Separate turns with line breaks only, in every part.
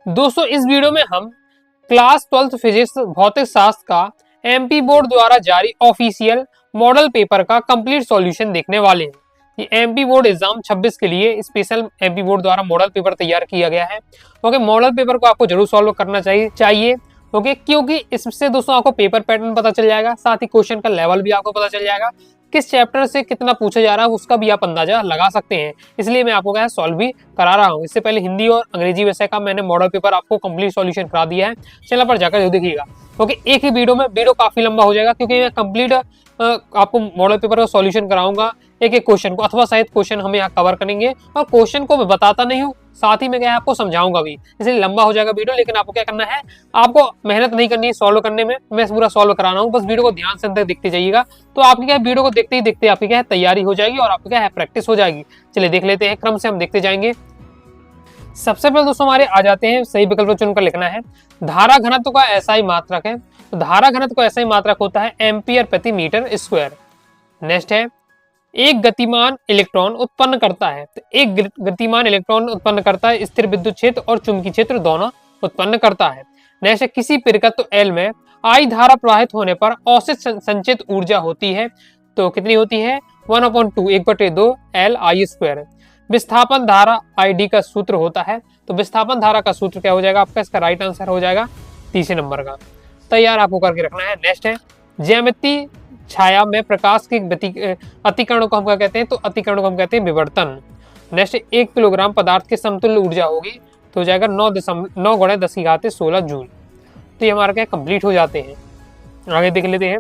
दोस्तों इस वीडियो में हम क्लास 12th फिजिक्स भौतिक शास्त्र का एमपी बोर्ड द्वारा जारी ऑफिशियल मॉडल पेपर का कंप्लीट सॉल्यूशन देखने वाले हैं। ये एमपी बोर्ड एग्जाम 26 के लिए स्पेशल एमपी बोर्ड द्वारा मॉडल पेपर तैयार किया गया है। ओके, मॉडल पेपर को आपको जरूर सॉल्व करना चाहिए ओके, क्योंकि इससे दोस्तों आपको पेपर पैटर्न पता चल जाएगा, साथ ही क्वेश्चन का लेवल भी आपको पता चल जाएगा, किस चैप्टर से कितना पूछा जा रहा है उसका भी आप अंदाजा लगा सकते हैं। इसलिए मैं आपको क्या सॉल्व भी करा रहा हूँ। इससे पहले हिंदी और अंग्रेजी विषय का मैंने मॉडल पेपर आपको कंप्लीट सॉल्यूशन करा दिया है, चैनल पर जाकर देखिएगा। ओके, एक ही वीडियो काफी लंबा हो जाएगा, क्योंकि मैं कंप्लीट आपको मॉडल पेपर का सॉल्यूशन कराऊंगा, एक एक क्वेश्चन को, अथवा शायद क्वेश्चन हम यहाँ कवर करेंगे और क्वेश्चन को मैं बताता नहीं हूँ, साथ ही मैं क्या आपको समझाऊंगा भी, इसलिए लंबा हो जाएगा वीडियो। लेकिन आपको क्या करना है, आपको मेहनत नहीं करनी है सॉल्व करने में, मैं पूरा सॉल्व करा रहा हूँ, बस वीडियो को ध्यान से अंदर देखते जाइएगा, तो आपकी क्या वीडियो को देखते ही देखते आपकी क्या है तैयारी हो जाएगी और आपकी क्या है प्रैक्टिस हो जाएगी। चलिए देख लेते हैं, क्रम से हम देखते जाएंगे। सबसे पहले दोस्तों हमारे आ जाते हैं, सही विकल्प चुनकर लिखना है धारा घनत्व का एसआई मात्रक है। तो धारा घनत्व का एसआई मात्रक होता है एम्पियर प्रति मीटर स्क्वायर। नेक्स्ट है, एक गतिमान इलेक्ट्रॉन उत्पन्न करता है। तो एक गतिमान इलेक्ट्रॉन उत्पन्न करता है, स्थिर विद्युत क्षेत्र और चुंबकीय क्षेत्र दोनों उत्पन्न करता है। नेक्स्ट है, किसी परिपथ एल में आई धारा प्रवाहित होने पर औसत संचित ऊर्जा होती है। तो कितनी होती है, 1/2 1/2 L I स्क्वायर। विस्थापन धारा ID का सूत्र होता है। तो विस्थापन धारा का सूत्र क्या हो जाएगा आपका, इसका राइट आंसर हो जाएगा तीसरे नंबर का। तैयार आपको करके रखना है। नेक्स्ट है, ज्यामितीय छाया में प्रकाश की अतिकरण को हम क्या कहते हैं, तो अतिकरण को हम कहते हैं विवर्तन। नेक्स्ट, 1 किलोग्राम पदार्थ की समतुल्य ऊर्जा होगी, तो हो जाएगा 9 × 10⁻16 जूल। तो ये हमारा क्या कंप्लीट हो जाते हैं। आगे देख लेते हैं,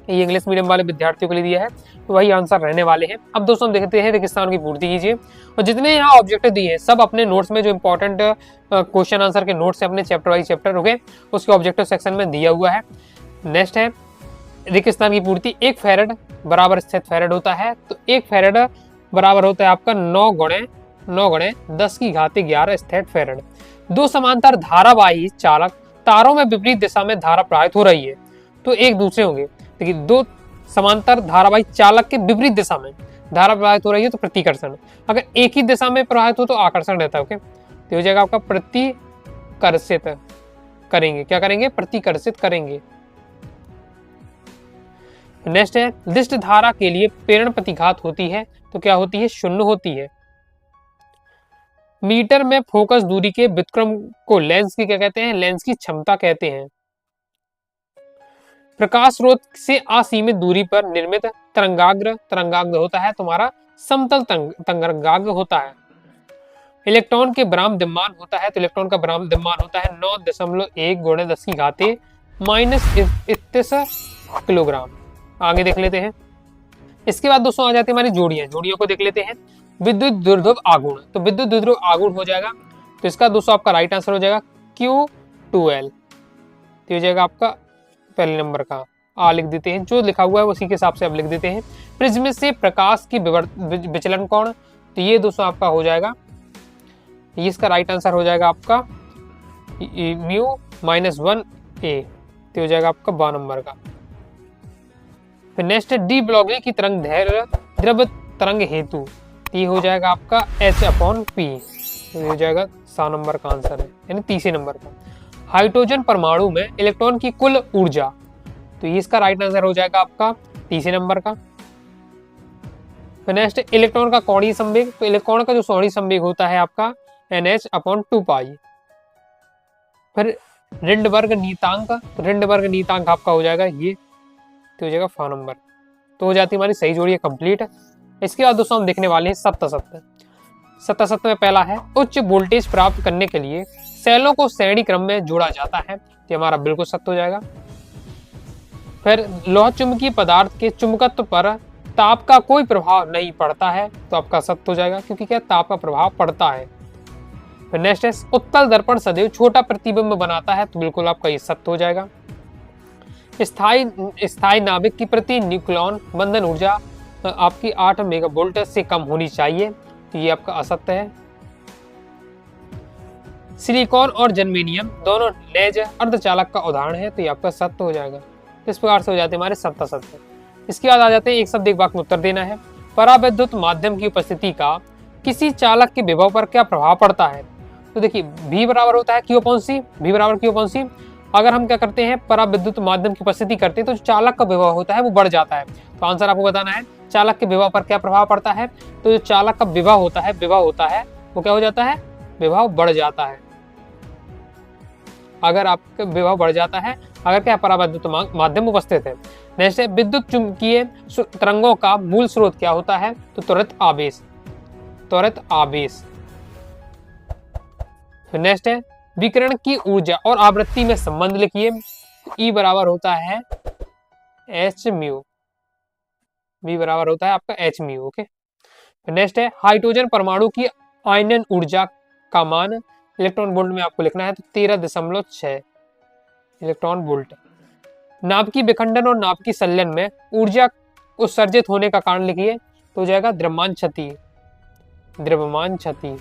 ये इंग्लिश मीडियम वाले विद्यार्थियों के लिए दिया है, तो वही आंसर रहने वाले हैं। अब दोस्तों हम देखते हैं रेगिस्तान की पूर्ति कीजिए, और जितने यहाँ ऑब्जेक्टिव दिए हैं सब अपने नोट्स में, जो इंपॉर्टेंट क्वेश्चन आंसर के नोट्स है अपने चैप्टर वाइज चैप्टर हो गए, उसके ऑब्जेक्टिव सेक्शन में दिया हुआ है। नेक्स्ट है, रेगिस्तान की पूर्ति 1 फैरेड बराबर स्थित फैरेड होता है। तो 1 फैरेड बराबर होता है आपका 9 × 10⁻11 स्थित फैरेड। 2 समांतर धारावाही चालक तारों में विपरीत दिशा में धारा प्रवाहित हो रही है, तो एक दूसरे होंगे। देखिए, 2 समांतर धारावाही चालक के विपरीत दिशा में धारा प्रवाहित हो रही है तो प्रतिकर्षण, अगर एक ही दिशा में प्रवाहित हो तो आकर्षण रहता है। ओके, तो हो जाएगा आपका प्रतिकर्षित करेंगे, क्या करेंगे, प्रतिकर्षित करेंगे। नेक्स्ट है, दिष्ट धारा के लिए प्रेरण प्रतिघात होती है, तो क्या होती है, 0 होती है। मीटर में फोकस दूरी के व्युत्क्रम को लेंस की क्या कहते हैं, लेंस की क्षमता कहते हैं। प्रकाश स्रोत से असीमित दूरी पर निर्मित तरंगाग्र होता है तुम्हारा समतल तरंगाग्र होता है। इलेक्ट्रॉन के ब्राह्म द्रव्यमान होता है, तो इलेक्ट्रॉन का ब्राह्म द्रव्यमान होता है 9.1 × 10⁻31 किलोग्राम। आगे देख लेते हैं। इसके बाद दोस्तों आ जाती है हमारी जोड़ियों को देख लेते हैं। विद्युत द्विध्रुव आघूर्ण, तो विद्युत द्विध्रुव आघूर्ण हो जाएगा, तो इसका दोस्तों आपका राइट आंसर हो जाएगा Q2L। तो हो जाएगा आपका पहले नंबर का, आ लिख देते हैं, जो लिखा हुआ है उसी के हिसाब से आप लिख देते हैं। प्रिज्म से प्रकाश की विचलन कोण, तो ये दोस्तों आपका हो जाएगा, ये इसका राइट आंसर हो जाएगा आपका μ-1a। तो हो जाएगा आपका 12 नंबर का। फिर नेक्स्ट है, डी ब्लॉगली की तरंग दैर्घ्य द्रव तरंग हेतु, ये हो जाएगा आपका H/P। तो हो जाएगा 7 नंबर का आंसर है, यानी तीसरे नंबर का। हाइड्रोजन परमाणु में इलेक्ट्रॉन की कुल ऊर्जा, तो ये इसका राइट आंसर हो जाएगा आपका तीसरे नंबर का। फिर नेक्स्ट, इलेक्ट्रॉन का कोणीय संवेग, तो इलेक्ट्रॉन का जो कोणीय संवेग होता है आपका NH/2π। फिर रिंडबर्ग नीतांक आपका हो जाएगा ये, तो हो जाएगा 5 नंबर। तो हो जाती है हमारी सही जोड़ी कंप्लीट। इसके बाद दोस्तों हम देखने वाले हैं 77 में पहला है, उच्च वोल्टेज प्राप्त करने के लिए सेलों को श्रेणी क्रम में जोड़ा जाता है, तो हमारा बिल्कुल सत्य हो जाएगा। फिर लोह चुंबकीय पदार्थ के चुंबकत्व पर ताप का कोई प्रभाव नहीं पड़ता है, तो आपका सत्य हो जाएगा, क्योंकि क्या ताप का प्रभाव पड़ता है। फिर नेक्स्ट है, उत्तल दर्पण सदैव छोटा प्रतिबिंब बनाता है, तो बिल्कुल आपका ये सत्य हो जाएगा। स्थायी नाभिक की प्रति न्यूक्लियॉन बंधन ऊर्जा आपकी 8 मेगावोल्ट से कम होनी चाहिए, तो ये आपका असत्य है। सिलिकॉन और जर्मेनियम दोनों लेज अर्धचालक का उदाहरण है, तो ये आपका सत्य हो जाएगा। इस प्रकार से हो जाते हैं हमारे 77। इसके बाद आ जाते हैं, एक शब्द एक वाक्य में उत्तर देना है। परावैद्युत माध्यम की उपस्थिति का किसी चालक के विभव पर क्या प्रभाव पड़ता है, तो देखिए V बराबर होता है Q अपॉन सी, V बराबर Q अपॉन सी। अगर हम क्या करते हैं, पराविद्युत माध्यम की उपस्थिति करते हैं तो जो चालक का विभव होता है वो बढ़ जाता है। तो आंसर आपको बताना है चालक के विभव पर क्या प्रभाव पड़ता है। तो जो चालक का विभव होता है वो क्या हो जाता है, विभव बढ़ जाता है। अगर आपका विभव बढ़ जाता है, अगर क्या पराविद्युत माध्यम उपस्थित है। नेक्स्ट है विद्युत चुंबकीय तरंगों का मूल स्रोत क्या होता है। तो त्वरित आवेश, त्वरित आवेश। नेक्स्ट है विकिरण की ऊर्जा और आवृत्ति में संबंध लिखिए। E बराबर होता है एच म्यू, V बराबर होता है आपका एच म्यू। ओके, नेक्स्ट है हाइड्रोजन परमाणु की आयनन ऊर्जा का मान इलेक्ट्रॉन वोल्ट में आपको लिखना है। तो 13.6 इलेक्ट्रॉन वोल्ट। नाभ की विखंडन और नाभ की संलयन में ऊर्जा उत्सर्जित होने का कारण लिखिए। तो हो जाएगा द्रव्यमान क्षति, द्रव्यमान क्षति।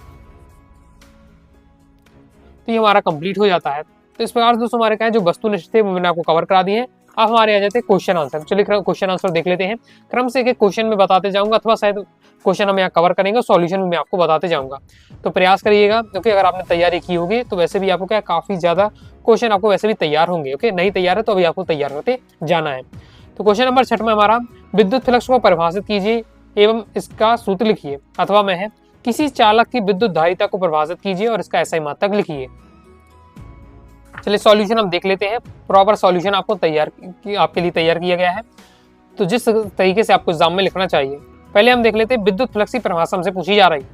तो ये हमारा कंप्लीट हो जाता है। तो इस प्रकार से दोस्तों हमारे क्या है जो वस्तुनिष्ठ थे वो मैंने आपको कवर करा दिए हैं। अब हमारे आ जाते हैं क्वेश्चन आंसर। चलिए क्वेश्चन आंसर देख लेते हैं। क्रम से एक क्वेश्चन में बताते जाऊंगा, अथवा शायद क्वेश्चन हम यहाँ कवर करेंगे, सॉल्यूशन भी मैं आपको बताते जाऊंगा। तो प्रयास करिएगा, क्योंकि अगर आपने तैयारी की होगी तो वैसे भी आपको क्या काफी ज्यादा क्वेश्चन आपको वैसे भी तैयार होंगे। ओके, नहीं तैयार है तो अभी आपको तैयार करते जाना है। तो क्वेश्चन नंबर 6 में हमारा विद्युत फ्लक्स को परिभाषित कीजिए एवं इसका सूत्र लिखिए। अथवा में है किसी चालक की विद्युत धारिता को परिभाषित कीजिए और इसका SI मात्रक लिखिए। चलिए सॉल्यूशन हम देख लेते हैं। प्रॉपर सॉल्यूशन आपको आपके लिए तैयार किया गया है, तो जिस तरीके से आपको एग्जाम में लिखना चाहिए। पहले हम देख लेते हैं विद्युत फ्लक्स की परिभाषा हमसे पूछी जा रही है।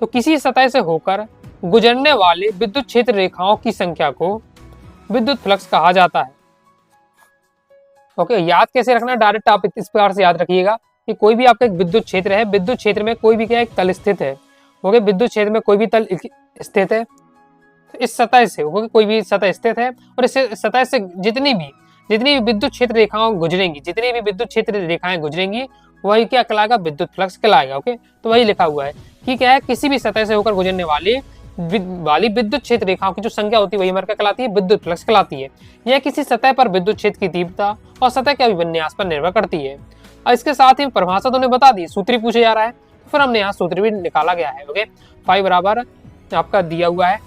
तो किसी सतह से होकर गुजरने वाले विद्युत क्षेत्र रेखाओं की संख्या को विद्युत फ्लक्स कहा जाता है। ओके, याद कैसे रखना, डायरेक्ट आप इस प्रकार से याद रखिएगा कि कोई भी आपका एक विद्युत क्षेत्र है, विद्युत क्षेत्र में कोई भी क्या एक तल स्थित है। ओके, विद्युत क्षेत्र में कोई भी तल स्थित है, इस सतह से कोई भी सतह स्थित है और इस सतह से जितनी भी विद्युत क्षेत्र रेखाएं गुजरेंगी वही क्या कहलाएगा, विद्युत फ्लक्स कहलाएगा। ओके, तो वही लिखा हुआ है कि क्या है, किसी भी सतह से होकर गुजरने वाली विद्युत क्षेत्र रेखाओं की जो संख्या होती है वही हमारे क्या कहलाती है, विद्युत फ्लक्स कहलाती है। यह किसी सतह पर विद्युत क्षेत्र की तीव्रता और सतह के अभिविन्यास पर निर्भर करती है। और इसके साथ ही परिभाषा तो बता दी, सूत्र पूछे जा रहा है तो फिर हमने यहाँ सूत्र भी निकाला गया है। ओके, फाई बराबर आपका दिया हुआ है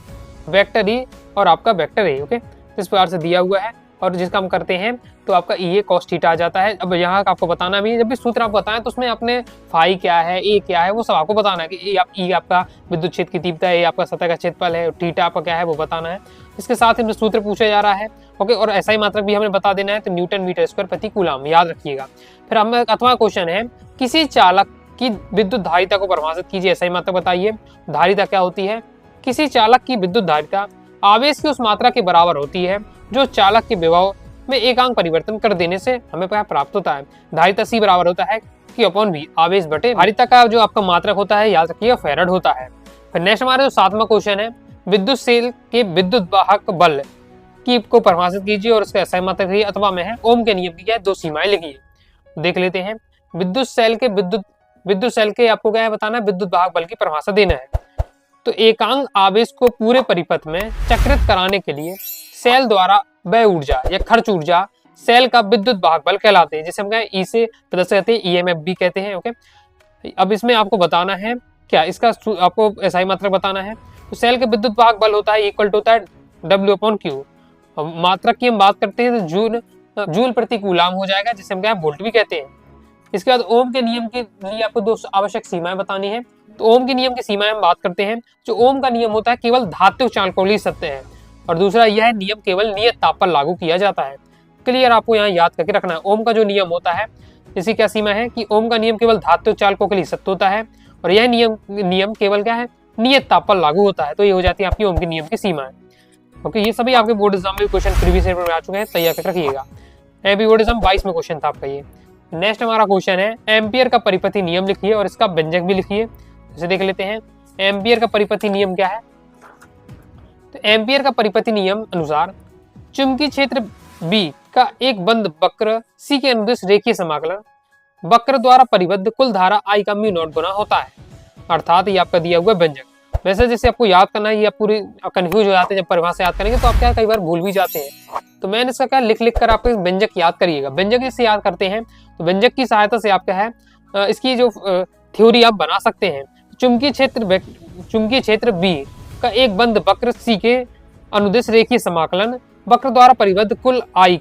वेक्टर ई और आपका वेक्टर ए। ओके, इस प्रकार से दिया हुआ है और जिसका हम करते हैं तो आपका ई ए कॉस थीटा आ जाता है। अब यहाँ आपको बताना भी, जब भी सूत्र आप बताएं तो उसमें अपने फाई क्या है, ए क्या है, वो सब आपको बताना है कि ई आपका विद्युत क्षेत्र की तीव्रता है, आपका सतह का क्षेत्रफल है, थीटा आपका क्या है वो बताना है। इसके साथ ही सूत्र पूछा जा रहा है। ओके, और ऐसा ही मात्रक भी हमें बता देना है, तो न्यूटन मीटर स्क्वायर प्रति कूलम, याद रखिएगा। फिर हमें अथवा क्वेश्चन है किसी चालक की विद्युत धारिता को परिभाषित कीजिए, ऐसा ही मात्रक बताइए। धारिता क्या होती है, किसी चालक की विद्युत धारिता आवेश की उस मात्रा के बराबर होती है जो चालक के विभव में एकांक परिवर्तन कर देने से हमें प्राप्त होता है। धारिता C बराबर होता है Q/V, आवेश बटे धारिता का जो आपका मात्रक होता है, याद रखिएगा, फैराड होता है। फिर नेक्स्ट हमारा जो 7वां क्वेश्चन है, विद्युत सेल के विद्युत वाहक बल की को परिभाषित कीजिए और इसका SI मात्रक लिखिए। अथवा में है ओम के नियम की क्या है, 2 सीमाएं लिखिए। देख लेते हैं। विद्युत सेल के आपको क्या है बताना है, विद्युत वाहक बल की परिभाषा देना है। तो एकांक आवेश को पूरे परिपथ में चक्रित कराने के लिए सेल द्वारा व्यय ऊर्जा या खर्च ऊर्जा सेल का विद्युत वाहक बल कहलाते हैं, जिसे हम ई से प्रदर्शित करते हैं, EMF भी कहते हैं। ओके, अब इसमें आपको बताना है क्या, इसका आपको SI मात्रक बताना है। तो सेल के विद्युत वाहक बल होता है इक्वल टू होता है W/Q। मात्रक की हम बात करते हैं तो जूल प्रति कूलम हो जाएगा, जिसे हम क्या वोल्ट भी कहते हैं। इसके बाद ओम के नियम के लिए आपको 2 आवश्यक सीमाएं बतानी है। तो ओम के नियम की सीमाएं हम बात करते हैं। जो ओम का नियम होता है केवल धात्विक चालकों के लिए सत्य है, और दूसरा यह नियम केवल नियत ताप पर लागू किया जाता है। क्लियर, आपको यहाँ याद करके रखना है। ओम का जो नियम होता है, इसकी क्या सीमा है कि ओम का नियम केवल धात्विक चालकों के लिए सत्य होता है और यह नियम केवल क्या है, नियत ताप पर लागू होता है। तो ये हो जाती है आपकी ओम के नियम की सीमाएं। ओके, ये सभी आपके बोर्ड एग्जाम में क्वेश्चन प्रीवियस ईयर में आ चुके हैं, तैयार करके रखिएगा। एमपी बोर्ड एग्जाम 22 में क्वेश्चन था आपका ये। नेक्स्ट हमारा क्वेश्चन है, एम्पियर का परिपथी नियम लिखिए और इसका व्यंजक भी लिखिए। इसे देख लेते हैं। एम्पियर का परिपथी नियम क्या है, तो एम्पियर का परिपथी नियम अनुसार चुंबकीय क्षेत्र B का एक बंद वक्र C के अनुदिश रेखीय समाकलन वक्र द्वारा परिबद्ध कुल धारा I का μ0 गुना होता है। अर्थात ये आपका दिया हुआ व्यंजक। वैसे जैसे आपको याद करना है, ये आप पूरी कंफ्यूज हो जाते हैं जब परिभाषा याद करेंगे, तो आप क्या कई बार भूल भी जाते हैं। तो मैंने इसका क्या लिख कर आपको व्यंजक याद करिएगा। व्यंजक जिससे याद करते हैं तो व्यंजक की सहायता से आप क्या है इसकी जो थ्योरी आप बना सकते हैं। चुंबकीय क्षेत्र B का एक बंद वक्र सी के अनुदिश रेखीय समाकलन वक्र द्वारा परिबद्ध कुल आई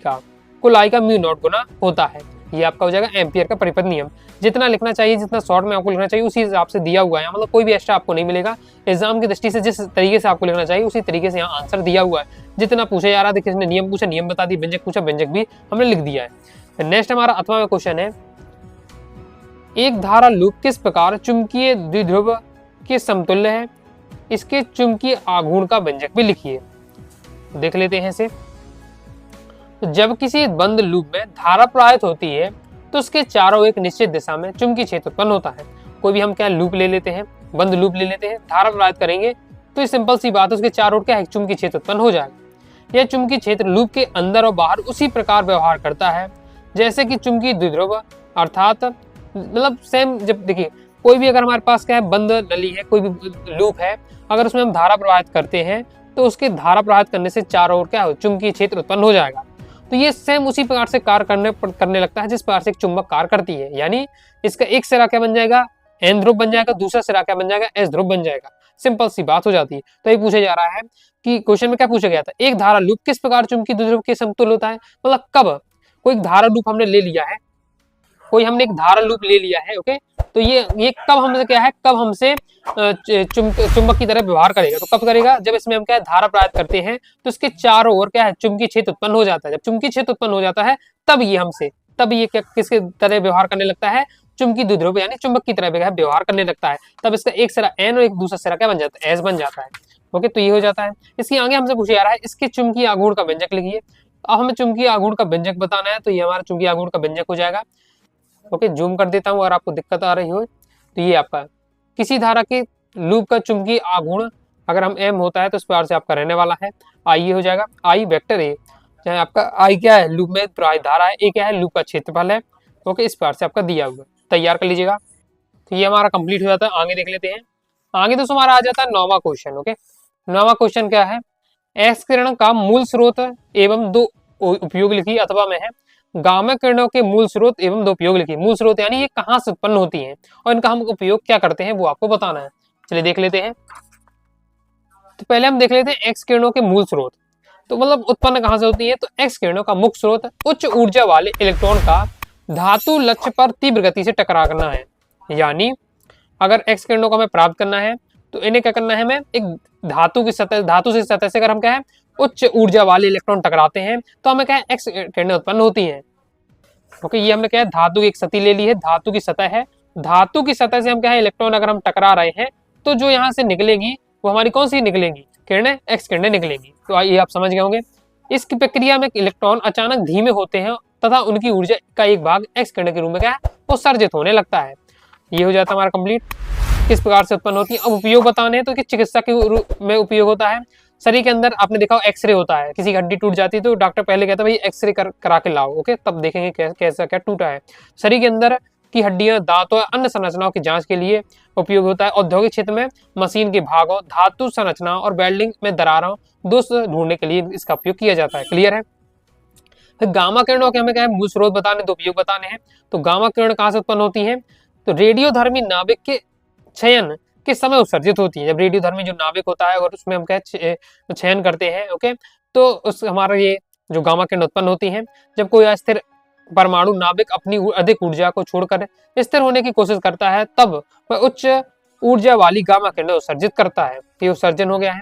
का म्यू नॉट गुना होता है। ये आपका हो जाएगा एम्पियर का परिपथ नियम। जितना लिखना चाहिए, जितना शॉर्ट में आपको लिखना चाहिए उसी हिसाब से दिया हुआ है, मतलब कोई भी एक्स्ट्रा आपको नहीं मिलेगा। एग्जाम की दृष्टि से जिस तरीके से आपको लिखना चाहिए उसी तरीके से यहाँ आंसर दिया हुआ है। जितना पूछा जा रहा था, किसने नियम पूछा नियम बता दी, व्यंजक पूछा व्यंजक भी हमने लिख दिया है। नेक्स्ट हमारा 8वां में क्वेश्चन है, एक धारा लूप किस प्रकार चुंबकीय द्विध्रुव के समतुल्य है, इसके चुंबकीय आघूर्ण का व्यंजक भी लिखिए। देख लेते हैं इसे। तो जब किसी बंद लूप में धारा प्रवाहित होती है तो उसके चारों एक निश्चित दिशा में चुंबकीय क्षेत्र उत्पन्न होता है। कोई भी हम क्या लूप ले लेते हैं, बंद लूप ले लेते हैं, धारा प्रवाहित करेंगे तो ये सिंपल सी बात है, उसके चारों ओर क्या है, चुंबकीय क्षेत्र उत्पन्न हो जाएगा। यह चुंबकीय क्षेत्र लूप के अंदर और बाहर उसी प्रकार व्यवहार करता है जैसे कि चुंबकीय द्विध्रुव, अर्थात मतलब सेम। जब देखिए कोई भी अगर हमारे पास क्या है, बंद नली है, कोई भी लूप है, अगर उसमें हम धारा प्रवाहित करते हैं तो उसके धारा प्रवाहित करने से चारों ओर क्या हो, चुंबकीय क्षेत्र उत्पन्न हो जाएगा। तो ये सेम उसी प्रकार से कार्य करने लगता है जिस प्रकार से एक चुंबक कार्य करती है। यानी इसका एक सिरा क्या बन जाएगा, एन ध्रुव बन जाएगा, दूसरा सिरा क्या बन जाएगा, एस ध्रुव बन जाएगा। सिंपल सी बात हो जाती है। तो ये पूछा जा रहा है कि क्वेश्चन में क्या पूछा गया था, एक धारा लूप किस प्रकार चुंबकीय द्विध्रुव के समतुल्य होता है। मतलब कब कोई धारा लूप हमने ले लिया है, हमने एक धारा लूप ले लिया है, ओके, तो ये कब हमसे क्या है, कब हमसे चुंबक की तरह व्यवहार करेगा। तो कब करेगा, जब इसमें हम क्या है, धारा प्रवाहित करते हैं तो इसके चारों ओर क्या है, चुंबकीय क्षेत्र उत्पन्न हो जाता है। जब चुंबकीय क्षेत्र उत्पन्न हो जाता है तब ये क्या किसके तरह व्यवहार करने लगता है, चुंबकीय द्विध्रुव यानी चुंबक की तरह व्यवहार करने लगता है। तब इसका एक सिरा एन और एक दूसरा सिरा क्या बन जाता है, एस बन जाता है। ओके, तो ये हो जाता है। इसके आगे हमसे पूछा जा रहा है, इसके चुंबकीय आघूर्ण का व्यंजक लिखिए। अब हमें चुंबकीय आघूर्ण का व्यंजक बताना है, तो ये हमारा चुंबकीय आघूर्ण का व्यंजक हो जाएगा। ओके, जूम कर देता हूं अगर आपको दिक्कत आ रही हो। तो ये आपका किसी धारा के लूप का चुंबकीय आघूर्ण अगर हम एम होता है तो इस प्रकार से आपका रहने वाला है। आई हो जाएगा, आई वेक्टर ए, चाहे आपका आई क्या है, लूप में प्रवाहित धारा है, ए क्या है, लूप का क्षेत्रफल है। ओके, इस प्रकार से आपका दिया हुआ, तैयार कर लीजिएगा। तो ये हमारा कंप्लीट हो जाता है। आगे देख लेते हैं। आगे दोस्तों हमारा आ जाता है 9वां क्वेश्चन। ओके, 9वां क्वेश्चन क्या है, एक्स किरण का मूल स्रोत एवं दो उपयोग लिखिए, अथवा में है गामा किरणों के मूल स्रोत एवं दो उपयोग लिखिए। मूल स्रोत यानी ये कहां से उत्पन्न होती हैं और इनका हम उपयोग क्या करते हैं वो आपको बताना है। चलिए देख लेते हैं। तो पहले हम देख लेते हैं एक्स किरणों के मूल स्रोत। तो मतलब उत्पन्न कहां से होती है, तो एक्स किरणों का मुख्य स्रोत उच्च ऊर्जा वाले इलेक्ट्रॉन का धातु लक्ष्य पर तीव्र गति से टकराना है। यानी अगर एक्स किरणों को हमें प्राप्त करना है तो इन्हें क्या करना है, हमें एक धातु से सतह से अगर हम क्या है उच्च ऊर्जा वाले इलेक्ट्रॉन टकराते हैं तो हमें क्या है, एक्स किरणें उत्पन्न होती हैं। ओके, ये हमने क्या है, धातु की एक सतह ले ली है, धातु की सतह है, धातु की सतह से हम क्या है, इलेक्ट्रॉन अगर हम टकरा रहे हैं तो जो यहाँ से निकलेगी वो हमारी कौन सी निकलेंगी, किरणें, एक्स किरणें निकलेंगी। तो ये आप समझ गए होंगे। इस प्रक्रिया में इलेक्ट्रॉन अचानक धीमे होते हैं तथा उनकी ऊर्जा का एक भाग एक्स किरण के रूप में क्या है, वो सर्जित होने लगता है। ये हो जाता है हमारा कंप्लीट। किस प्रकार से उत्पन्न होती है, अब उपयोग बताने हैं तो चिकित्सा के रूप में उपयोग होता है। शरीर के अंदर आपने देखा एक्सरे होता है, किसी की हड्डी टूट जाती है तो डॉक्टर पहले कहता है भाई एक्सरे करा के लाओ। ओके, तब देखेंगे कैसा क्या टूटा है। शरीर के अंदर की हड्डियां, दांत और अन्य संरचनाओं की जांच के लिए उपयोग होता है। औद्योगिक क्षेत्र में मशीन के भागों, धातु संरचना और वेल्डिंग में दरारों दोष ढूंढने के लिए इसका उपयोग किया जाता है। क्लियर है। फिर गामा किरणों के हमें क्या है, मूल स्रोत बताने, दो उपयोग बताने हैं। तो गामा किरण कहां से उत्पन्न होती है, तो रेडियोधर्मी नाभिक के चयन के समय उत्सर्जित होती है। जब रेडियोधर्मी जो नाभिक होता है और उसमें हम क्या चयन करते हैं, ओके, तो उस हमारा ये जो गामा किरण उत्पन्न होती है जब कोई अस्थिर परमाणु नाभिक अपनी अधिक ऊर्जा को छोड़कर स्थिर होने की कोशिश करता है तब वह उच्च ऊर्जा वाली गामा किरण उत्सर्जित करता है। ये उत्सर्जन हो गया है।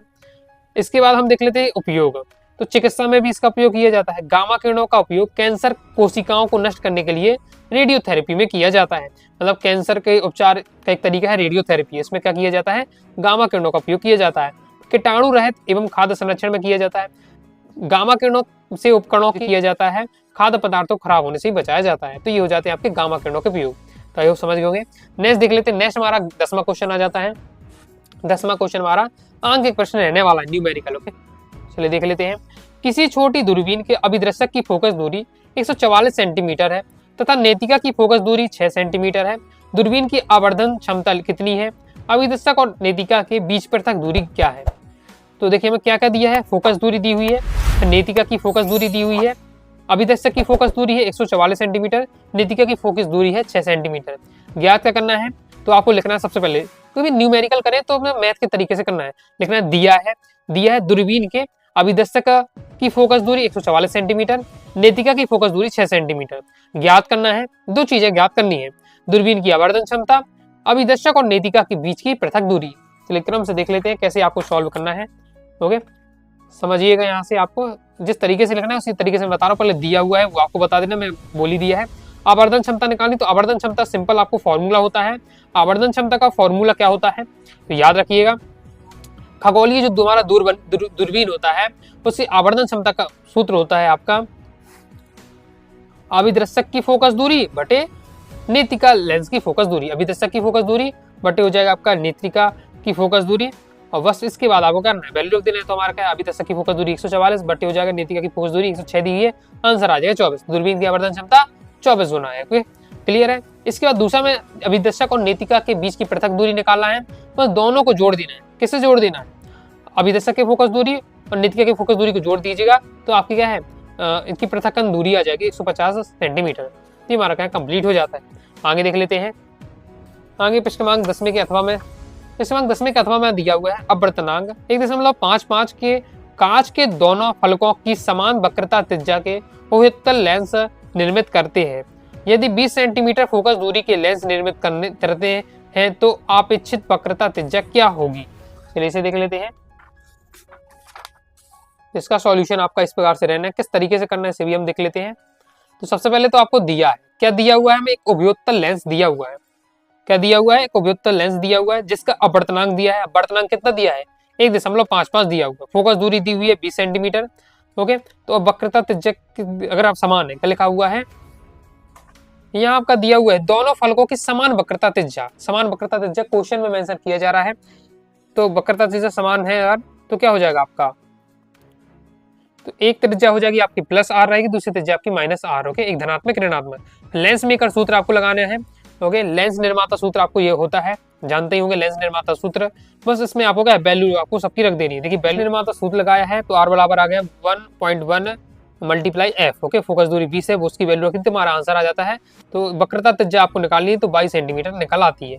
इसके बाद हम देख लेते हैं उपयोग। तो चिकित्सा में भी इसका उपयोग किया जाता है। गामा किरणों का उपयोग कैंसर कोशिकाओं को नष्ट करने के लिए रेडियोथेरेपी में किया जाता है। मतलब कैंसर के उपचार का एक तरीका है रेडियोथेरेपी। इसमें क्या किया जाता है, गामा किरणों का उपयोग किया जाता है। कीटाणु रहित एवं खाद्य संरक्षण में किया जाता है। गामा किरणों से उपकरणों की किया जाता है, खाद्य पदार्थों खराब होने से बचाया जाता है। तो ये हो जाते हैं आपके गामा किरणों के उपयोग। तो आइए समझ गए होंगे। नेक्स्ट देख लेते हैं। नेक्स्ट हमारा 10वां क्वेश्चन आ जाता है। 10वां क्वेश्चन हमारा अंक एक प्रश्न रहने वाला है, न्यूमेरिकल। ओके, चलिए देख लेते हैं। किसी छोटी दूरबीन के अभिदर्शक की फोकस दूरी 144 सेंटीमीटर है तथा नेतिका की फोकस दूरी 6 सेंटीमीटर है। दूरबीन की आवर्धन क्षमता कितनी है, अभिदर्शक और नेतिका के बीच पृथक दूरी क्या है। तो देखिए हमें क्या क्या दिया है, फोकस दूरी दी हुई है, नेतिका की फोकस दूरी दी हुई है, अभिदर्शक की फोकस दूरी है 144 सेंटीमीटर, नेतिका की फोकस दूरी है 6 सेंटीमीटर। ज्ञात क्या करना है, तो आपको लिखना है सबसे पहले क्योंकि न्यूमेरिकल करें तो हमें मैथ के तरीके से करना है। लिखना है दिया है दूरबीन के अभिदर्शक की फोकस दूरी 144 सेंटीमीटर, नेत्रिका की फोकस दूरी 6 सेंटीमीटर। ज्ञात करना है, दो चीजें ज्ञात करनी है, दूरबीन की आवर्धन क्षमता, अभिदर्शक और नेत्रिका के बीच की पृथक दूरी। चलिए क्रम से देख लेते हैं कैसे आपको सॉल्व करना है। ओके, समझिएगा, यहाँ से आपको जिस तरीके से लिखना है उसी तरीके से मैं बता रहा हूँ। पहले दिया हुआ है वो आपको बता देना, मैं बोल ही दिया है। आवर्धन क्षमता निकालनी, तो आवर्धन क्षमता सिंपल आपको फॉर्मूला होता है। आवर्धन क्षमता का फॉर्मूला क्या होता है तो याद रखिएगा, खगोलीय जो तुम्हारा दूरबीन होता है उसकी आवर्धन क्षमता का सूत्र होता है आपका अभिदर्शक की फोकस दूरी बटे नेत्रिका लेंस की फोकस दूरी। अभिदर्शक की फोकस दूरी बटे हो जाएगा आपका नेत्रिका की फोकस दूरी, और बस इसके बाद आपको करना है वैल्यू रख देना है। तो हमारा क्या है, अभिदर्शक की फोकस दूरी 144 बटे हो जाएगा नेत्रिका की फोकस दूरी 106 दी है, आंसर आ जाएगा 24। दूरबीन की आवर्धन क्षमता 24 गुना है। क्लियर है। इसके बाद दूसरा में अभिदर्शक और नेत्रिका के बीच की पृथक दूरी निकालना है, बस दोनों को जोड़ देना है। किससे जोड़ देना है, अभिदर्शक की फोकस दूरी और नेत्रिका की फोकस दूरी को जोड़ दीजिएगा तो आपकी क्या है इनकी पृथक्कन दूरी आ जाएगी 150 सेंटीमीटर। ये हमारा क्या कंप्लीट हो जाता है। आगे देख लेते हैं। आगे प्रश्नांक 10वें के अथवा में दिया हुआ है अपवर्तनांक 1.55 के कांच के दोनों फलकों की समान वक्रता त्रिज्या के उभयतल लेंस निर्मित करते हैं। यदि 20 सेंटीमीटर फोकस दूरी के लेंस निर्मित करते हैं तो अपेक्षित वक्रता त्रिज्या क्या होगी। चलिए इसे देख लेते हैं। इसका सॉल्यूशन आपका इस प्रकार से रहना है, किस तरीके से करना है इसे भी हम देख लेते हैं। तो सबसे पहले तो आपको दिया है, क्या दिया हुआ है, हमें एक उभयोत्तल लेंस दिया हुआ है। क्या दिया हुआ है, एक उभयोत्तल लेंस दिया हुआ है जिसका अपवर्तनांक दिया है। अपवर्तनांक कितना दिया है, 1.55 दिया हुआ। फोकस दूरी दी हुई है 20 सेंटीमीटर। ओके, तो अब वक्रता त्रिज्या अगर आप समान है, क्या लिखा हुआ है यहाँ आपका दिया हुआ है दोनों फलकों की समान वक्रता त्रिज्या। समान वक्रता त्रिज्या क्वेश्चन में मेंशन किया जा रहा है, तो वक्रता त्रिज्या समान है यार, तो क्या हो जाएगा आपका, तो एक त्रिज्या हो जाएगी आपकी प्लस आर रहेगी, दूसरी त्रिज्या आपकी माइनस आर। ओके, एक धनात्मक ऋणात्मक। लेंस मेकर सूत्र आपको लगाने हैं। ओके, लेंस निर्माता सूत्र आपको ये होता है, जानते ही होंगे लेंस निर्माता सूत्र। बस इसमें आपको क्या वैल्यू आपको सबकी रख देनी है। देखिए वैल्यू निर्माता सूत्र लगाया है तो आर बराबर आ गया 1.1 मल्टीप्लाई एफ। ओके, फोकस दूरी 20 है, वो उसकी वैल्यू रखी तो हमारा आंसर आ जाता है। तो वक्रता त्रिज्या आपको निकालनी है तो 22 सेंटीमीटर निकल आती है।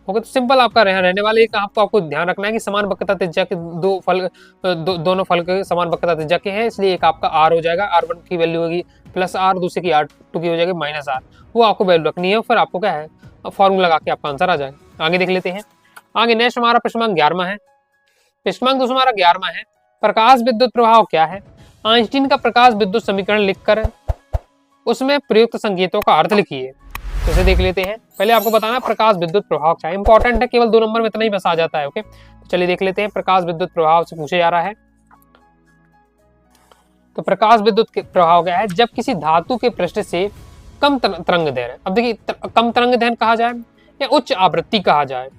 ओके, तो सिंपल आपका रहने वाला एक आपको ध्यान रखना है कि समान वक्रता त्रिज्या के दोनों फल के समान वक्रता त्रिज्या के हैं, इसलिए एक आपका आर हो जाएगा, R1 की वैल्यू होगी प्लस आर, दूसरे की R2 की हो जाएगी माइनस आर। वो आपको वैल्यू रखनी है, फिर आपको क्या है फॉर्मूला लगा के आपका आंसर आ जाएगा। आगे देख लेते हैं। आगे नेक्स्ट हमारा प्रश्नांक 11वां है। प्रश्नांक दोस्तों हमारा 11वां है, प्रकाश विद्युत प्रभाव क्या है। आइंस्टीन का प्रकाश विद्युत समीकरण लिखकर उसमें प्रयुक्त संकेतों का अर्थ लिखिए। तो इसे देख लेते हैं। पहले आपको बताना प्रकाश विद्युत प्रभाव क्या है, इंपॉर्टेंट है, केवल 2 नंबर में इतना ही बस आ जाता है। ओके, तो चलिए देख लेते हैं। प्रकाश विद्युत प्रभाव से पूछे जा रहा है, तो प्रकाश विद्युत प्रभाव क्या है, जब किसी धातु के पृष्ठ से कम तरंग दैर्घ्य, अब देखिए कम तरंग दैर्घ्य कहा जाए या उच्च आवृत्ति कहा जाए,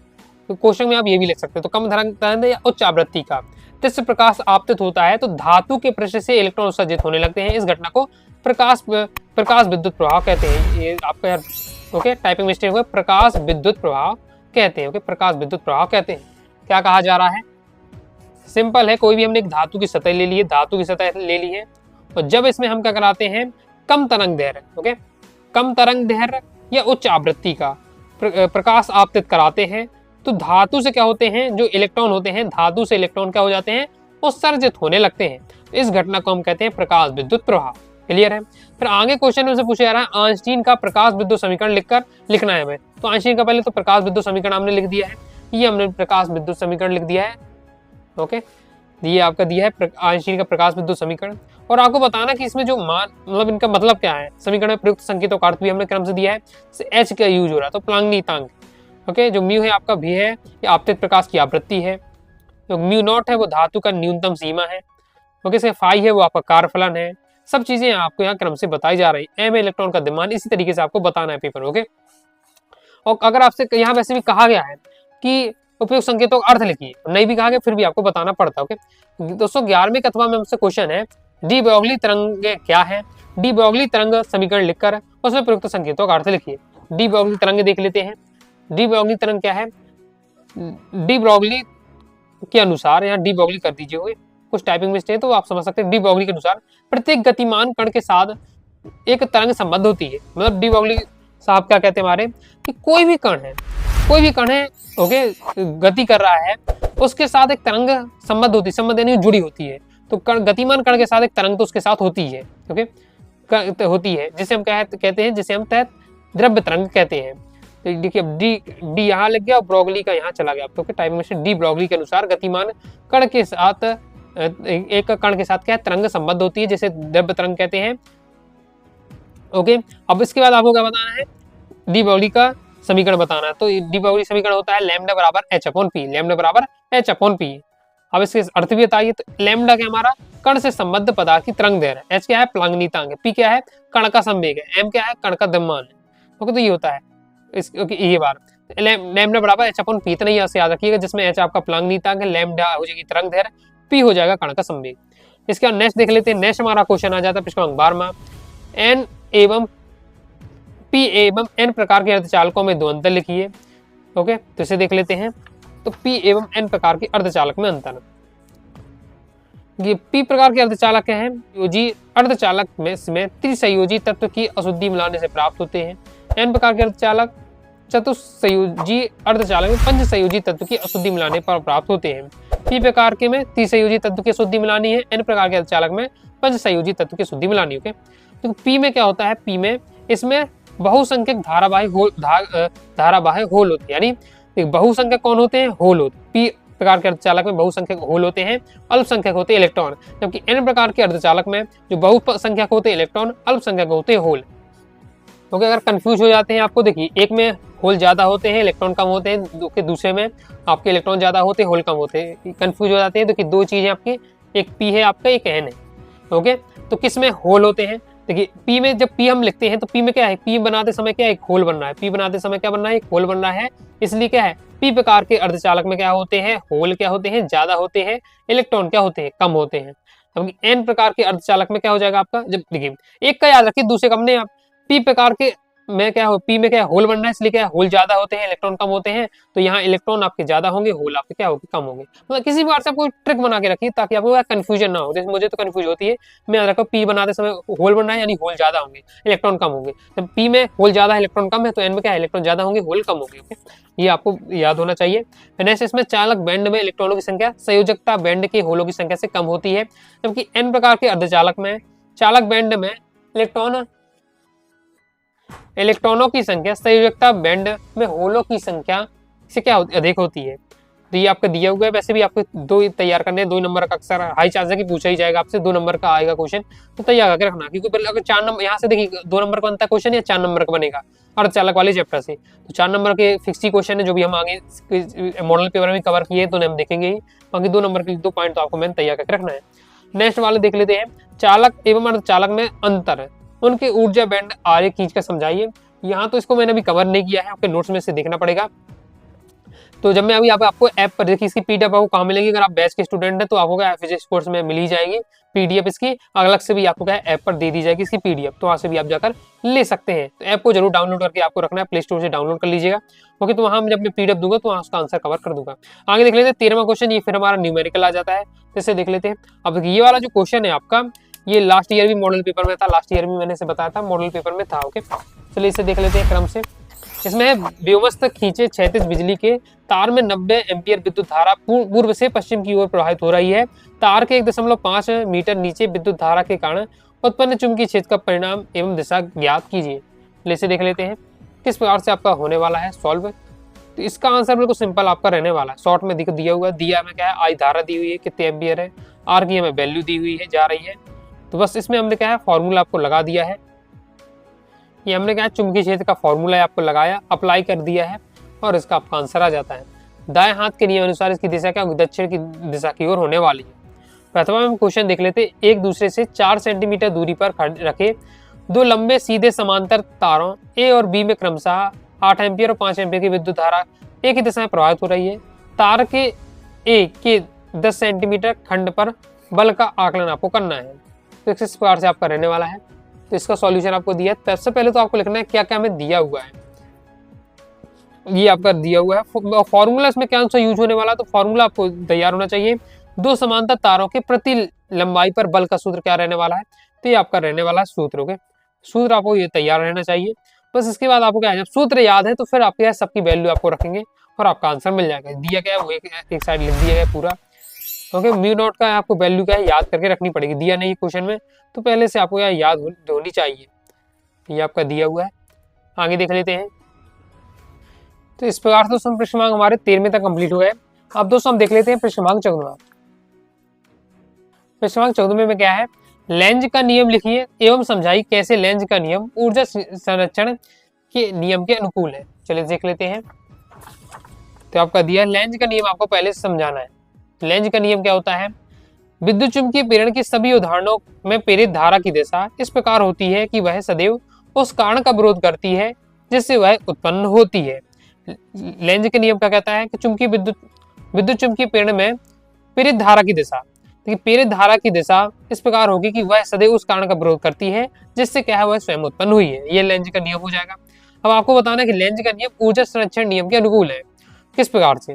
तो क्वेश्चन में आप ये भी लिख सकते हो, तो कम तरंग दैर्घ्य या उच्च आवृत्ति का जिससे प्रकाश आपतित होता है तो धातु के पृष्ठ से इलेक्ट्रॉन उत्सर्जित होने लगते हैं। इस घटना को प्रकाश विद्युत प्रभाव कहते हैं। ये आपका यार ओके टाइपिंग मिस्टेक हुआ, प्रकाश विद्युत प्रभाव कहते हैं। ओके, प्रकाश विद्युत प्रभाव कहते हैं। क्या कहा जा रहा है, सिंपल है, कोई भी हमने एक धातु की सतह ले ली है, धातु की सतह ले ली है, और जब इसमें हम क्या कराते हैं कम तरंग दैर्घ्य, ओके कम तरंग दैर्घ्य या उच्च आवृत्ति का प्रकाश आपतित कराते हैं तो धातु से क्या होते हैं, जो इलेक्ट्रॉन होते हैं धातु से इलेक्ट्रॉन क्या हो जाते हैं उत्सर्जित होने लगते हैं। इस घटना को हम कहते हैं प्रकाश विद्युत प्रभाव। क्लियर है। फिर आगे क्वेश्चन में से पूछा जा रहा है आइंस्टीन का प्रकाश विद्युत समीकरण लिखना है हमें। तो आइंस्टीन का पहले तो प्रकाश विद्युत समीकरण हमने लिख दिया है, ये हमने प्रकाश विद्युत समीकरण लिख दिया है। ओके, ये आपका दिया है आइंस्टीन का प्रकाश विद्युत समीकरण, और आपको बताना कि इसमें जो मान मतलब इनका मतलब क्या है, समीकरण में प्रयुक्त संकेतों का अर्थ भी हमने क्रम से दिया है। एच का यूज हो रहा है तो प्लांक नीतांक। ओके, जो म्यू है आपका भी है, ये आपतित प्रकाश की आवृत्ति है। जो म्यू नॉट है वो धातु का न्यूनतम सीमा है। ओके, से फाई है वो आपका कार्यफलन है। सब चीजें आपको यहाँ क्रम से बताई जा रही है। एम इलेक्ट्रॉन का द्रव्यमान इसी तरीके से आपको बताना है पेपर। ओके, और अगर आपसे यहाँ वैसे भी कहा गया है कि उपयुक्त संकेतों का अर्थ लिखिए, नहीं भी कहा गया फिर भी आपको बताना पड़ता है। ओके दोस्तों, 11वें कथवा में हमसे क्वेश्चन है डी ब्रोगली तरंग क्या है। डी ब्रोगली तरंग समीकरण लिखकर उसमें प्रयुक्त संकेतों का अर्थ लिखिए। डी ब्रोगली तरंग देख लेते हैं। डी ब्रोगली तरंग क्या है, डी ब्रोगली के अनुसार यहाँ डी ब्रोगली कर दीजिए, कुछ टाइपिंग मिस्टेक तो आप समझ सकते हैं। डी ब्रोगली के अनुसार प्रत्येक गतिमान कण के साथ एक तरंग संबद्ध होती है। मतलब डी ब्रोगली साहब क्या कहते हैं हमारे कि कोई भी कण है कोई भी कण है ओके गति कर रहा है, उसके साथ एक तरंग संबद्ध होती है, संबद्ध यानी जुड़ी होती है। तो गतिमान कण के साथ एक तरंग तो उसके साथ होती है, ओके होती है, जिसे हम कहते हैं, जिसे हम तहत द्रव्य तरंग कहते हैं। तो देखिए डी यहाँ लग गया और ब्रोगली का यहाँ चला गया, तो टाइपिंग में डी ब्रोगली के अनुसार गतिमान कण के साथ एक कण के साथ क्या तरंग संबद्ध होती है, जिसे द्रव्य तरंग कहते हैं। ओके, अब इसके बाद आपको क्या बताना है, डी ब्रोगली का समीकरण बताना है। तो डी ब्रोगली समीकरण होता है लैम्डा बराबर एच अपॉन पी, लैम्डा बराबर एच अपॉन पी। अब इसके अर्थ भी बताइए। तो लैम्डा क्या हमारा कण से संबद्ध पदार्थ की तरंग दैर्घ्य है, एच क्या है प्लांगनीतांक है, पी क्या है कण का संवेग है, एम क्या है कण का द्रव्यमान है। ओके, तो ये होता है ये बार लैम्डा बराबर एच अपॉन पी, इतना ही याद रखिएगा, जिसमें एच आपका प्लांगनीतांक है, लैम्डा हो जाएगी तरंग दैर्घ्य, पी हो जाएगा कण का संवेग। इसके बाद नेक्स्ट देख लेते हैं। नेक्स्ट हमारा क्वेश्चन आ जाता है प्रश्न 12वां, एन एवं पी एवं एन प्रकार के अर्धचालकों में दो अंतर लिखिए। ओके, तो इसे देख लेते हैं। तो पी एवं एन प्रकार के अर्धचालक में अंतर, ये पी प्रकार के अर्धचालक हैं योजी अर्धचालक में त्रिसंयोजी तत्व की अशुद्धि मिलाने से प्राप्त होते हैं। एन प्रकार के अर्धचालक चतुसंयोजी अर्धचालक में पंच संयोजी तत्व की अशुद्धि मिलाने पर प्राप्त होते हैं। पी प्रकार के में त्रिसंयोजी तत्व की अशुद्धि मिलानी है, एन प्रकार के अर्धचालक में पंच संयोजी तत्व की अशुद्धि मिलानी। ओके, तो पी में क्या होता है, पी में इसमें बहुसंख्यक धारावाही होल होते हैं, यानी बहुसंख्यक कौन होते हैं, होल होते हैं। पी प्रकार के अर्धचालक में बहुसंख्यक होल होते हैं, अल्पसंख्यक होते हैं इलेक्ट्रॉन, जबकि एन प्रकार के अर्धचालक में जो बहुसंख्यक होते हैं इलेक्ट्रॉन, अल्पसंख्यक होते हैं होल। ओके, अगर कंफ्यूज हो जाते हैं आपको, देखिए एक में होल ज्यादा होते हैं इलेक्ट्रॉन कम होते हैं, दूसरे में आपके इलेक्ट्रॉन ज्यादा होते हैं होल कम होते हैं, कंफ्यूज हो जाते हैं। देखिए दो चीजें आपकी, एक पी है आपका, एक एन है। ओके, तो किस में होल होते हैं, देखिए पी में जब पी हम लिखते हैं तो पी में क्या है, पी बनाते समय क्या एक होल बन रहा है, पी बनाते समय क्या बन रहा है, एक होल बन रहा है। इसलिए क्या है, पी प्रकार के अर्धचालक में क्या होते हैं, होल क्या होते हैं, ज्यादा होते हैं, इलेक्ट्रॉन क्या होते हैं, कम होते हैं। जबकि एन प्रकार के अर्धचालक में क्या हो जाएगा आपका, जब देखिए एक का याद रखिए, दूसरे का हमने पी प्रकार के में क्या हो, पी में क्या होल बन रहा है, इसलिए क्या होल ज्यादा होते हैं इलेक्ट्रॉन कम होते हैं, तो यहाँ इलेक्ट्रॉन आपके ज्यादा होंगे, होल आपके क्या होंगे, कम होंगे। मतलब किसी प्रकार से आपको ट्रिक बना के रखिए ताकि आपको कंफ्यूजन ना हो। जैसे मुझे तो कंफ्यूज होती है, मैं याद रखा पी बनाते समय होल बन रहा है, यानी होल ज्यादा होंगे इलेक्ट्रॉन कम होंगे, जब पी में होल ज्यादा है इलेक्ट्रॉन कम है, तो एन में क्या है इलेक्ट्रॉन ज्यादा होंगे होल कम होंगे। ओके, ये आपको याद होना चाहिए। नेक्स्ट इसमें चालक बैंड में इलेक्ट्रॉनों की संख्या संयोजकता बैंड के होलों की संख्या से कम होती है, जबकि एन प्रकार के अर्धचालक में चालक बैंड में इलेक्ट्रॉनों की संख्या संयोजकता बैंड में होलों की संख्या से क्या अधिक होती है। तो ये आपका दिया हुआ है, वैसे भी आपको दो तैयार करने, 2 नंबर का अक्सर हाई चांस है कि पूछा ही जाएगा आपसे, 2 नंबर का आएगा क्वेश्चन, तो तैयार करके रखना, क्योंकि अगर 4 नंबर यहाँ से देखिए 2 नंबर का बनता है क्वेश्चन या 4 नंबर का बनेगा अर्धचालक वाले चैप्टर से, तो 4 नंबर के फिक्स ही क्वेश्चन है जो भी हम आगे मॉडल पेपर में कवर किए तो हम देखेंगे ही, बाकी 2 नंबर के 2 पॉइंट तो आपको मैंने तैयार करके रखना है। नेक्स्ट वाले देख लेते हैं, चालक एवं अर्धचालक में अंतर, उनके ऊर्जा बैंड आगे खींच कर समझाइए। यहाँ तो इसको मैंने अभी कवर नहीं किया है, आपके नोट्स में से देखना पड़ेगा। तो जब मैं अभी आपको ऐप पर देखिए, इसकी पीडीएफ आपको कहाँ मिलेगी, अगर आप बैच के स्टूडेंट हैं तो आपको क्या फिजिक्स कोर्स में मिल ही जाएगी पीडीएफ, इसकी अलग से भी आपको क्या ऐप पर दे दी जाएगी इसकी पीडीएफ, तो वहाँ से भी आप जाकर ले सकते हैं। तो ऐप को जरूर डाउनलोड करके आपको रखना है, प्ले स्टोर से डाउनलोड कर लीजिएगा। ओके, तो वहाँ जब मैं पीडीएफ दूंगा तो वहाँ उसका आंसर कवर कर दूंगा। आगे देख लेते हैं 13वां क्वेश्चन, ये फिर हमारा न्यूमेरिकल आ जाता है, जैसे देख लेते हैं। अब ये वाला जो क्वेश्चन है आपका, ये लास्ट ईयर भी मॉडल पेपर में था, लास्ट ईयर भी मैंने इसे बताया था मॉडल पेपर में था। ओके, चलिए इसे देख लेते हैं क्रम से। इसमें व्योमस्थ खींचे क्षैतिज बिजली के तार में 90 एम्पियर विद्युत धारा पूर्व से पश्चिम की ओर प्रवाहित हो रही है। तार के 1.5 मीटर नीचे विद्युत धारा के कारण उत्पन्न चुंबकीय क्षेत्र का परिणाम एवं दिशा ज्ञात कीजिए। इसे देख लेते हैं किस प्रकार से आपका होने वाला है सॉल्व। तो इसका आंसर बिल्कुल सिंपल आपका रहने वाला है, शॉर्ट में दिया हुआ है, दिया में क्या है आई धारा दी हुई है, कितने एम्पियर है, आर की हमें वैल्यू दी हुई है जा रही है। तो बस इसमें हमने क्या है फॉर्मूला आपको लगा दिया है, ये हमने क्या है चुंबकीय क्षेत्र का फॉर्मूला आपको लगाया, अप्लाई कर दिया है और इसका आपका आंसर आ जाता है। दाएं हाथ के नियम अनुसार इसकी दिशा क्या दक्षिण की दिशा की ओर होने वाली है। प्रथम हम क्वेश्चन देख लेते, एक दूसरे से 4 सेंटीमीटर दूरी पर रखे 2 लंबे सीधे समांतर तारों ए और बी में क्रमशः 8 एम्पियर और 5 एम्पियर की विद्युत धारा एक ही दिशा में प्रवाहित हो रही है। तार के ए के 10 सेंटीमीटर खंड पर बल का आकलन आपको करना है। तो इस प्रकार से आपका रहने वाला है। तो इसका सॉल्यूशन आपको दिया है। सबसे पहले तो आपको लिखना है क्या क्या हमें दिया हुआ है, ये आपका दिया हुआ है। फॉर्मूला इसमें क्या सा यूज होने वाला, तो फॉर्मूला आपको तैयार होना चाहिए। 2 समांतर तारों के प्रति लंबाई पर बल का सूत्र क्या रहने वाला है, तो ये आपका रहने वाला है सूत्र। ओके, सूत्र आपको ये तैयार रहना चाहिए। बस इसके बाद आपको क्या है, जब सूत्र याद है तो फिर आपके सबकी वैल्यू आपको रखेंगे और आपका आंसर मिल जाएगा। दिया गया है वो एक साइड लिख दिया गया पूरा। ओके, म्यू नॉट का आपको वैल्यू क्या है याद करके रखनी पड़ेगी, दिया नहीं क्वेश्चन में तो पहले से आपको याद होनी चाहिए। ये आपका दिया हुआ है, आगे देख लेते हैं। तो इस प्रकार से दोस्तों प्रश्न हमारे 13वें तक कंप्लीट हो गए। अब दोस्तों हम देख लेते हैं प्रश्न 14वां। प्रश्न 14वें में क्या है, लेंज का नियम लिखिए एवं समझाइए कैसे लेंज का नियम ऊर्जा संरक्षण के नियम के अनुकूल है। चलिए देख लेते हैं। तो आपका दिया लेंज का नियम आपको पहले से समझाना है। लेंज का नियम क्या होता है, विद्युत चुम्बकीय प्रेरण की सभी उदाहरणों में प्रेरित धारा की दिशा इस प्रकार होती है कि वह सदैव उस कारण का विरोध करती है जिससे वह उत्पन्न होती है। लेंज के नियम क्या कहता है कि विद्युत चुम्बकीय प्रेरण में प्रेरित धारा की दिशा, देखिए प्रेरित धारा की दिशा इस प्रकार होगी कि वह सदैव उस कारण का विरोध करती है जिससे क्या है वह स्वयं उत्पन्न हुई है। ये लेंज का नियम हो जाएगा। अब आपको बताना है कि लेंज का नियम ऊर्जा संरक्षण नियम के अनुकूल है, किस प्रकार से।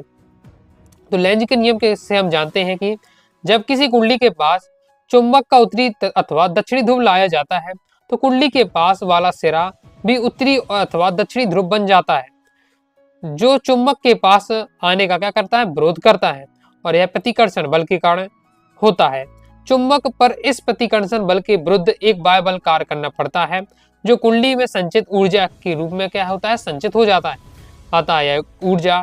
तो लेंज के नियम से हम जानते हैं कि जब किसी कुंडली के पास चुंबक का उत्तरी अथवा दक्षिणी ध्रुव लाया जाता है तो कुंडली के पास वाला सिरा भी उत्तरी अथवा दक्षिणी ध्रुव बन जाता है, जो चुंबक के पास आने का क्या करता है, विरोध करता है, और यह प्रतिकर्षण बल के कारण होता है। चुंबक पर इस प्रतिकर्षण बल के विरुद्ध एक बाह्य बल कार्य करना पड़ता है जो कुंडली में संचित ऊर्जा के रूप में क्या होता है, संचित हो जाता है। अतः यह ऊर्जा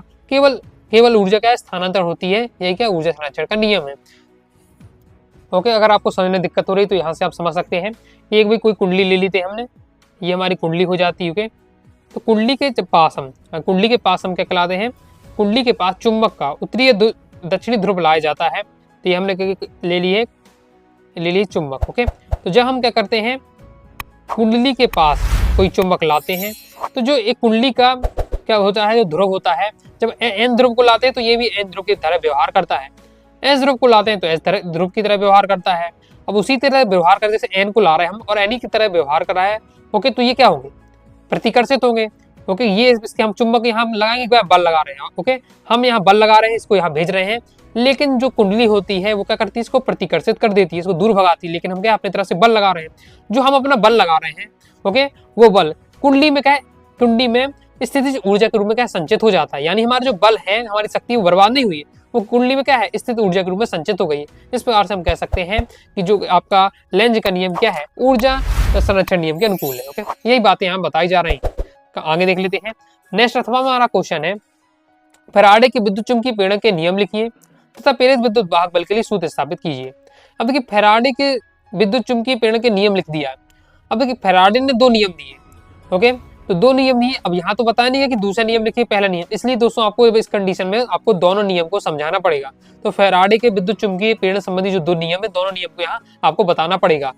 केवल ऊर्जा क्या स्थानांतरण होती है, यही क्या ऊर्जा संरक्षण का नियम है। ओके, अगर आपको समझने में दिक्कत हो रही तो यहाँ से आप समझ सकते हैं। एक भी कोई कुंडली ले ली थी हमने, ये हमारी कुंडली हो जाती है। ओके, तो कुंडली के पास हम क्या कहलाते हैं, कुंडली के पास चुंबक का उत्तरी दक्षिणी ध्रुव लाया जाता है। तो ये हमने ले लिए चुंबक। ओके, तो जब हम क्या करते हैं कुंडली के पास कोई चुंबक लाते हैं तो जो एक कुंडली का क्या होता है, जो ध्रुव होता है, जब एन ध्रुव को लाते हैं तो ये भी एन ध्रुव की तरह व्यवहार करता है, एस ध्रुव को लाते हैं तो एस ध्रुव की तरह व्यवहार करता है। अब उसी तरह व्यवहार करते, जैसे एन को ला रहे हैं हम और एन की तरह व्यवहार कर रहा है। ओके, तो ये क्या होंगे, प्रतिकर्षित होंगे। ओके, ये इसके हम चुंबक यहाँ लगाएंगे, बल लगा रहे हैं। ओके, हम यहाँ बल लगा रहे हैं, इसको यहाँ भेज रहे हैं, लेकिन जो कुंडली होती है वो क्या करती है, इसको प्रतिकर्षित कर देती है, इसको दूर भगाती है। लेकिन हम क्या अपनी तरफ से बल लगा रहे हैं, जो हम अपना बल लगा रहे हैं ओके, वो बल कुंडली में क्या है, कुंडली में स्थितिज ऊर्जा के रूप में क्या संचित हो जाता है। यानी हमारा जो बल है, हमारी शक्ति वो बर्बाद नहीं हुई, वो कुंडली में क्या है, स्थित ऊर्जा के रूप में संचित हो गई है। इस प्रकार से हम कह सकते हैं कि जो आपका लेंज का नियम क्या है, ऊर्जा संरक्षण नियम के अनुकूल है। ओके, यही बातें यहाँ बताई जा रही हैं। आगे देख लेते हैं। नेक्स्ट अथवा हमारा क्वेश्चन है, फैराडे के विद्युत चुम्बकीय प्रेरण के नियम लिखिए तथा प्रेरित विद्युत वाहक बल के लिए सूत्र स्थापित कीजिए। अब देखिए फैराडे के विद्युत चुम्बकीय प्रेरण के नियम लिख दिया। अब देखिए फैराडे ने 2 नियम दिए। ओके, तो 2 नियम दिए। अब यहाँ तो पता नहीं है कि दूसरा नियम लिखिए पहला नियम, इसलिए दोस्तों आपको इस कंडीशन में आपको दोनों नियम को समझाना पड़ेगा। तो फैराडे के विद्युत चुम्बकीय प्रेरण संबंधी जो 2 नियम है, दोनों नियम को यहाँ आपको बताना पड़ेगा।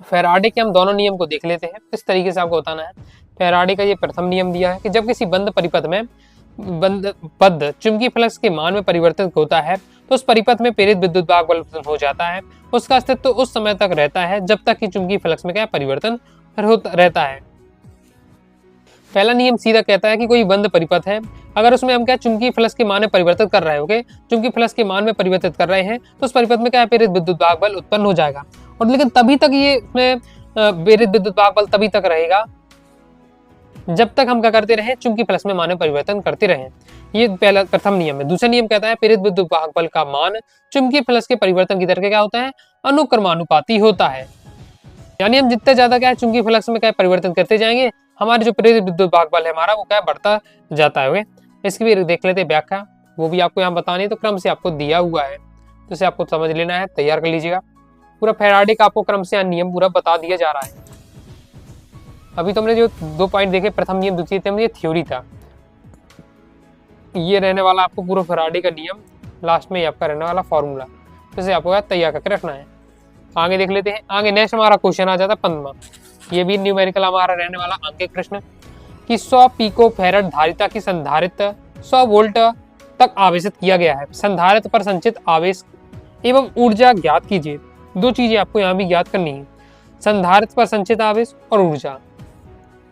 फैराडे के हम दोनों नियम को देख लेते हैं, इस तरीके से आपको बताना है। फैराडे का ये प्रथम नियम दिया है कि जब किसी बंद परिपथ में बद्ध चुंबकीय फ्लक्स के मान में परिवर्तन होता है तो उस परिपथ में प्रेरित विद्युत वाहक बल उत्पन्न हो जाता है। उसका अस्तित्व तो उस समय तक रहता है जब तक कि चुंबकीय फ्लक्स में क्या परिवर्तन रहता है। पहला नियम सीधा कहता है कि कोई बंद परिपथ है, अगर उसमें हम क्या चुंबकीय फ्लक्स के मान में परिवर्तित कर रहे हैं, चुंबकीय फ्लक्स के मान में परिवर्तित कर रहे हैं, तो उस परिपथ में क्या प्रेरित विद्युत वाहक बल उत्पन्न हो जाएगा। और लेकिन तभी तक ये इसमें प्रेरित विद्युत वाहक बल तभी तक रहेगा जब तक हम क्या करते रहे, चुंबकीय फ्लक्स में मान में परिवर्तन करते रहे। ये पहला प्रथम नियम है। दूसरा नियम कहता है प्रेरित विद्युत वाहक बल का मान चुंबकीय फ्लक्स के परिवर्तन की दर के क्या होता है, अनुक्रमानुपाती होता है। यानी हम जितने ज्यादा क्या है चुंबकीय फ्लक्स में क्या परिवर्तन करते जाएंगे, हमारे जो प्रेरित विद्युत वाहक बल है हमारा वो क्या बढ़ता जाता है। इसकी भी देख लेते व्याख्या, वो भी आपको यहाँ बतानी है, तो क्रम से आपको दिया हुआ है, तो इसे आपको समझ लेना है, तैयार कर लीजिएगा। पूरा फैराडे का आपको क्रम से नियम पूरा बता दिया जा रहा है। अभी तो हमने जो 2 पॉइंट देखे, प्रथम नियम, द्वितीय नियम, ये थ्योरी था। ये रहने वाला आपको पूरा फैराडे का नियम, लास्ट में ये आपका रहने वाला फॉर्मूला, तो इसे आपको तैयार करके रखना है। आगे देख लेते हैं। आगे नेक्स्ट हमारा क्वेश्चन आ जाता है 15वां। ये भी न्यूमेरिकल हमारा रहने वाला अंक एक प्रश्न कि 100 पिको फैराड धारिता की संधारित्र 100 वोल्ट तक आवेशित किया गया है। संधारित्र पर संचित आवेश एवं ऊर्जा ज्ञात कीजिए। 2 चीजें आपको यहाँ भी ज्ञात करनी है, संधारित्र पर संचित आवेश और ऊर्जा।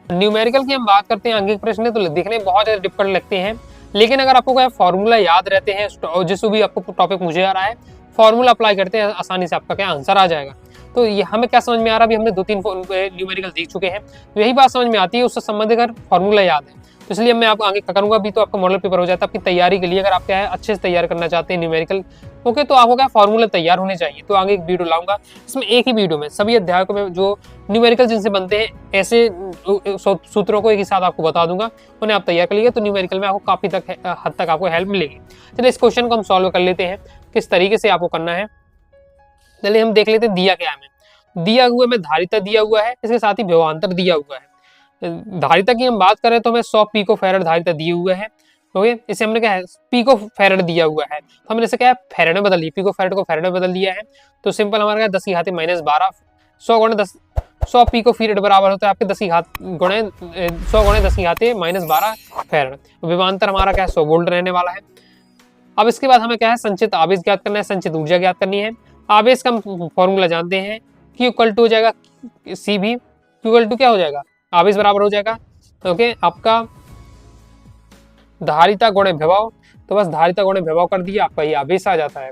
न्यूमेरिकल की हम बात करते हैं, अंकित प्रश्न तो दिखने में बहुत ज्यादा डिफिकल्ट लगते हैं, लेकिन अगर आपको कोई फॉर्मूला याद रहते हैं, जिसको भी आपको टॉपिक मुझे आ रहा है फॉर्मूला अप्लाई करते हैं, आसानी से आपका क्या आंसर आ जाएगा। तो ये हमें क्या समझ में आ रहा है, अभी हमने 2-3 न्यूमेरिकल देख चुके हैं, तो यही बात समझ में आती है, उससे संबंधित अगर फॉर्मूला याद है तो इसलिए मैं आपको आगे करूंगा भी, तो आपका मॉडल पेपर हो जाता है। आपकी तैयारी के लिए अगर आप क्या है अच्छे से तैयार करना चाहते हैं न्यूमेरिकल, ओके, तो आपको क्या फॉर्मूला तैयार होने चाहिए। तो आगे एक वीडियो लाऊंगा, इसमें एक ही वीडियो में सभी अध्यायों को मैं जो न्यूमेरिकल जिनसे बनते हैं ऐसे सूत्रों को एक ही साथ आपको बता दूंगा, उन्हें आप तैयार कर लीजिए, तो न्यूमेरिकल में आपको काफी हद तक आपको हेल्प मिलेगी। चलिए इस क्वेश्चन को हम सॉल्व कर लेते हैं, किस तरीके से आपको करना है। चलिए हम देख लेते हैं दिया क्या है हमें। दिया हुआ में धारिता दिया हुआ है, इसके साथ ही विभवांतर दिया हुआ है। धारिता की हम बात करें तो हमें 100 पिको फैराड धारिता दिए हुए है, ओके, इसे हमने क्या है पिको फैराड दिया हुआ है, तो हमने इसे क्या है फैराड में बदल दिया, पिको फैराड को फैराड में बदल दिया है। तो सिंपल हमारा क्या 10 की घात -12 100 गुणे 10 100 पिको फैराड बराबर होता है आपके 10 की घात गुणे 100 गुणे 10 की घात -12 फैराड। विभवांतर हमारा क्या है 100 वोल्ट रहने वाला है। अब इसके बाद हमें क्या है संचित आवेश ज्ञात करना है, संचित ऊर्जा ज्ञात करनी है। आवेश का हम फॉर्मूला जानते हैं, Q इक्वल टू हो जाएगा CV, Q इक्वल टू क्या हो जाएगा आवेश बराबर हो जाएगा ओके आपका धारिता गुणे विभव, तो बस धारिता गुणे विभव कर दिया, आपका ये आवेश आ जाता है।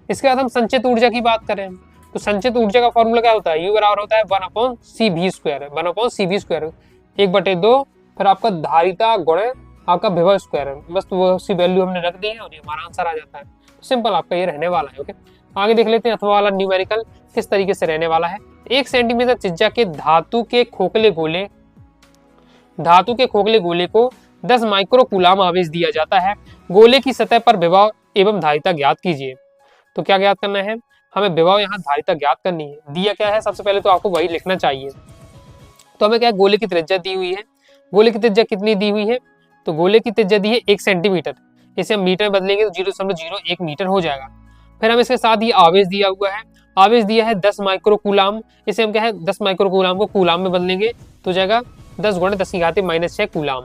इसके बाद हम संचित ऊर्जा की बात करें तो संचित ऊर्जा का फॉर्मूला क्या होता है, U बराबर होता है 1/CV², 1/CV², 1/2 फिर आपका धारिता गुणे आपका विभव स्क्वायर, बस वो सी वैल्यू हमने रख दी है और ये हमारा आंसर आ जाता है। तो सिंपल आपका ये रहने वाला है। ओके, आगे देख लेते हैं अथवा वाला न्यूमेरिकल किस तरीके से रहने वाला है। 1 सेंटीमीटर त्रिज्या के धातु के खोखले गोले को 10 माइक्रो कूलाम आवेश दिया जाता है। गोले की सतह पर विभव एवं धारिता ज्ञात कीजिए। तो क्या ज्ञात करना है, हमें विभव यहाँ धारिता ज्ञात करनी है। दिया क्या है, सबसे पहले तो आपको वही लिखना चाहिए। तो हमें क्या गोले की त्रिज्या दी हुई है, गोले की त्रिज्या कितनी दी हुई है, तो गोले की त्रिज्या दी है 1 सेंटीमीटर, इसे हम मीटर में बदलेंगे तो 0.01 मीटर हो जाएगा। फिर हम इसके साथ ही आवेश दिया हुआ है, आवेश दिया है 10 माइक्रो कूलाम, इसे हम क्या है 10 माइक्रो कूलाम को कूलाम में बदलेंगे तो जाएगा 10 गुणे 10 की घात -6 कूलाम।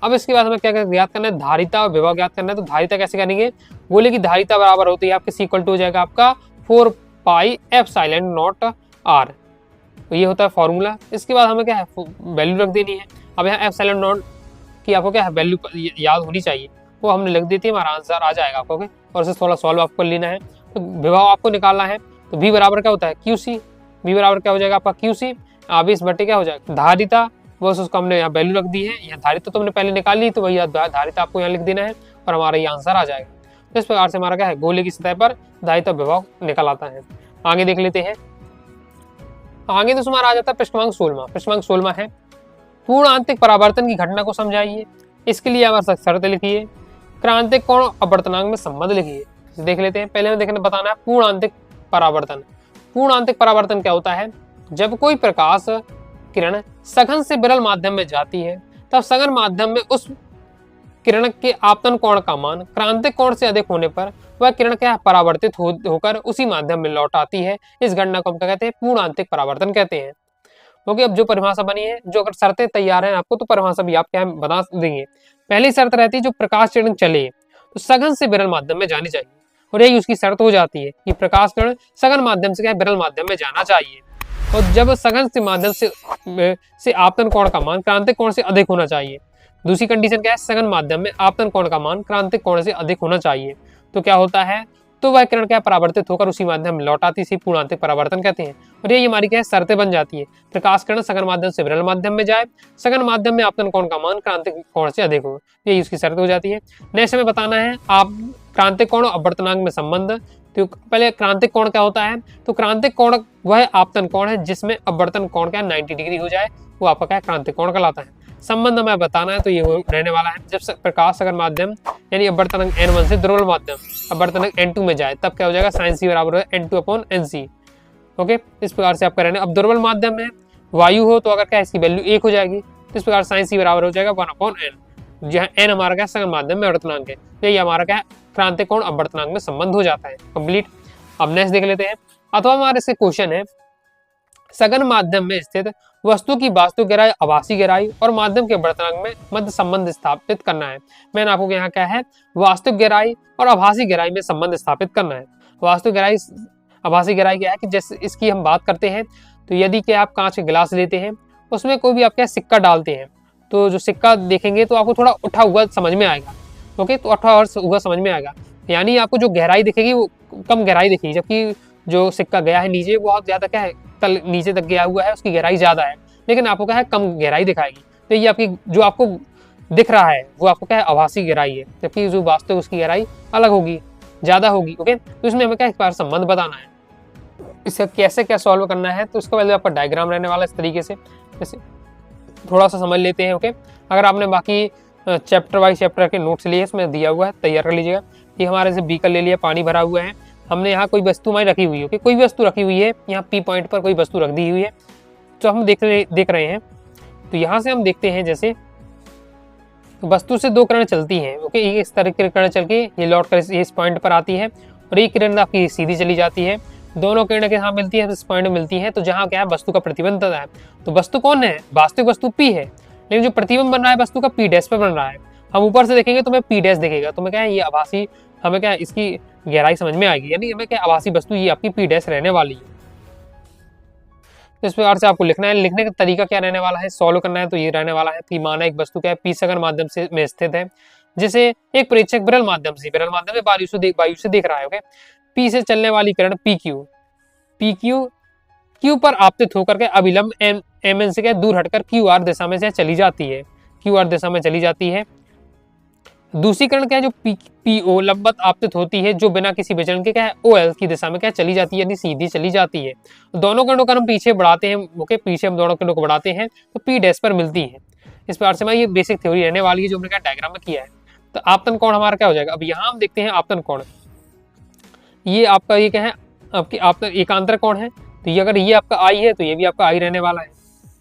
अब इसके बाद हमें क्या ज्ञात करना है, धारिता और विभव ज्ञात करना है। तो धारिता कैसे करेंगे, गोले की धारिता बराबर होती है आपके इक्वल टू हो जाएगा आपका 4 पाई ε0 r, तो ये होता है फॉर्मूला। इसके बाद हमें क्या है वैल्यू रख देनी है। अब यहाँ ε0 की आपको क्या है वैल्यू याद होनी चाहिए, वो हमने लिख दी थी, हमारा आंसर आ जाएगा आपको। ओके, और इसे थोड़ा सॉल्व आपको कर लेना है। तो विभव आपको निकालना है, तो V बराबर क्या होता है QC, V बराबर क्या हो जाएगा आपका QC, आवेश बटे क्या हो जाएगा धारिता, बस उसको हमने यहाँ वैल्यू रख दी है। यहाँ धारिता तो हमने पहले निकाल ली, तो वही धारिता आपको यहाँ लिख देना है और हमारा ये आंसर आ जाएगा। तो इस प्रकार से हमारा क्या है गोले की सतह पर धारिता विभव निकल आता है। आगे देख लेते हैं, आगे तो हमारा आ जाता है पृष्ठमांक 16। पृष्ठमांक 16 है पूर्ण आंतरिक परावर्तन की घटना को समझाइए। इसके लिए हमारे साथ शर्त लिखिए, क्रांतिक कोण अपवर्तनांक में संबंध लिखिए। देख लेते हैं, पहले हमें देखना बताना है पूर्ण आंतरिक परावर्तन। पूर्ण आंतरिक परावर्तन क्या होता है, जब कोई प्रकाश किरण सघन से विरल माध्यम में जाती है तब सघन माध्यम में उस किरण के आपतन कोण का मान क्रांतिक कोण से अधिक होने पर वह किरण क्या परावर्तित होकर उसी माध्यम में लौट आती है। इस घटना को हम क्या कहते हैं, पूर्ण आंतरिक परावर्तन कहते हैं। क्योंकि अब जो परिभाषा बनी है, जो अगर शर्तें तैयार हैं आपको, तो परिभाषा भी आप क्या बता देंगे। पहली शर्त रहती है जो प्रकाश किरण चले तो सघन से विरल माध्यम में जानी चाहिए, और यही उसकी शर्त हो जाती है कि प्रकाश किरण सघन माध्यम से क्या विरल माध्यम में जाना चाहिए। और जब सघन से माध्यम से आपतन कोण का मान क्रांतिक कोण से अधिक होना चाहिए। दूसरी कंडीशन क्या है, सघन माध्यम में आपतन कोण का मान क्रांतिक कोण से अधिक होना चाहिए। तो क्या होता है, तो वह किरण क्या परावर्तित होकर उसी माध्यम में लौट आती, इसे पूर्ण आंतरिक परावर्तन कहते हैं। और ये हमारी क्या है शर्तें बन जाती है, प्रकाश किरण सघन माध्यम से विरल माध्यम में जाए, सघन माध्यम में आपतन कोण का मान क्रांतिक कोण से अधिक हो, यही उसकी शर्त हो जाती है। नेक्स्ट हमें बताना है आप क्रांतिक कोण और अपवर्तनांक में संबंध। तो पहले क्रांतिक कोण क्या होता है, तो क्रांतिक कोण वह आपतन कोण है जिसमें अपवर्तन कोण क्या 90 डिग्री हो जाए, वो आपका क्या क्रांतिक कोण कहलाता है। संबंध हमें बताना है, तो ये रहने वाला है जब प्रकाश सघन माध्यम यानी अपवर्तनांक N1 से दुर्बल माध्यम अपवर्तनांक N2 में जाए, तब क्या हो जाएगा sin C बराबर N2/NC। ओके, इस प्रकार से आपका रहने। अब दुर्बल माध्यम में वायु हो तो अगर क्या इसकी वैल्यू 1 हो जाएगी, तो इस प्रकार sin C बराबर हो जाएगा 1/N, जहाँ N हमारा क्या सघन माध्यम में अपवर्तनांक है, यही हमारा क्या क्रांतिक कोण अपवर्तनांक में संबंध हो जाता है। कंप्लीट। अब नेक्स्ट देख लेते हैं, अथवा हमारे से क्वेश्चन है सघन माध्यम में स्थित वस्तु की वास्तविक गहराई आभासी गहराई और माध्यम के अपवर्तनांक में मध्य संबंध स्थापित करना है। मैंने आपको यहाँ क्या है वास्तविक गहराई और आभासी गहराई में संबंध स्थापित करना है। वास्तविक गहराई आभासी गहराई क्या है कि जैसे इसकी हम बात करते हैं, तो यदि क्या आप कांच के गिलास लेते हैं, उसमें कोई भी आप क्या सिक्का डालते हैं, तो जो सिक्का देखेंगे तो आपको थोड़ा उठा हुआ समझ में आएगा। ओके, तो उठा हुआ समझ में आएगा। यानी आपको जो गहराई दिखेगी वो कम गहराई दिखेगी, जबकि जो सिक्का गया है नीचे बहुत ज़्यादा क्या है, तल नीचे तक गया हुआ है, उसकी गहराई ज़्यादा है, लेकिन आपको क्या है कम गहराई दिखाएगी। तो ये आपकी जो आपको दिख रहा है वो आपको क्या है आभासी गहराई है, जबकि जो वास्तविक उसकी गहराई अलग होगी, ज़्यादा होगी। ओके, तो इसमें हमें क्या एक बार संबंध बताना है। इसका कैसे क्या सॉल्व करना है, तो इसका पहले आपका डायग्राम रहने वाला इस तरीके से, जैसे थोड़ा सा समझ लेते हैं। ओके, अगर आपने बाकी चैप्टर वाइज चैप्टर के नोट्स लिए इसमें दिया हुआ है, तैयार कर लीजिएगा। ये हमारे से बीकर ले लिया, पानी भरा हुआ है, हमने यहाँ कोई वस्तु हमारी रखी हुई है। ओके, कोई भी वस्तु रखी हुई है, यहाँ पी पॉइंट पर कोई वस्तु रख दी हुई है, तो हम देख रहे हैं। तो यहाँ से हम देखते हैं जैसे वस्तु से दो किरण चलती हैं। ओके, ये इस तरह की किरण चल के ये लौट कर इस पॉइंट पर आती है, और एक किरण आपकी सीधी चली जाती है। दोनों किरणें के यहाँ मिलती है, इस पॉइंट में मिलती है, तो जहाँ क्या है वस्तु का प्रतिबिंब है। तो वस्तु कौन है, वास्तविक वस्तु पी है, लेकिन जो प्रतिबिंब बन रहा है वस्तु का पी डैश पर बन रहा है। हम ऊपर से देखेंगे तो हमें पी डैश दिखेगा, तो हमें क्या है ये आभासी, हमें क्या है इसकी गहराई समझ में आएगी, यानी हमें क्या आभासी वस्तु ये आपकी पी डैश रहने वाली है। इस प्रकार से आपको लिखना है। लिखने का तरीका क्या रहने वाला है, सॉल्व करना है तो ये रहने वाला है कि माना एक वस्तु क्या है पी सघन माध्यम से में स्थित है, जिसे एक प्रेक्षक विरल माध्यम से वायु से देख रहा है। ओके, पी से चलने वाली किरण पी क्यू पर आपतित होकर के अभिलंब एम एन से क्या दूर हटकर क्यू आर दिशा में से चली जाती है। दूसरी किरण क्या है जो पी ओ लंबवत आपतित होती है, जो बिना किसी विचलन के क्या है ओ एल की दिशा में क्या चली जाती है, यानी सीधी चली जाती है। दोनों किरणों का हम पीछे बढ़ाते हैं। ओके, पीछे हम दोनों किरणों को बढ़ाते हैं तो पी डैश पर मिलती है। इस प्रकार से मैं ये बेसिक थ्योरी रहने वाली है जो हमने क्या डायग्राम में किया है। तो आपतन कोण हमारा क्या हो जाएगा, अब यहाँ हम देखते हैं आपतन कोण, ये आपका ये क्या है आपकी आपतन एकांतर कोण है, तो ये अगर ये आपका आई है तो ये भी आपका आई रहने वाला है।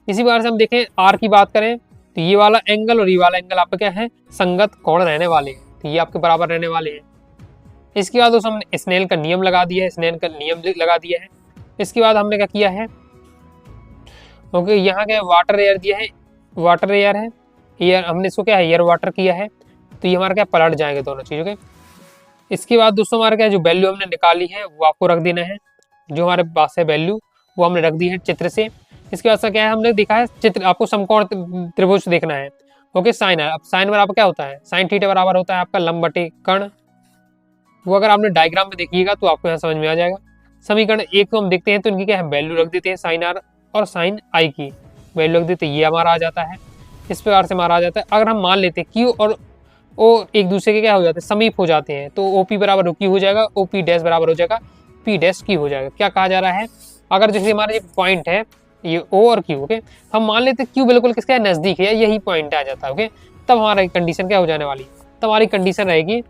इसी प्रकार से हम देखें आर की बात करें तो ये वाला एंगल और ये वाला एंगल आपका क्या है संगत कोण रहने वाले हैं, तो ये आपके बराबर रहने वाले हैं। इसके बाद दोस्तों हमने स्नेल का नियम लगा दिया है। इसके बाद हमने क्या किया है, ओके यहाँ क्या वाटर एयर दिया है, एयर हमने इसको क्या है एयर वाटर किया है, तो ये हमारा क्या पलट जाएंगे दोनों चीज़। ओके, इसके बाद दोस्तों हमारा क्या जो वैल्यू हमने निकाली है वो आपको रख देना है, जो हमारे पास है वैल्यू वो हमने रख दी है चित्र से। इसके बाद क्या है हमने देखा है चित्र, आपको समकोण त्रिभुज देखना है। ओके, साइन है, अब साइन बराबर क्या होता है, साइन थीटा बराबर होता है आपका लंब बटे कर्ण। वो अगर आपने डायग्राम में देखिएगा तो आपको यहाँ समझ में आ जाएगा। समीकरण एक को हम देखते हैं तो इनकी क्या है वैल्यू रख देते हैं, साइन आर और साइन आई की वैल्यू रख देते हैं, ये हमारा आ जाता है। इस प्रकार से हमारा आ जाता है। अगर हम मान लेते हैं क्यू और ओ एक दूसरे के क्या हो जाते हैं समीप हो जाते हैं, तो ओपी बराबर क्यू हो जाएगा, ओपी डैश बराबर हो जाएगा पी डैश क्यू हो जाएगा। क्या कहा जा रहा है, अगर जैसे हमारा ये पॉइंट है ये ओ और क्यू, ओके हम मान लेते हैं क्यू बिल्कुल किसका नजदीक है, यही पॉइंट आ जाता है। ओके, तब हमारा कंडीशन क्या हो जाने वाली, तब हमारी कंडीशन रहेगी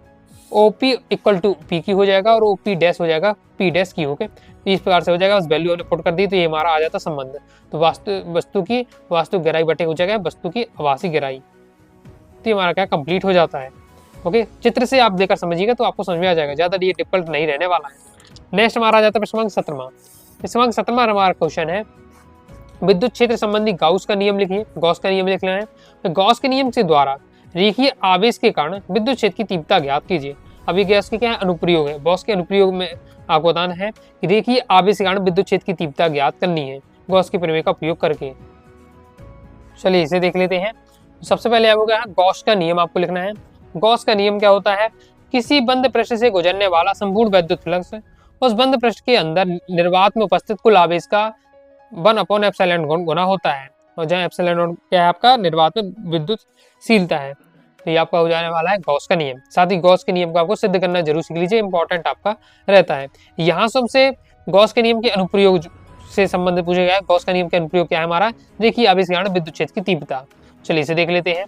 OP equal to P Q हो जाएगा और ओपी डैश हो जाएगा पी डैश क्यू। ओके, इस प्रकार से हो जाएगा, उस वैल्यू हमने पुट कर दी तो ये हमारा आ जाता संबंध। तो वस्तु की वास्तविक गहराई बटे हो जाएगा वस्तु की आभासी गहराई, तो ये हमारा क्या कंप्लीट हो जाता है। ओके, चित्र से आप देखकर समझिएगा तो आपको समझ में आ जाएगा, ज़्यादा ये डिफिकल्ट नहीं रहने वाला है। नेक्स्ट हमारा आ जाता है प्रश्नांक 17वां हमारा क्वेश्चन है विद्युत क्षेत्र संबंधी गॉस का नियम लिखिए। गॉस का नियम लिखना है, तो गॉस के नियम के द्वारा रेखीय आवेश के कारण विद्युत क्षेत्र की तीव्रता ज्ञात कीजिए। अभी गैस के क्या है अनुप्रयोग है, गॉस के अनुप्रयोग में आपको बताना है कि रेखीय आवेश के कारण विद्युत क्षेत्र की तीव्रता ज्ञात करनी है गॉस के प्रमेय का उपयोग करके। चलिए इसे देख लेते हैं। सबसे पहले आपको क्या है गॉस का नियम आपको लिखना है। गॉस का नियम क्या होता है, किसी बंद पृष्ठ से गुजरने वाला संपूर्ण विद्युत फ्लक्स उस बंद पृष्ठ के अंदर निर्वात में उपस्थित कुल आवेश का 1/ε गुना होता है, और जहाँ एप्सिलॉन क्या है आपका निर्वात में विद्युतशीलता है। तो ये आपका हो जाने वाला है गॉस का नियम। साथ ही गॉस के नियम को आपको सिद्ध करना जरूर सीख लीजिए, इंपॉर्टेंट आपका रहता है। यहाँ से हमसे गॉस के नियम के अनुप्रयोग से संबंधित पूछा गया है। गॉस का नियम के अनुप्रयोग क्या है हमारा, देखिए आवेश के कारण विद्युत क्षेत्र की तीव्रता। चलिए इसे देख लेते हैं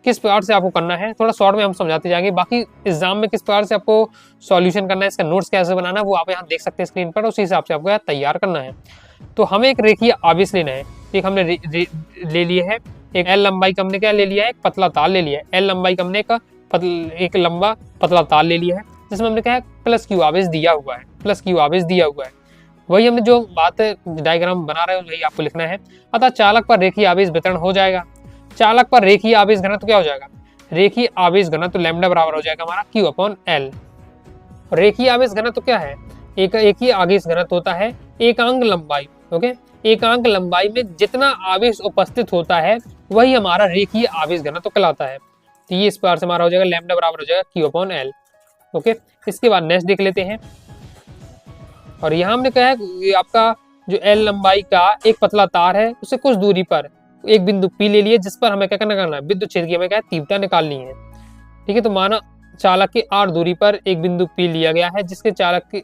किस प्रकार से आपको करना है, थोड़ा शॉर्ट में हम समझाते जाएंगे। बाकी एग्जाम में किस प्रकार से आपको सॉल्यूशन करना है, इसका नोट्स कैसे बनाना है वो आप यहाँ देख सकते हैं स्क्रीन पर, उसी हिसाब से आपको यहाँ तैयार करना है। तो हमें एक रेखीय आवेश लेना है, एक हमने ले लिए है, एक एल लंबाई का हमने क्या ले लिया है, एक पतला तार ले लिया है। एल लंबाई का हमने एक लंबा पतला तार ले लिया है, जिसमें हमने क्या है प्लस क्यू आवेश दिया हुआ है। वही हमने जो बात डायग्राम बना रहे हैं वही आपको लिखना है। अतः चालक पर रेखीय आवेश वितरण हो जाएगा। चालक पर रेखीय आवेश घनत्व क्या हो जाएगा, रेखीय आवेश घनत्व लैम्डा बराबर हो जाएगा हमारा Q/L। रेखीय आवेश घनत्व क्या है, एक ही आवेश घनत्व होता है एकांक लंबाई। ओके, एकांक लंबाई में जितना आवेश उपस्थित होता है वही हमारा रेखीय आवेश घनत्व कहलाता है। तो ये इस प्रकार से हमारा हो जाएगा लैम्डा बराबर हो जाएगा Q/L। ओके, इसके बाद नेक्स्ट देख लेते हैं। और यहाँ हमने कहा है कि आपका जो एल लंबाई का एक पतला तार है उसे कुछ दूरी पर एक बिंदु पी ले लिए, जिस पर हमें क्या करना है, विद्युत क्षेत्र की हमें क्या है, तीव्रता निकालनी है। ठीक है, तो माना चालक के आर दूरी पर एक बिंदु पी लिया गया है, जिसके चालक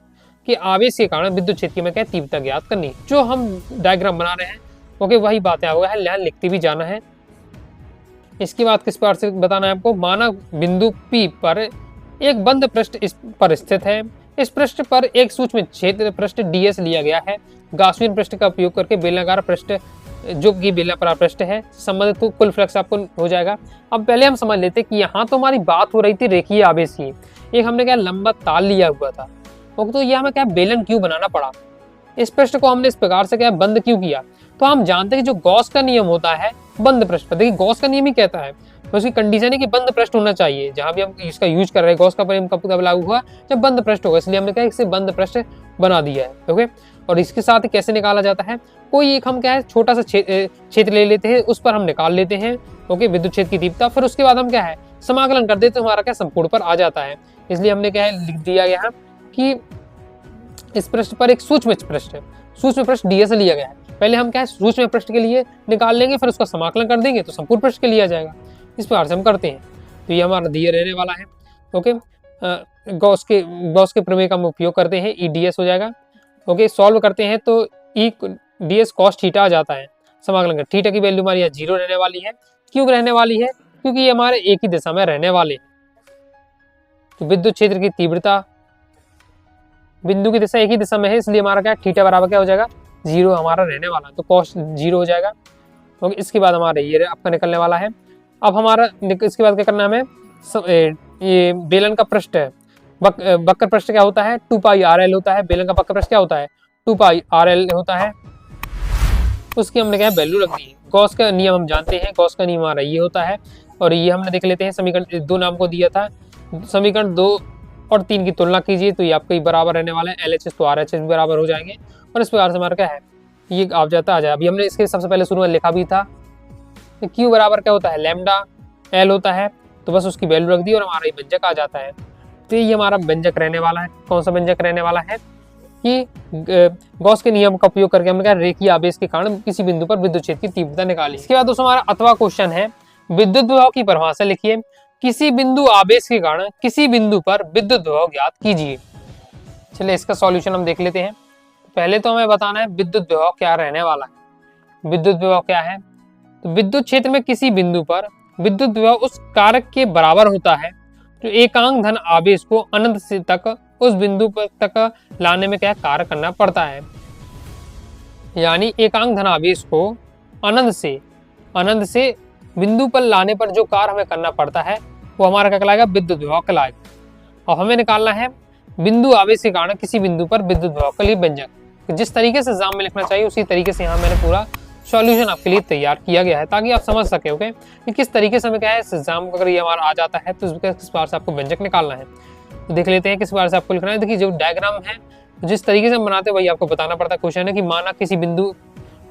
के आवेश के कारण विद्युत क्षेत्र की हमें क्या है, तीव्रता ज्ञात करनी है। जो हम डायग्राम बना रहे हैं ओके, वही बातें आपको है यहाँ लिखते भी जाना है। इसके बाद किस प्रकार से बताना है आपको, माना बिंदु पी पर एक बंद पृष्ठ इस पर स्थित है। इस पृष्ठ पर एक सूक्ष्म क्षेत्र पृष्ठ ds लिया गया है। गाउसियन पृष्ठ का उपयोग करके बेलनाकार पृष्ठ जो कि बेलनाकार पृष्ठ है संबंधित कुल फ्लक्स आपको हो जाएगा। अब पहले हम समझ लेते कि यहाँ तो हमारी बात हो रही थी रेखीय आवेश की, एक हमने क्या लंबा तार लिया हुआ था, तो ये हमें क्या बेलन क्यों बनाना पड़ा, इस पृष्ठ को हमने इस प्रकार से क्या बंद क्यों किया। तो हम जानते हैं कि जो गॉस का नियम होता है बंद पृष्ठ पर, देखिए गॉस का नियम ही कहता है, तो उसकी कंडीशन है कि बंद पृष्ठ होना चाहिए। जहां भी हम इसका यूज कर रहे हैं, गॉस का नियम कब लागू हुआ, जब बंद पृष्ठ होगा, इसलिए हमने क्या इसे बंद पृष्ठ बना दिया है। ओके, और इसके साथ ही कैसे निकाला जाता है, कोई एक हम क्या है छोटा सा क्षेत्र ले लेते हैं, उस पर हम निकाल लेते हैं ओके विद्युत क्षेत्र की तीव्रता, फिर उसके बाद हम क्या है समाकलन कर देते हैं, हमारा क्या संपूर्ण पर आ जाता है। इसलिए हमने क्या है लिख दिया गया है कि इस पृष्ठ पर एक सूक्ष्म पृष्ठ ds लिया गया है। पहले हम क्या है सूक्ष्म पृष्ठ के लिए निकाल लेंगे, फिर उसका समाकलन कर देंगे तो संपूर्ण पृष्ठ के लिए आ जाएगा। इस प्रकार से हम करते हैं, तो ये हमारा दिया रहने वाला है। ओके, गॉस के प्रमेय का हम उपयोग करते हैं, ई ds हो जाएगा। ओके, सॉल्व करते हैं तो ई ds cos थीटा आ जाता है। समाकलन कर थीटा की वैल्यू हमारी 0 रहने वाली है। क्यों रहने वाली है, क्योंकि ये हमारे एक ही दिशा में रहने वाले। तो विद्युत क्षेत्र की तीव्रता बिंदु की दिशा एक ही दिशा में है, इसलिए हमारा क्या थीटा बराबर क्या हो जाएगा 0 हमारा रहने वाला, तो cos 0 हो जाएगा। ओके, इसके बाद हमारा ये आपका निकलने वाला है। अब हमारा इसके बाद क्या करना है हमें, ये बेलन का पृष्ठ है, वक्र पृष्ठ क्या होता है 2 पाई RL होता है, बेलन का वक्र पृष्ठ क्या होता है 2 पाई RL होता है, उसकी हमने क्या वैल्यू रख दी है। गॉस का नियम हम जानते हैं, गॉस का नियम हमारा ये होता है, और ये हमने देख लेते हैं समीकरण 2 नाम को दिया था, समीकरण 2 और 3 की तुलना कीजिए तो ये आपको बराबर रहने वाला है, LHS तो RHS भी बराबर हो जाएंगे, और इस प्रकार से हमारा क्या है ये आप जाता आ जाए। अभी हमने इसके सबसे पहले शुरू में लिखा भी था कि Q बराबर क्या होता है लैम्डा L होता है, तो बस उसकी वैल्यू रख दी और हमारा ये व्यंजक आ जाता है। तो ये हमारा व्यंजक रहने वाला है। कौन सा व्यंजक रहने वाला है कि गॉस के नियम का उपयोग करके हमने क्या रेखीय आवेश के कारण किसी बिंदु पर विद्युत क्षेत्र की तीव्रता निकाली। इसके बाद दोस्तों हमारा अथवा क्वेश्चन है, विद्युत विभव की परिभाषा लिखिए, किसी बिंदु आवेश के कारण किसी बिंदु पर विद्युत विभव ज्ञात कीजिए। चलिए इसका सॉल्यूशन हम देख लेते हैं। पहले तो हमें बताना है विद्युत विभव क्या रहने वाला है। विद्युत विभव क्या है, तो विद्युत क्षेत्र में किसी बिंदु पर विद्युत विभव उस कारक के बराबर होता है जो एकांक धन आवेश को अनंत से तक उस बिंदु पर तक लाने में क्या कार्य करना पड़ता है। यानी एकांक धन आवेश को अनंत से बिंदु पर लाने पर जो कार्य हमें करना पड़ता है वो हमारा क्या कहलाएगा विद्युत विभव कहलाएगा। और हमें निकालना है बिंदु आवेश के कारण किसी बिंदु पर विद्युत विभव के लिए व्यंजक। जिस तरीके से एग्जाम में लिखना चाहिए उसी तरीके से यहाँ मैंने पूरा सॉल्यूशन आपके लिए तैयार किया गया है, ताकि आप समझ सके ओके कि किस तरीके से हमें क्या है इस एग्जाम अगर ये हमारा आ जाता है तो किस बार से आपको व्यंजक निकालना है। तो देख लेते हैं किस बार से आपको लिखना है। देखिए जो डायग्राम है जिस तरीके से हम बनाते हैं वही आपको बताना पड़ता है। क्वेश्चन है कि माना किसी बिंदु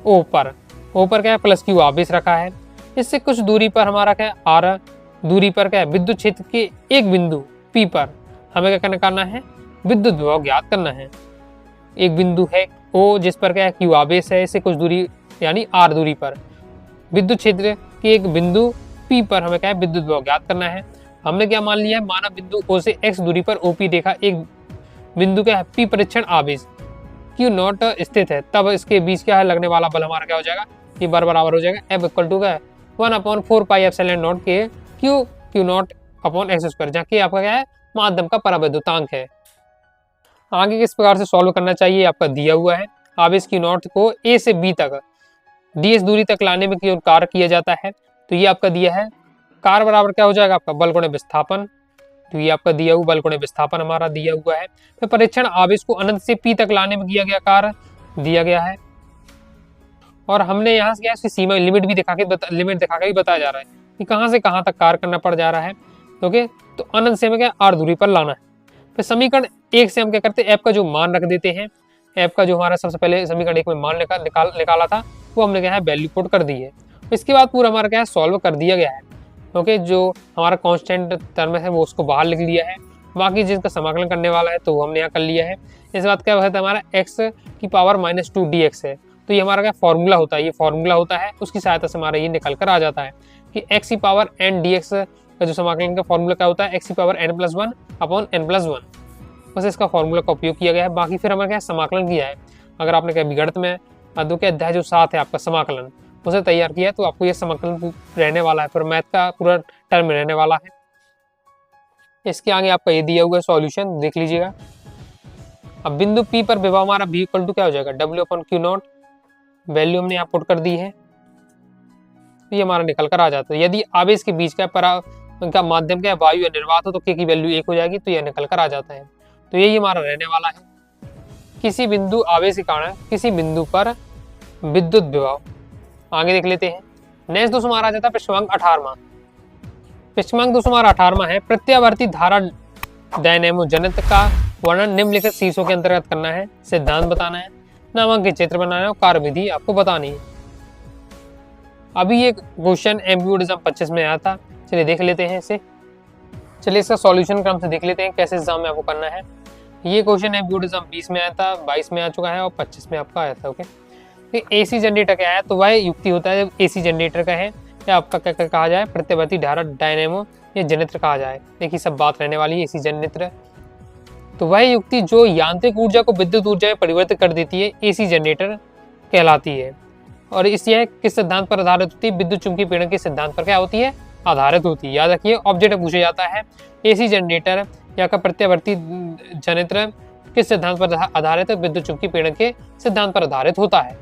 ओ पर क्या है प्लस Q आवेश रखा है, इससे कुछ दूरी पर हमारा क्या है R दूरी पर क्या है विद्युत क्षेत्र के एक बिंदु P पर हमें क्या करना है विद्युत विभव ज्ञात करना है। एक बिंदु है O जिस पर क्या है Q आवेश है, इससे कुछ दूरी यानी R दूरी पर विद्युत क्षेत्र के एक बिंदु P पर हमें क्या है विद्युत विभव ज्ञात करना है। हमने क्या मान लिया है, माना बिंदु O से x दूरी पर OP रेखा एक बिंदु क्या है P परीक्षण आवेश Q नॉट स्थित है, तब इसके बीच क्या है लगने वाला बल हमारा क्या हो जाएगा ये बराबर हो जाएगा F इक्वल टू क्या है 1/4 पाई एप्सिलॉन नॉट के Q not upon x square, जहाँ के आपका क्या है माध्यम का परावैद्युतांक है। आगे किस प्रकार से सॉल्व करना चाहिए आपका दिया हुआ है। आवेश Q नॉट को A से B तक ds दूरी तक लाने में कार्य किया जाता है, तो ये आपका दिया है कार्य बराबर क्या हो जाएगा आपका बल गुणे विस्थापन, तो ये आपका दिया हुआ बल गुणे विस्थापन हमारा दिया हुआ है। फिर परीक्षण आवेश को अनंत से P तक लाने में किया गया कार्य दिया गया है, और हमने यहाँ से क्या इसकी सीमा लिमिट दिखा के ही बताया जा रहा है कि कहाँ से कहाँ तक कार्य करना पड़ जा रहा है। ओके, तो अनंत से हमें क्या R दूरी पर लाना है। फिर समीकरण 1 से हम क्या करते हैं F का जो मान रख देते हैं। F का जो हमारा सबसे पहले समीकरण 1 में मान निकाला था वो हमने क्या है वैल्यू पुट कर दी है। इसके बाद पूरा हमारा क्या है सॉल्व कर दिया गया है। ओके, जो हमारा कांस्टेंट टर्म है वो उसको बाहर लिख लिया है, बाकी जिसका समाकलन करने वाला है तो वो हमने यहाँ कर लिया है। इसके बाद क्या होता है हमारा x की पावर -2 dx है, तो ये हमारा क्या फॉर्मूला होता है, ये फॉर्मूला होता है, उसकी सहायता से हमारा ये निकल कर आ जाता है कि x की पावर n dx का जो समाकलन का फॉर्मूला क्या होता है, x की पावर n+1 अपॉन n+1, बस इसका फॉर्मूला का उपयोग किया गया है। बाकी फिर हमारे क्या समाकलन किया है, अगर आपने कभी गणित में अध्ययन के अध्याय जो 7 है आपका समाकलन, उसे तैयार किया है तो आपको ये समाकलन रहने वाला है, फिर मैथ का पूरा टर्म रहने वाला है। इसके आगे आपका ये दिया हुआ सॉल्यूशन देख लीजिएगा। अब बिंदु P पर विभव हमारा V इक्वल टू क्या हो जाएगा, W/Q0, वैल्यू हमने यहाँ पुट कर दी है, तो ये हमारा निकल कर आ जाता है। यदि आवेश के बीच का उनका माध्यम क्या वायु या निर्वात हो तो K की वैल्यू 1 हो जाएगी, तो यह निकल कर आ जाता है। तो यही हमारा रहने वाला है। किसी बिंदु आवेश के कारण किसी बिंदु पर विद्युत विभव, आगे देख लेते हैं। नेक्स्ट दोस्तों हमारा आ जाता है प्रश्नांक 18वां। प्रश्नांक दोस्तों हमारा 18वां है, प्रत्यावर्ती धारा डायनेमो जनित्र का वर्णन निम्नलिखित शीर्षों के अंतर्गत करना है, सिद्धांत बताना है, नामांकित चित्र बनाना है और कार्यविधि आपको बतानी है। अभी ये क्वेश्चन एमपीबोर्ड एग्जाम 25 में आया था, चलिए देख लेते हैं इसे। चलिए इसका सॉल्यूशन क्रम से देख लेते हैं कैसे एग्जाम में आपको करना है। ये क्वेश्चन एमपीबोर्ड एग्जाम 20 में आया था, 22 में आ चुका है और 25 में आपका आया था। ओके, एसी जनरेटर क्या है, तो वह युक्ति होता है जब एसी जनरेटर का है या आपका क्या कहा जाए, प्रत्यावर्ती धारा डायनेमो या जनित्र कहा जाए। देखिए सब बात रहने वाली है एसी जनरेटर। तो वह युक्ति जो यांत्रिक ऊर्जा को विद्युत ऊर्जा में परिवर्तित कर देती है, एसी जनरेटर कहलाती है। और इस यह किस सिद्धांत पर आधारित होती है, विद्युत चुंबकीय प्रेरण के सिद्धांत पर क्या होती है, आधारित होती है। याद रखिए ऑब्जेक्ट पूछा जाता है एसी जनरेटर या का प्रत्यावर्ती जनित्र किस सिद्धांत पर आधारित है, विद्युत चुंबकीय प्रेरण के सिद्धांत पर आधारित होता है।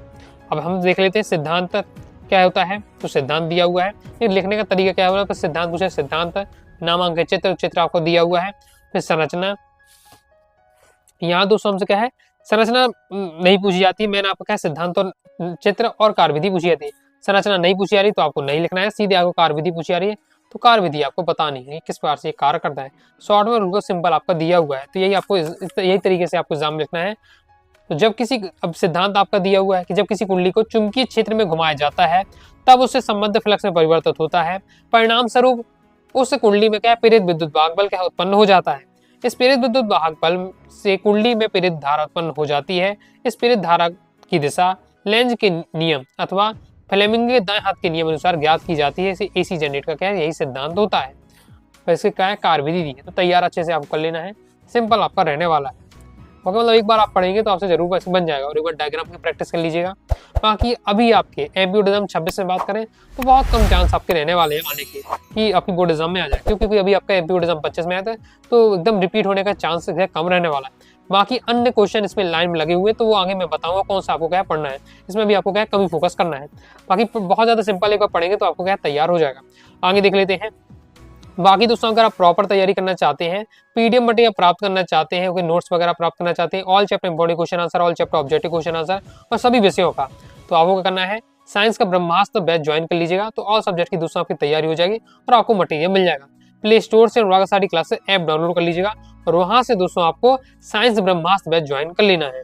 अब हम देख लेते हैं सिद्धांत क्या होता है, तो सिद्धांत दिया हुआ है, फिर लिखने का तरीका क्या होगा, सिद्धांत पूछा, सिद्धांत नामांकित चित्र आपको दिया हुआ है, फिर संरचना। यहाँ दोस्तों हमसे क्या है, संरचना नहीं पूछी जाती है, मैंने आपको क्या सिद्धांत और चित्र और कार्यविधि पूछी जाती है। संरचना नहीं पूछी जा रही तो आपको नहीं लिखना है, सीधे आपको कार्यविधि पूछी जा रही है तो कार्यविधि आपको बतानी है किस प्रकार से ये कार्य करता है। शॉर्ट में रूल सिंपल आपका दिया हुआ है, तो यही आपको यही तरीके से आपको एग्जाम लिखना है। तो जब किसी, अब सिद्धांत आपका दिया हुआ है कि जब किसी कुंडली को चुंबकीय क्षेत्र में घुमाया जाता है तब उससे संबद्ध फ्लक्स में परिवर्तित होता है, परिणाम स्वरूप उस कुंडली में क्या प्रेरित विद्युत वाहक बल क्या उत्पन्न हो जाता है। इस प्रेरित विद्युत वाहक बल से कुंडली में प्रेरित धारा उत्पन्न हो जाती है। इस प्रेरित धारा की दिशा लेंज के नियम अथवा फ्लेमिंग के दाएं हाथ के नियम अनुसार ज्ञात की जाती है। इसे एसी जनरेटर का क्या है, यही सिद्धांत होता है। तो इसके क्या है, कार्यविधि दी है, तो तैयार अच्छे से आपको कर लेना है, सिंपल आपका रहने वाला है। ओके, मतलब एक बार आप पढ़ेंगे तो आपसे जरूर बन जाएगा और एक बार डायग्राम की प्रैक्टिस कर लीजिएगा। बाकी अभी आपके एमपी एग्जाम 26 में बात करें तो बहुत कम चांस आपके रहने वाले हैं आने के कि आपकी बोर्ड एग्जाम में आ जाए, क्योंकि अभी आपका एमपी एग्जाम 25 में आया था तो एकदम रिपीट होने का चांस कम रहने वाला है। बाकी अन्य क्वेश्चन इसमें लाइन में लगे हुए तो वो आगे मैं बताऊंगा कौन सा आपको क्या पढ़ना है, इसमें भी आपको क्या कभी फोकस करना है। बाकी बहुत ज्यादा सिंपल एक बार पढ़ेंगे तो आपको क्या तैयार हो जाएगा। आगे देख लेते हैं। बाकी दोस्तों अगर आप प्रॉपर तैयारी करना चाहते हैं, पीडीएफ मटेरियल प्राप्त करना चाहते हैं, कोई नोट्स वगैरह प्राप्त करना चाहते हैं, all chapter important question answer, all chapter objective question answer और सभी विषयों का, तो आपको क्या करना है, साइंस का ब्रह्मास्त्र बैच ज्वाइन कर लीजिएगा। तो ऑल सब्जेक्ट की दोस्तों आपकी तैयारी हो जाएगी और आपको मटेरियल मिल जाएगा। प्ले स्टोर से अनुराग साड़ी क्लासेस ऐप डाउनलोड कर लीजिएगा और वहां से दोस्तों आपको साइंस ब्रह्मास्त्र बैच ज्वाइन कर लेना है।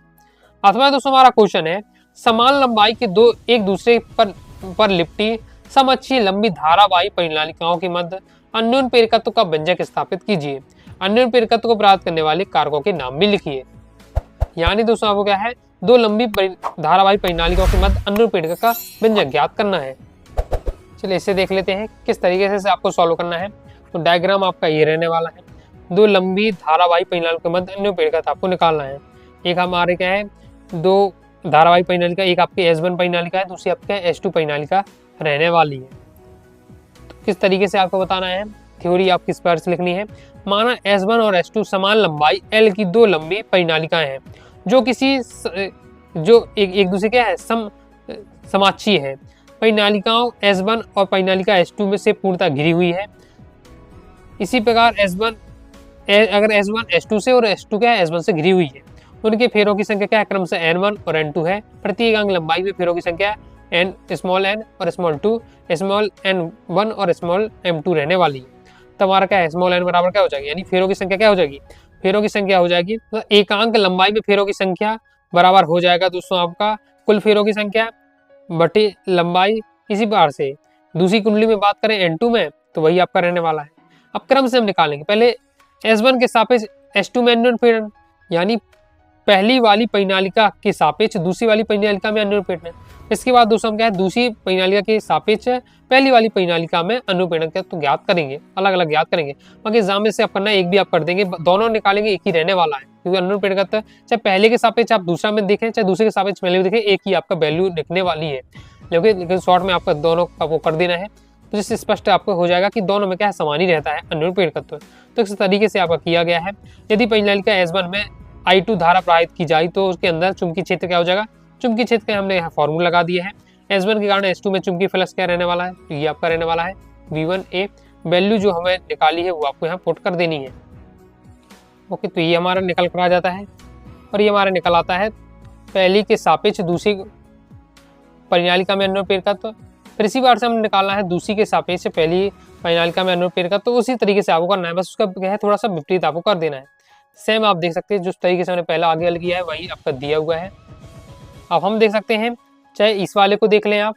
अथवा दोस्तों हमारा क्वेश्चन है, समान लंबाई के दो एक दूसरे पर लिपटी समअच्छी लंबी धारावाही परिनालिकाओं के मध्य अन्योन्य प्रेरकत्व का व्यंजक स्थापित कीजिए। अन्योन्य प्रेरकत्व को प्राप्त करने वाले कारकों के नाम भी लिखिए। यानी दोस्तों आपको क्या है, दो लंबी धारावाही परिनालिकाओं के मध्य अन्योन्य प्रेरकत्व का व्यंजक ज्ञात करना है। चलिए इसे देख लेते हैं किस तरीके से आपको सॉल्व करना है। तो डायग्राम आपका ये रहने वाला है, दो लंबी धारावाही परिनालिकाओं के मध्य अन्योन्य प्रेरकत्व आपको निकालना है। एक हमारे क्या है, दो धारावाही परिनालिका, एक आपकी S1 परिनालिका है, दूसरी आपके S2 परिनालिका रहने वाली है। तो किस तरीके से आपको बताना है, थ्योरी आप किस पर से लिखनी है। माना S1 और S2 समान लंबाई L की दो लंबी परिनालिकाएं हैं जो एक दूसरे क्या है, समाक्षी है। परिनालिकाओं S1 और परिनालिका S2 में से पूर्णतः घिरी हुई है। इसी प्रकार अगर S1 S2 से और S2 क्या है, S1 से घिरी हुई है, उनके फेरों की संख्या क्या है, क्रमशः N1 और N2 है। प्रत्येक अंग लंबाई में फेरों की संख्या n स्मॉल n और स्मॉल 2 स्मॉल n1 और स्मॉल m2 रहने वाली है। तो हमारा क्या है, स्मॉल n बराबर क्या हो जाएगी, यानी फेरों की संख्या क्या हो जाएगी, फेरों की संख्या हो जाएगी, तो एकांक लंबाई में फेरों की संख्या बराबर हो जाएगा दोस्तों आपका कुल फेरों की संख्या बटे लंबाई। इसी प्रकार से दूसरी कुंडली में बात करें N2 में तो वही आपका रहने वाला है। अब क्रम से हम निकालेंगे, पहले S1 के सापेक्ष S2 में अनुपीड़न, यानी पहली वाली परिनालिका के सापेक्ष दूसरी वाली परिनालिका में अनुपीड़न। इसके बाद दोस्तों हम क्या है दूसरी परिनालिका के सापेक्ष पहली वाली परिनालिका में अनुपीड़न का तो ज्ञात करेंगे, अलग अलग ज्ञात करेंगे। बाकी एग्जाम में से आप करना एक भी आप कर देंगे, दोनों निकालेंगे एक ही रहने वाला है, क्योंकि अनुपीड़न का चाहे पहले के सापेक्ष आप दूसरा में देखें चाहे दूसरे के सापेक्ष पहले में देखें, एक ही आपका वैल्यू लिखने वाली है। लेकिन शॉर्ट में आपका दोनों का वो कर देना है, तो जिससे स्पष्ट आपको हो जाएगा कि दोनों में क्या है समान ही रहता है अनुपीड़कत्व। तो इस तरीके से आपका किया गया है। यदि परिनालिका S1 में I2 धारा प्रवाहित की जाए तो उसके अंदर चुंबकीय क्षेत्र क्या हो जाएगा, चुंबकीय क्षेत्र का हमने यहाँ फॉर्मूला लगा दिया है। S1 के कारण S2 में चुंबकीय फ्लक्स क्या रहने वाला है, तो ये आपका रहने वाला है V1A। वैल्यू जो हमें निकाली है वो आपको यहाँ पुट कर देनी है। ओके, तो ये हमारा निकल कर आ जाता है और ये हमारा निकल आता है पहली के सापेक्ष दूसरी परिनालिका में अनुपीड़कत्व। फिर इसी बार से हमने निकालना है दूसरी के सापेक्ष पहली परिनालिका में अनुपीड़कत्व। तो उसी तरीके से आपको करना है, बस उसका क्या है थोड़ा सा विपरीत आपको कर देना है। सेम आप देख सकते हैं जिस तरीके से हमने पहला आगे हल किया है वही आपका दिया हुआ है। अब हम देख सकते हैं, चाहे इस वाले को देख लें आप,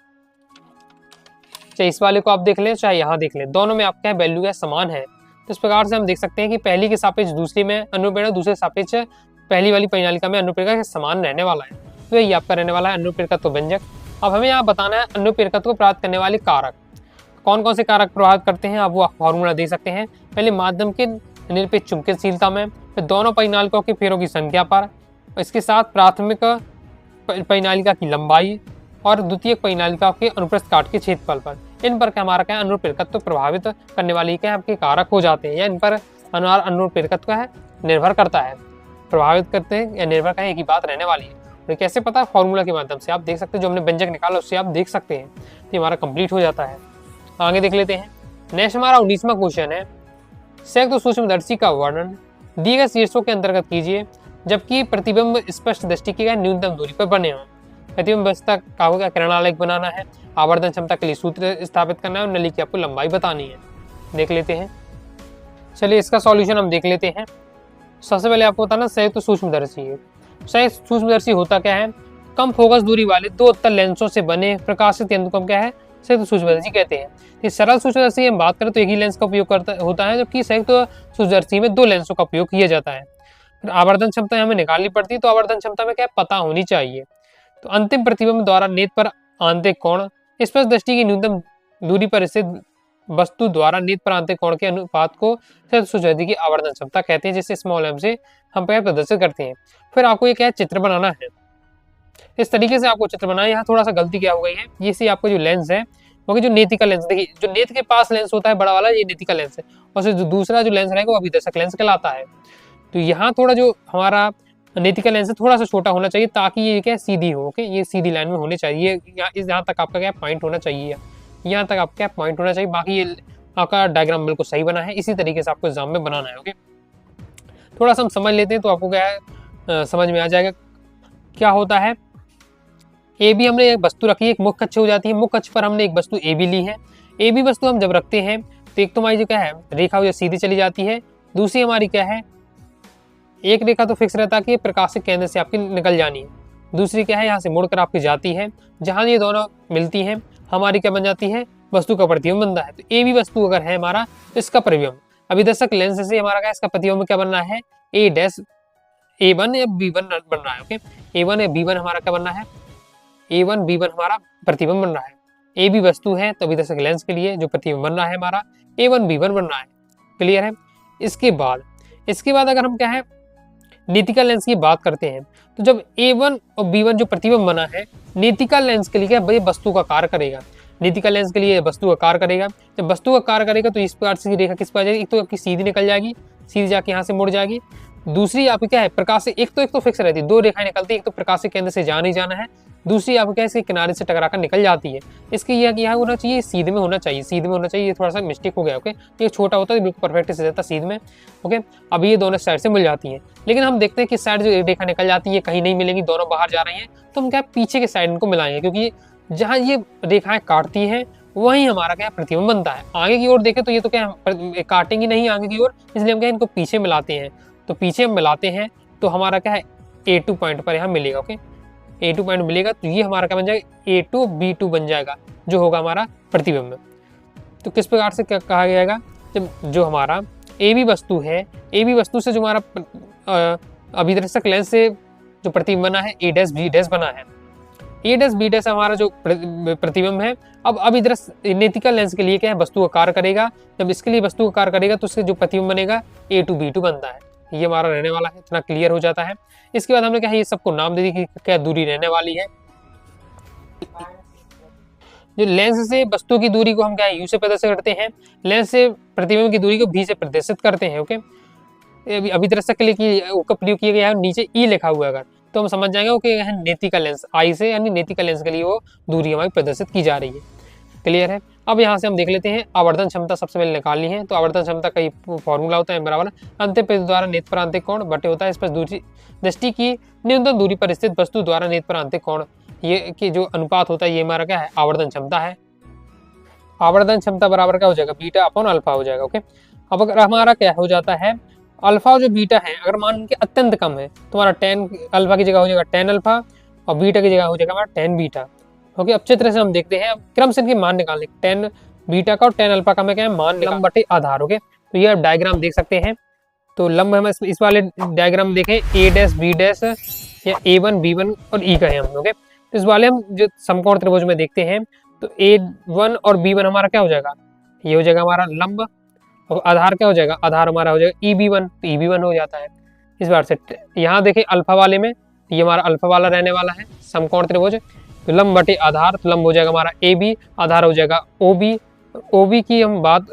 चाहे इस वाले को आप देख लें, चाहे यहाँ देख लें, दोनों में आपका है वैल्यू क्या समान है। तो इस प्रकार से हम देख सकते हैं कि पहली के सापेक्ष दूसरी में अनुपीड़न, दूसरे सापेक्ष पहली वाली परिनालिका में अनुपीड़न समान रहने वाला है। तो यही आपका रहने वाला है अनुपीड़कत्व व्यंजक। अब हमें यहाँ बताना है अनुपीड़कत्व को प्राप्त करने वाले कारक कौन कौन से कारक प्रभावित करते हैं। आप वो फॉर्मूला देख सकते हैं। पहले माध्यम के निरपेक्ष चुंबकीयशीलता में, फिर दोनों परिनालिकाओं के फेरों की संख्या पर, इसके साथ प्राथमिक परिनालिका की लंबाई और द्वितीयक परिनालिका के अनुप्रस्थ काट के क्षेत्रफल पर, इन पर क्या हमारा क्या अनुपीड़कत्व प्रभावित करने वाली क्या आपके कारक हो जाते हैं, या इन पर अनुपीड़कत्व है निर्भर करता है, प्रभावित करते हैं या निर्भर का एक ही बात रहने वाली है। और कैसे पता, फॉर्मूला के माध्यम से आप देख सकते हैं, जो हमने व्यंजक निकाला उससे आप देख सकते हैं। तो हमारा कंप्लीट हो जाता है। आगे देख लेते हैं। नेक्स्ट हमारा 19वां क्वेश्चन है, संयुक्त सूक्ष्मदर्शी का वर्णन दिए गए शीर्षों के अंतर्गत कीजिए जबकि प्रतिबिंब स्पष्ट दृष्टि की न्यूनतम दूरी पर बने हों। प्रतिबिंब व्यवस्था का किरणालेख बनाना है, आवर्धन क्षमता के लिए सूत्र स्थापित करना है और नली की आपको लंबाई बतानी है। देख लेते हैं, चलिए इसका सॉल्यूशन हम देख लेते हैं। सबसे पहले आपको बताना संयुक्त सूक्ष्मदर्शी है। संयुक्त सूक्ष्मदर्शी होता क्या है, कम फोकस दूरी वाले दो उत्तल लेंसों से बने प्रकाशित यंत्र को क्या है संयुक्त सूक्ष्मदर्शी कहते हैं। इस सरल सूक्ष्मदर्शी हम बात करें तो एक ही लेंस का उपयोग होता है, जबकि संयुक्त सूक्ष्मदर्शी में दो लेंसों का उपयोग किया जाता है। फिर आवर्धन क्षमता हमें निकालनी पड़ती है, तो आवर्धन क्षमता में क्या पता होनी चाहिए। तो अंतिम प्रतिबिंब द्वारा नेत्र पर आंतरिक कोण, स्पष्ट दृष्टि की न्यूनतम दूरी पर स्थित वस्तु द्वारा नेत्र पर आंतरिक कोण के अनुपात को संयुक्त सूक्ष्मदर्शी की आवर्धन क्षमता कहते हैं, जिसे स्मॉल एम से हम प्रदर्शित करते हैं। फिर आपको ये क्या है चित्र बनाना है। इस तरीके से आपको चित्र बनाना है। यहाँ थोड़ा सा गलती क्या हो गई है, ये से आपको जो लेंस है वो जो नेत्रिका लेंस, देखिए जो नेत्र के पास लेंस होता है बड़ा वाला, ये नेत्रिका लेंस है, और जो दूसरा जो लेंस रहेगा वो अभिदर्शक लेंस कहलाता है। तो यहाँ थोड़ा जो हमारा नेत्रिका लेंस है थोड़ा सा छोटा होना चाहिए, ताकि ये क्या सीधी हो। ओके, ये सीधी लाइन में होने चाहिए। यहाँ तक आपका क्या पॉइंट होना चाहिए, यहाँ तक आपका क्या पॉइंट होना चाहिए। बाकी ये आपका डायग्राम बिल्कुल सही बना है। इसी तरीके से आपको एग्जाम में बनाना है। ओके, थोड़ा सा हम समझ लेते हैं तो आपको क्या है समझ में आ जाएगा क्या होता है। ए बी हमने एक वस्तु रखी है, एक मुख्य अक्ष हो जाती है। मुख्य अक्ष पर हमने एक वस्तु ए बी ली है। ए बी वस्तु हम जब रखते हैं तो एक तो हमारी जो क्या है रेखा वो सीधी चली जाती है, दूसरी हमारी क्या है एक रेखा तो फिक्स रहता है कि प्रकाश के केंद्र से आपकी निकल जानी है, दूसरी क्या है यहाँ से मुड़कर आपकी जाती है। जहाँ ये दोनों मिलती हैं हमारी क्या बन जाती है वस्तु का प्रतिबिंब बनता है। तो ए बी वस्तु अगर है हमारा तो इसका प्रतिबिंब अभिदर्शक लेंस से हमारा क्या इसका प्रतिबिंब क्या बनना है ए डैश A1 या B1 बन रहा है। ओके, A1 या B1 हमारा क्या बनना है A1 B1 हमारा प्रतिबिंब बन रहा है। ए बी वस्तु है तो अभिदर्शक लेंस के लिए जो प्रतिबिंब बन रहा है हमारा A1 B1 बन रहा है। क्लियर है। इसके बाद अगर हम क्या है नेत्रिका लेंस की बात करते हैं तो जब A1 और B1 जो प्रतिबिंब बना है नेत्रिका लेंस के लिए क्या भाई वस्तु का कार्य करेगा। नेत्रिका लेंस के लिए वस्तु का कार्य करेगा। जब वस्तु का कार्य करेगा तो इस प्रकार से रेखा किस पर आ जाएगी, एक तो आपकी सीधी निकल जाएगी, सीधी जाके यहाँ से मुड़ जाएगी। दूसरी आपकी क्या है प्रकाश से एक तो फिक्स रहती है, दो रेखाएं निकलती है, एक तो प्रकाश के केंद्र से जा नहीं जाना है, दूसरी आपको क्या है इसके किनारे से टकराकर निकल जाती है। इसके यहाँ होना चाहिए सीधे में होना चाहिए, सीधे में होना चाहिए। ये थोड़ा सा मिस्टेक हो गया। ओके, ये छोटा होता है बिल्कुल परफेक्ट से जाता सीधे में। ओके, अब ये दोनों साइड से मिल जाती हैं, लेकिन हम देखते हैं कि साइड जो रेखा निकल जाती है कहीं नहीं मिलेंगी, दोनों बाहर जा रही हैं, तो हम क्या पीछे के साइड इनको मिलाएंगे, क्योंकि जहाँ ये रेखाएं काटती हैं वहीं हमारा क्या प्रतिबिंब बनता है। आगे की ओर देखें तो ये तो क्या काटेंगी नहीं आगे की ओर, इसलिए हम क्या इनको पीछे मिलाते हैं। तो पीछे हम मिलाते हैं तो हमारा क्या है A2 पॉइंट पर यहाँ मिलेगा। ओके, A2 पॉइंट मिलेगा तो ये हमारा क्या बन जाएगा A2 B2 बन जाएगा, जो होगा हमारा प्रतिबिंब। तो किस प्रकार से क्या कहा जाएगा, जब जो हमारा AB वस्तु है ए बी वस्तु से जो हमारा अभिदर्शक लेंस से जो प्रतिबिंब बना है ए डैश बी डैश बना है। ए डैश बी डैश हमारा जो प्रतिबिंब है। अब अभिदर्शक नेतिका लेंस के लिए क्या है, वस्तु का कार्य करेगा। जब इसके लिए वस्तु का कार्य करेगा तो उससे जो प्रतिबिंब बनेगा ए टू बी टू बनता है। ये हमारा रहने वाला है, इतना क्लियर हो जाता है। इसके बाद हमने क्या है, ये सबको नाम दे दी कि क्या दूरी रहने वाली है। जो लेंस से वस्तु की दूरी को हम क्या है, यू से प्रदर्शित करते हैं। लेंस से प्रतिबिंब की दूरी को भी से प्रदर्शित करते हैं। ओके, अभिदर्शक के लिए का प्रयोग किया गया है, नीचे ई लिखा हुआ है अगर तो हम समझ जाएंगे कि नेतिका लेंस आई से, यानी नेतिका लेंस के लिए वो दूरी हमारी प्रदर्शित की जा रही है। क्लियर है। अब यहाँ से हम देख लेते हैं आवर्धन क्षमता सबसे पहले निकालनी है। तो आवर्धन क्षमता का फॉर्मूला होता है बराबर अंतःप्रेत द्वारा नेत्र पर आंतरिक कोण बटे होता है इस पर दृष्टि की न्यूनतम दूरी पर स्थित वस्तु द्वारा नेत्र पर आंतरिक कोण। ये कि जो अनुपात होता है ये हमारा क्या है, आवर्धन क्षमता है। आवर्धन क्षमता बराबर क्या हो जाएगा, बीटा अपॉन अल्फा हो जाएगा। ओके, अब अगर हमारा क्या हो जाता है, अल्फा जो बीटा है अगर मान के अत्यंत कम है तो हमारा टेन अल्फा की जगह हो जाएगा टेन अल्फा और बीटा की जगह हो जाएगा हमारा टेन बीटा। ओके, अब चित्र से हम देखते हैं क्रम से इनके मान निकालने, टेन बीटा का और टेन अल्फा का हमें क्या है मान लंब बटे आधार। ओके, तो ये डायग्राम देख सकते हैं। तो लंब हम इस वाले डायग्राम देखें ए डैश बी डैश या ए वन बी वन और ई का है हम। ओके, तो इस वाले हम जो समकोण त्रिभुज में देखते हैं तो ए वन और बी वन हमारा क्या हो जाएगा, ये हो जाएगा हमारा लंब और आधार क्या हो जाएगा, आधार हमारा हो जाएगा ई बी वन, तो ई बी वन हो जाता है। इस बार से यहाँ देखें अल्फा वाले में ये हमारा अल्फा वाला रहने वाला है समकोण त्रिभुज। तो लंब बटे आधार, तो लंब हो जाएगा हमारा ए बी, आधार हो जाएगा ओ बी। ओ बी की हम बात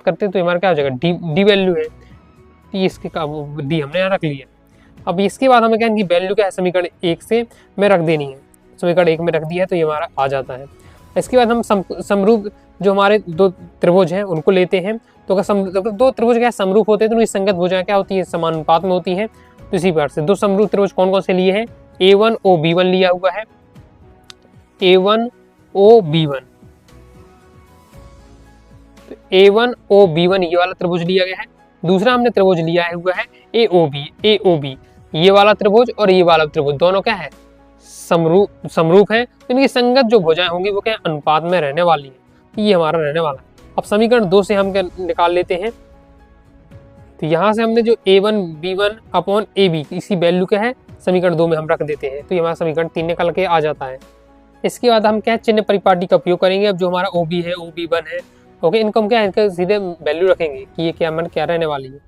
करते हैं तो हमारा क्या हो जाएगा डी वैल्यू है, तो इसके का डी हमने यहाँ रख लिया। अब इसके बाद हमें क्या इनकी वैल्यू क्या है समीकरण 1 से में रख देनी है। समीकरण 1 में रख दिया है तो ये हमारा आ जाता है। इसके बाद हम समरूप जो हमारे दो त्रिभुज हैं उनको लेते हैं। तो अगर दो त्रिभुज क्या समरूप होते हैं तो उनकी संगत भुजाएं क्या होती है, समानुपात में होती है। तो इसी बार से दो समरूप त्रिभुज कौन कौन से लिए हैं, A1 O B1 लिया हुआ है, A1 O B1। तो A1 O B1 ये वाला त्रिभुज लिया गया है। दूसरा हमने त्रिभुज लिया हुआ है AOB, ये वाला त्रिभुज और ये वाला त्रिभुज दोनों क्या है समरूप है। तो इनकी संगत जो भुजाएं होंगी वो क्या अनुपात में रहने वाली है। ये हमारा रहने वाला है। अब समीकरण 2 से हम क्या निकाल लेते हैं। तो यहाँ से हमने जो A1 B1 अपॉन AB इसी वैल्यू क्या है समीकरण 2 में हम रख देते हैं, तो ये हमारा समीकरण 3 निकल के आ जाता है। इसके बाद हम क्या चिन्ह परिपाटी का उपयोग करेंगे। अब जो हमारा OB है OB1 है, ओके, इनको हम क्या इनका सीधे वैल्यू रखेंगे कि ये क्या रहने वाली है।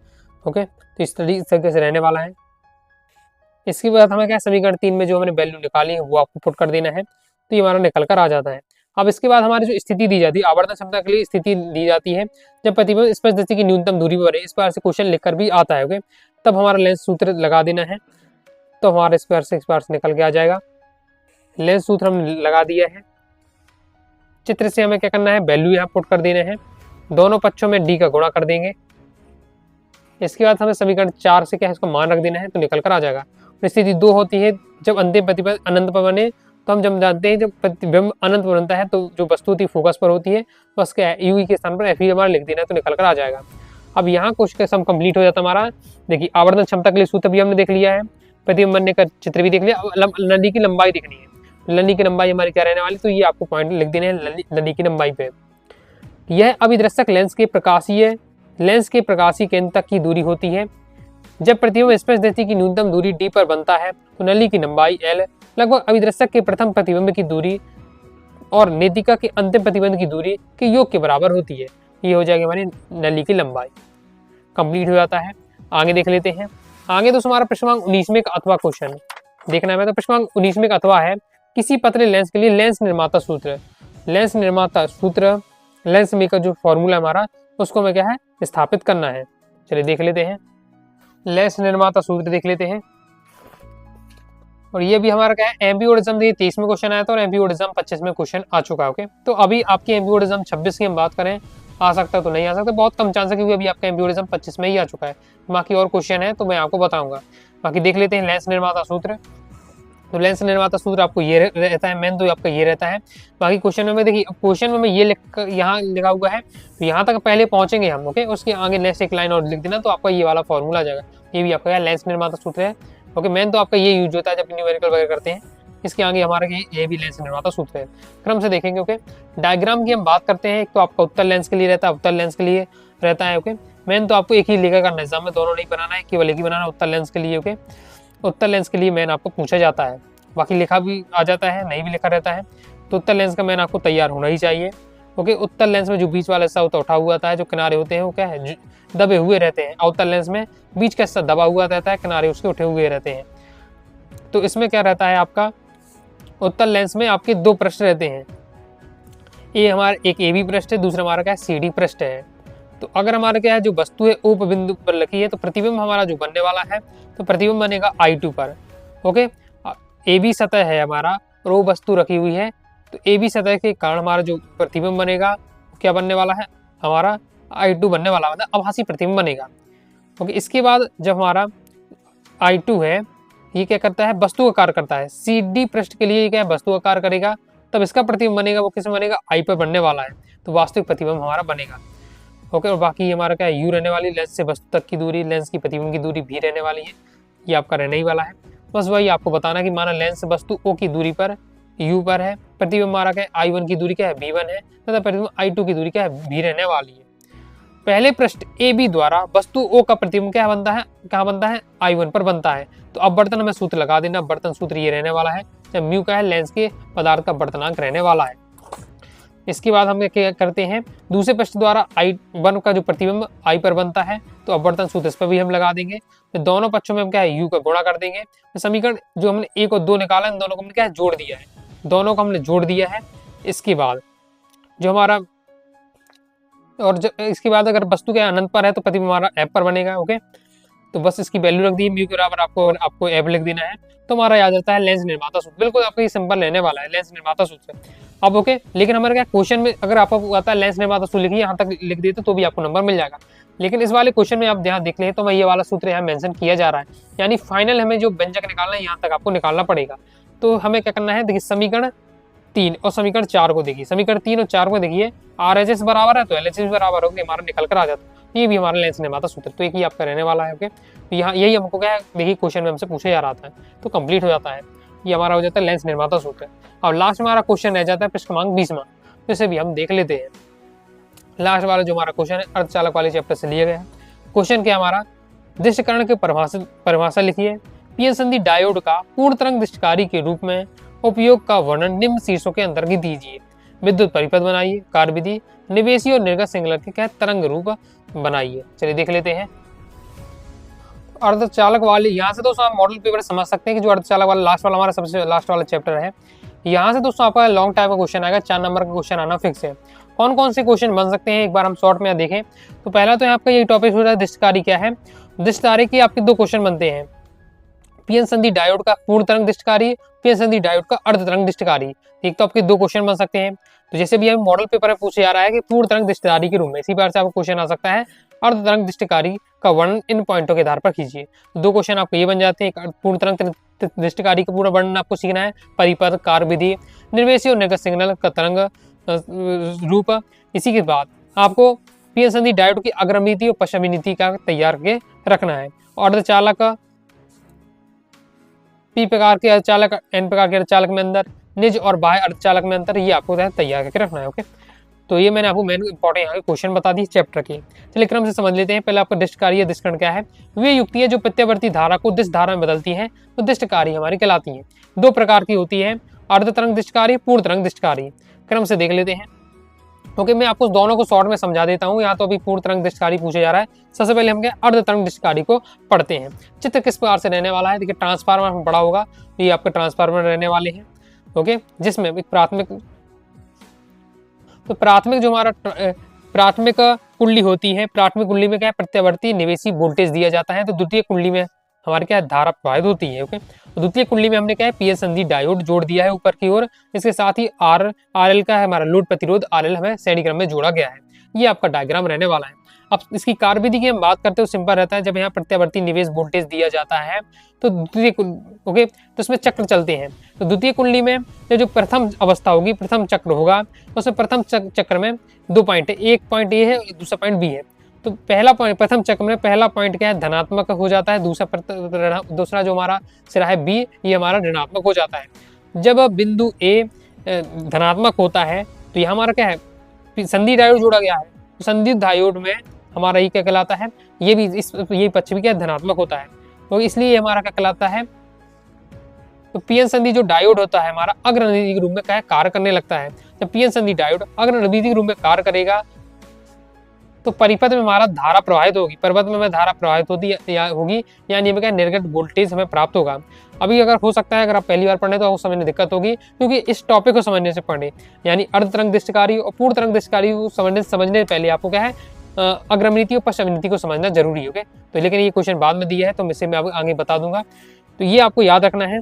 ओके, तो इस तरीके से रहने वाला है। इसके बाद हमें क्या समीकरण 3 में जो हमने वैल्यू निकाली है वो आपको पुट कर देना है, तो ये हमारा निकल कर आ जाता है। अब इसके बाद हमारी जो स्थिति दी जाती है आवर्धन क्षमता के लिए स्थिति दी जाती है जब प्रतिबिंब स्पर्श दृष्टि की न्यूनतम दूरी पर है। इस बार से क्वेश्चन लिखकर भी आता है। ओके, तब हमारा लेंस सूत्र लगा देना है, तो हमारा इस बार से निकल के आ जाएगा। लेंस सूत्र हम लगा दिया है। चित्र से हमें क्या करना है, वैल्यू यहाँ पुट कर देना है, दोनों पक्षों में डी का गुणा कर देंगे। इसके बाद हमें समीकरण 4 से क्या है इसको मान रख देना है, तो निकल कर आ जाएगा। स्थिति 2 होती है जब अंतिम प्रतिबिंब अनंत पर बने। तो हम जब जानते हैं जब प्रतिबिंब अनंत पर बनता है तो जो वस्तु होती है फोकस पर होती है, बस क्या है यू के स्थान पर एफ हमारा लिख देना है, तो निकल कर आ जाएगा। अब यहाँ कुछ सम कंप्लीट हो जाता हमारा। देखिए आवर्धन क्षमता के लिए सूत्र भी हमने देख लिया है, प्रतिबिंब बनने का चित्र भी देख लिया। नली की लंबाई देखनी है, नली की लंबाई हमारी क्या रहने वाली, तो ये आपको पॉइंट लिख देने हैं नली की लंबाई पे। यह अभिदर्शक लेंस के प्रकाशीय केंद्र तक की दूरी होती है। जब प्रतिबिंब स्पर्श दृष्टि की न्यूनतम दूरी d पर बनता है तो नली की लंबाई l लगभग अभिदर्शक के प्रथम प्रतिबिंब की दूरी और नेतिका के अंतिम प्रतिबिंब की दूरी के योग के बराबर होती है। ये हो जाएगी हमारी नली की लंबाई। कंप्लीट हो जाता है। आगे देख लेते हैं। आगे तो हमारा प्रश्नांक 19वें का अथवा क्वेश्चन देखना है। तो प्रश्नांक 19वें का अथवा है किसी पतले लेंस के लिए लेंस निर्माता सूत्र लेंस मेकर जो फॉर्मूला हमारा उसको हमें क्या है स्थापित करना है। चलिए देख लेते हैं। लेंस निर्माता सूत्र देख लेते हैं। और ये भी हमारा क्या है एम्पिरियोडिज्म 23 में क्वेश्चन आया था और एम्पिरियोडिज्म 25 में क्वेश्चन आ चुका है। ओके, तो अभी आपकी एम्पिरियोडिज्म 26 की हम बात करें आ सकता है तो नहीं आ सकता, बहुत कम चांस है क्योंकि अभी आपका एम्पिरियोडिज्म 25 में ही आ चुका है। बाकी और क्वेश्चन है तो मैं आपको बताऊंगा। बाकी देख लेते हैं लेंस निर्माता सूत्र। तो लेंस निर्माता सूत्र आपको ये रहता है, मेन तो आपका ये रहता है। बाकी क्वेश्चन में देखिए, क्वेश्चन में ये यहाँ लिखा हुआ है तो यहाँ तक पहले पहुंचेंगे हम। ओके, उसके आगे नेक्स्ट एक लाइन और लिख देना तो आपका ये वाला फॉर्मूला आ जाएगा। ये भी आपका लेंस निर्माता सूत्र है। ओके, मेन तो आपका ये यूज होता है जब न्यूमेरिकल वगैरह करते हैं। इसके आगे हमारा ये भी लेंस निर्माता सूत्र है। क्रम से देखेंगे। ओके, डायग्राम की हम बात करते हैं। एक तो आपका उत्तल लेंस के लिए रहता है, उत्तल लेंस के लिए रहता है। ओके, मैन तो आपको एक ही लेखा का निजाम में दोनों नहीं बनाना है, केवल एक ही बनाना है उत्तर लेंस के लिए। ओके, उत्तर लेंस के लिए मैन आपको पूछा जाता है, बाकी लिखा भी आ जाता है, नहीं भी लिखा रहता है, तो उत्तर लेंस का मैन आपको तैयार होना ही चाहिए। ओके, उत्तर लेंस में जो बीच वाला हिस्सा होता है उठा हुआ आता है, जो किनारे होते हैं वो क्या है दबे हुए रहते हैं। उत्तर लेंस में बीच का हिस्सा दबा हुआ रहता है, किनारे उसके उठे हुए रहते हैं। तो इसमें क्या रहता है आपका, उत्तर लेंस में आपके दो पृष्ठ रहते हैं, ये हमारा एक ए बी पृष्ठ है, दूसरा हमारा क्या है सी डी पृष्ठ है। तो अगर हमारा क्या है जो वस्तु है ओ बिंदु पर रखी है, तो प्रतिबिंब हमारा जो बनने वाला है, तो प्रतिबिंब बनेगा I2 पर। ओके, ए बी सतह है हमारा और वो वस्तु रखी हुई है, तो ए बी सतह के कारण हमारा जो प्रतिबिंब बनेगा क्या बनने वाला है, हमारा I2 बनने वाला, मतलब आभासी प्रतिबिंब बनेगा। ओके, इसके बाद जब हमारा I2 है, ये क्या करता है वस्तु का कार्य करता है, सी डी पृष्ठ के लिए क्या है वस्तु का कार्य करेगा, तब इसका प्रतिबिंब बनेगा वो किसमें बनेगा, I पर बनने वाला है, तो वास्तविक प्रतिबिंब हमारा बनेगा। ओके, और बाकी हमारा क्या है यू रहने वाली, लेंस से वस्तु तक की दूरी, लेंस की प्रतिबिंब की दूरी भी रहने वाली है, ये आपका रहने ही वाला है। बस वही आपको बताना कि माना लेंस से वस्तु ओ की दूरी पर यू पर है, प्रतिबिंब हमारा क्या है I1 की दूरी क्या है B1 है, तथा प्रतिबिंब I2 की दूरी क्या है B रहने वाली है। पहले पृष्ठ ए बी द्वारा वस्तु ओ का प्रतिबिंब क्या बनता है, कहाँ बनता है, I1 पर बनता है। तो अपवर्तन हमें सूत्र लगा देना, अपवर्तन सूत्र ये रहने वाला है, जब म्यू का है लेंस के पदार्थ का अपवर्तनांक रहने वाला है। इसके बाद हम क्या करते हैं, दूसरे पृष्ठ द्वारा I1 का जो प्रतिबिंब I पर बनता है, तो अपवर्तन सूत्र इस पर भी हम लगा देंगे। फिर दोनों पक्षों में हम क्या है यू का गुणा कर देंगे। तो समीकरण जो हमने 1 और 2 निकाला, इन दोनों को हमने क्या है जोड़ दिया है, दोनों को हमने जोड़ दिया है। इसके बाद जो हमारा और इसके बाद अगर वस्तु के अनंत पर है तो प्रतिबिंब हमारा एफ पर बनेगा। ओके, तो बस इसकी वैल्यू रख दी, म्यू के बराबर आपको एफ लिख देना है, तो हमारा याद रहता है लेंस निर्माता सूत्र। बिल्कुल आपका ये सिंपल रहने वाला है, लेंस निर्माता सूत्र। अब ओके, लेकिन हमारे क्या क्वेश्चन में अगर आपको आता है लेंस निर्माता सूत्र लिखिए, यहाँ तक लिख देते तो भी आपको नंबर मिल जाएगा। लेकिन इस वाले क्वेश्चन में आप ध्यान देख लें तो मैं ये वाला सूत्र यहाँ मेंशन किया जा रहा है, यानी फाइनल हमें जो व्यंजक निकालना है यहाँ तक आपको निकालना पड़ेगा। तो हमें क्या करना है, देखिए समीकरण 3 और समीकरण 4 को देखिए, समीकरण 3 और 4 को देखिए, RHS बराबर है तो LHS बराबर होगा, हमारा निकल कर आ जाता है, ये भी हमारा लेंस निर्माता सूत्र, तो एक ही आपका रहने वाला है। ओके, तो यहाँ यही हमको क्या है देखिए क्वेश्चन में हमसे पूछा जा रहा था, तो कंप्लीट हो जाता है, ये हमारा हो जाता है लेंस निर्माता सूत्र। और लास्ट में हमारा क्वेश्चन रह जाता है पृष्ठ क्रमांक 20वां, तो इसे भी हम देख लेते हैं। लास्ट वाला जो हमारा क्वेश्चन है अर्धचालक वाले चैप्टर से लिया गया है। क्वेश्चन क्या हमारा, दृष्टिकरण के परिभाषा लिखिए, पीएन संधि डायोड का पूर्ण तरंग दृष्टिकारी के रूप में उपयोग का वर्णन निम्न शीर्षों के अंतर्गत दीजिए। विद्युत परिपथ बनाइए, कार्य विधि, निवेशी और निर्गत सिंगलर के क्या तरंग रूप बनाइए। चलिए देख लेते हैं। अर्धचालक वाले यहाँ से दोस्तों आप मॉडल पेपर समझ सकते हैं कि जो अर्धचालक वाला लास्ट वाला हमारा सबसे लास्ट वाला चैप्टर है, यहाँ से दोस्तों आपका लॉन्ग टाइम का क्वेश्चन आएगा, 4 नंबर का क्वेश्चन आना फिक्स है। कौन कौन से क्वेश्चन बन सकते हैं एक बार हम शॉर्ट में देखें तो पहला तो आपका यही टॉपिक हो रहा है दृष्टिकारी क्या है। दृष्टिकारी के आपके 2 क्वेश्चन बनते हैं, पीएन संधि डायोड का पूर्ण तरंग दृष्टिकारी, पीएन संधि डायोड का अर्ध तरंग दृष्टिकारी। एक तो आपके 2 क्वेश्चन बन सकते हैं। तो जैसे भी मॉडल पेपर में पूछा जा रहा है कि पूर्ण तरंग दृष्टिकारी के रूप में, इसी बार से आपको क्वेश्चन आ सकता है अर्ध तरंग दृष्टिकारी का वर्णन इन पॉइंटों के आधार पर कीजिए। तो 2 क्वेश्चन आपको ये बन जाते हैं, एक पूर्ण तरंग दृष्टिकारी का पूरा वर्णन आपको सीखना है, परिपथ, कार्य विधि, निर्वेशी और निर्गत सिग्नल का तरंग रूप। इसी के बाद आपको पीएन संधि डायोड की अग्रमीति और पश्चिमी का तैयार करके रखना है। अर्धचालक पी प्रकार के अर्धचालक, एन प्रकार के अर्धचालक में अंतर, निज और बाह्य अर्धचालक में अंतर, ये आपको तैयार करके रखना है। ओके, तो ये मैंने आपको मेन इंपॉर्टेंट यहाँ के क्वेश्चन बता दिए चैप्टर के। चलिए क्रम से समझ लेते हैं। पहले आपका दृष्टिकारी या दृष्टिकरण क्या है, वे युक्तियां जो प्रत्यावर्ती धारा को दृष्टि धारा में बदलती हैं वो दृष्टिकारी हमारी कहलाती हैं। 2 प्रकार की होती है, अर्ध तरंग दृष्टिकारी, पूर्ण तरंग दृष्टिकारी। क्रम से देख लेते हैं। ओके, मैं आपको दोनों को शॉर्ट में समझा देता हूँ। यहाँ तो अभी पूर्ण तरंग दृष्टिकारी पूछा जा रहा है। सबसे पहले हम क्या अर्ध तरंग दृष्टिकारी को पढ़ते हैं। चित्र किस प्रकार से रहने वाला है, देखिए ट्रांसफार्मर हम पढ़ा होगा, ये आपके ट्रांसफार्मर रहने वाले हैं। ओके, जिसमें एक प्राथमिक जो हमारा प्राथमिक कुंडली होती है, प्राथमिक कुंडली में क्या है प्रत्यावर्ती निवेशी वोल्टेज दिया जाता है। तो द्वितीय कुंडली में हमारी क्या धारा प्रवाहित होती है। ओके, द्वितीय कुंडली में हमने क्या है पीएन संधि डायोड जोड़ दिया है ऊपर की ओर। इसके साथ ही RL का है हमारा लोड प्रतिरोध RL हमें श्रेणी क्रम में जोड़ा गया है। ये आपका डायग्राम रहने वाला है। अब इसकी कार्य विधि की हम बात करते हैं तो सिंपल रहता है, जब यहाँ प्रत्यावर्ती निवेश वोल्टेज दिया जाता है तो द्वितीय ओके तो इसमें चक्र चलते हैं। तो द्वितीय कुंडली में जो प्रथम अवस्था होगी, प्रथम चक्र होगा, उसमें प्रथम चक्र में 2 पॉइंट है, एक पॉइंट ए है, दूसरा पॉइंट बी है। तो पहला पॉइंट प्रथम चक्र में पहला पॉइंट क्या है धनात्मक हो जाता है, दूसरा जो हमारा सिरा है बी ये हमारा ऋणात्मक हो जाता है। जब बिंदु ए धनात्मक होता है तो यहाँ हमारा क्या है संधि डायोड जोड़ा गया है। तो संधि डायोड में हमारा ये क्या कहलाता है, ये भी ये पक्ष भी क्या धनात्मक होता है, तो इसलिए ये हमारा क्या कहलाता है। तो पीएन संधि जो डायोड होता है हमारा अग्रनदीय के रूप में क्या कार्य करने लगता है। जब पीएन संधि डायोड अग्रनदीय के रूप में कार्य करेगा तो परिपथ में हमारा धारा प्रवाहित होगी, परिपथ में हमें धारा प्रवाहित होगी, यानी हमें क्या निर्गत वोल्टेज हमें प्राप्त होगा। अभी अगर हो सकता है अगर आप पहली बार पढ़े तो आपको समझने दिक्कत होगी, क्योंकि इस टॉपिक को समझने से पढ़े, यानी अर्ध तरंग दृष्टिकारी और पूर्ण तरंग दृष्टिकारी को समझने से पहले आपको क्या है अग्रमनीति और पश्चमनीति को समझना जरूरी है। ओके, तो लेकिन ये क्वेश्चन बाद में दिया है तो इसे मैं आगे बता दूंगा। तो ये आपको याद रखना है।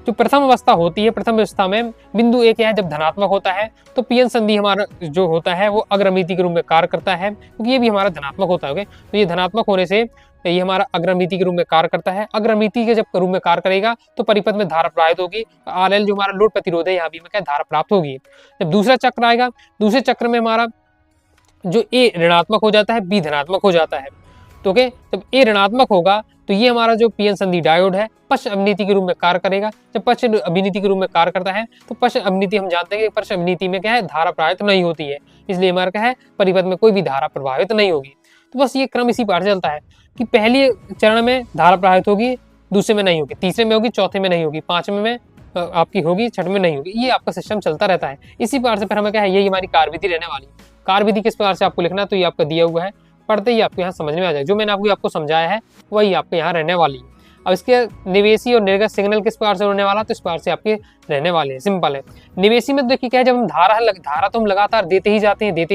जो प्रथम अवस्था होती है, प्रथम अवस्था में बिंदु एक है जब धनात्मक होता है तो पीएन संधि हमारा जो होता है वो अग्रमनीति के रूप में कार्य करता है, क्योंकि ये भी हमारा धनात्मक होता है। ओके, तो ये धनात्मक होने से ये हमारा अग्रमनीति के रूप में कार्य करता है। अग्रमनीति के जब रूप में कार्य करेगा तो परिपथ में धारा प्रवाहित होगी, RL जो हमारा लोड प्रतिरोध है यहाँ भी हमें क्या धारा प्राप्त होगी। जब दूसरा चक्र आएगा, दूसरे चक्र में हमारा जो ए ऋणात्मक हो जाता है, बी धनात्मक हो जाता है। तो ओके, जब ए ऋणात्मक होगा तो ये हमारा जो पीएन संधि डायोड है पश्च अवनीति के रूप में कार्य करेगा। जब पश्च अवनीति के रूप में कार्य करता है तो पश्च अवनीति हम जानते हैं कि पश्च अवनीति में क्या है धारा प्रवाहित नहीं होती है, इसलिए हमारा क्या है परिपथ में कोई भी धारा प्रभावित नहीं होगी। तो बस ये क्रम इसी पार चलता है कि पहले चरण में धारा प्रवाहित होगी, दूसरे में नहीं होगी, तीसरे में होगी, चौथे में नहीं होगी, पांचवें में आपकी होगी, छठवें में नहीं होगी। ये आपका सिस्टम चलता रहता है। इसी पार से फिर हमें क्या है, यही हमारी कार्यविधि रहने वाली है। कार्यविधि किस प्रकार से आपको लिखना है तो ये आपका दिया हुआ है, पढ़ते ही आपको यहाँ समझ में आ जाए। जो मैंने आपको समझाया है वही आपके यहाँ रहने वाली है। अब इसके निवेशी और निर्गत सिग्नल किस प्रकार से होने वाला तो इस प्रकार से आपके रहने वाले हैं। सिंपल है। निवेशी में देखिए क्या है, जब हम धारा तो हम लगातार देते ही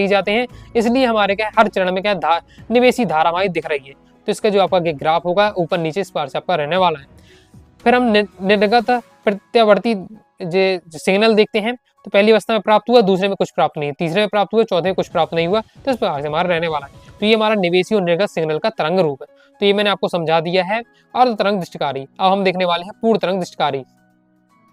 जाते हैं, इसलिए हमारे क्या हर चरण में क्या निवेशी धारा हमारी दिख रही है। तो इसका जो आपका ग्राफ होगा ऊपर नीचे इस प्रकार से आपका रहने वाला है। फिर हम निर्गत प्रत्यावर्ती सिग्नल देखते हैं। तो पहली अवस्था में प्राप्त हुआ, दूसरे में कुछ प्राप्त नहीं, तीसरे में प्राप्त हुआ, चौथे में कुछ प्राप्त नहीं हुआ, तो इस प्रकार से हमारा रहने वाला है। तो ये हमारा निवेशी और निर्गत सिग्नल का तरंग रूप है। तो ये मैंने आपको समझा दिया है। अर्ध तरंग दृष्टिकारी, अब हम देखने वाले हैं पूर्ण तरंग दृष्टिकारी।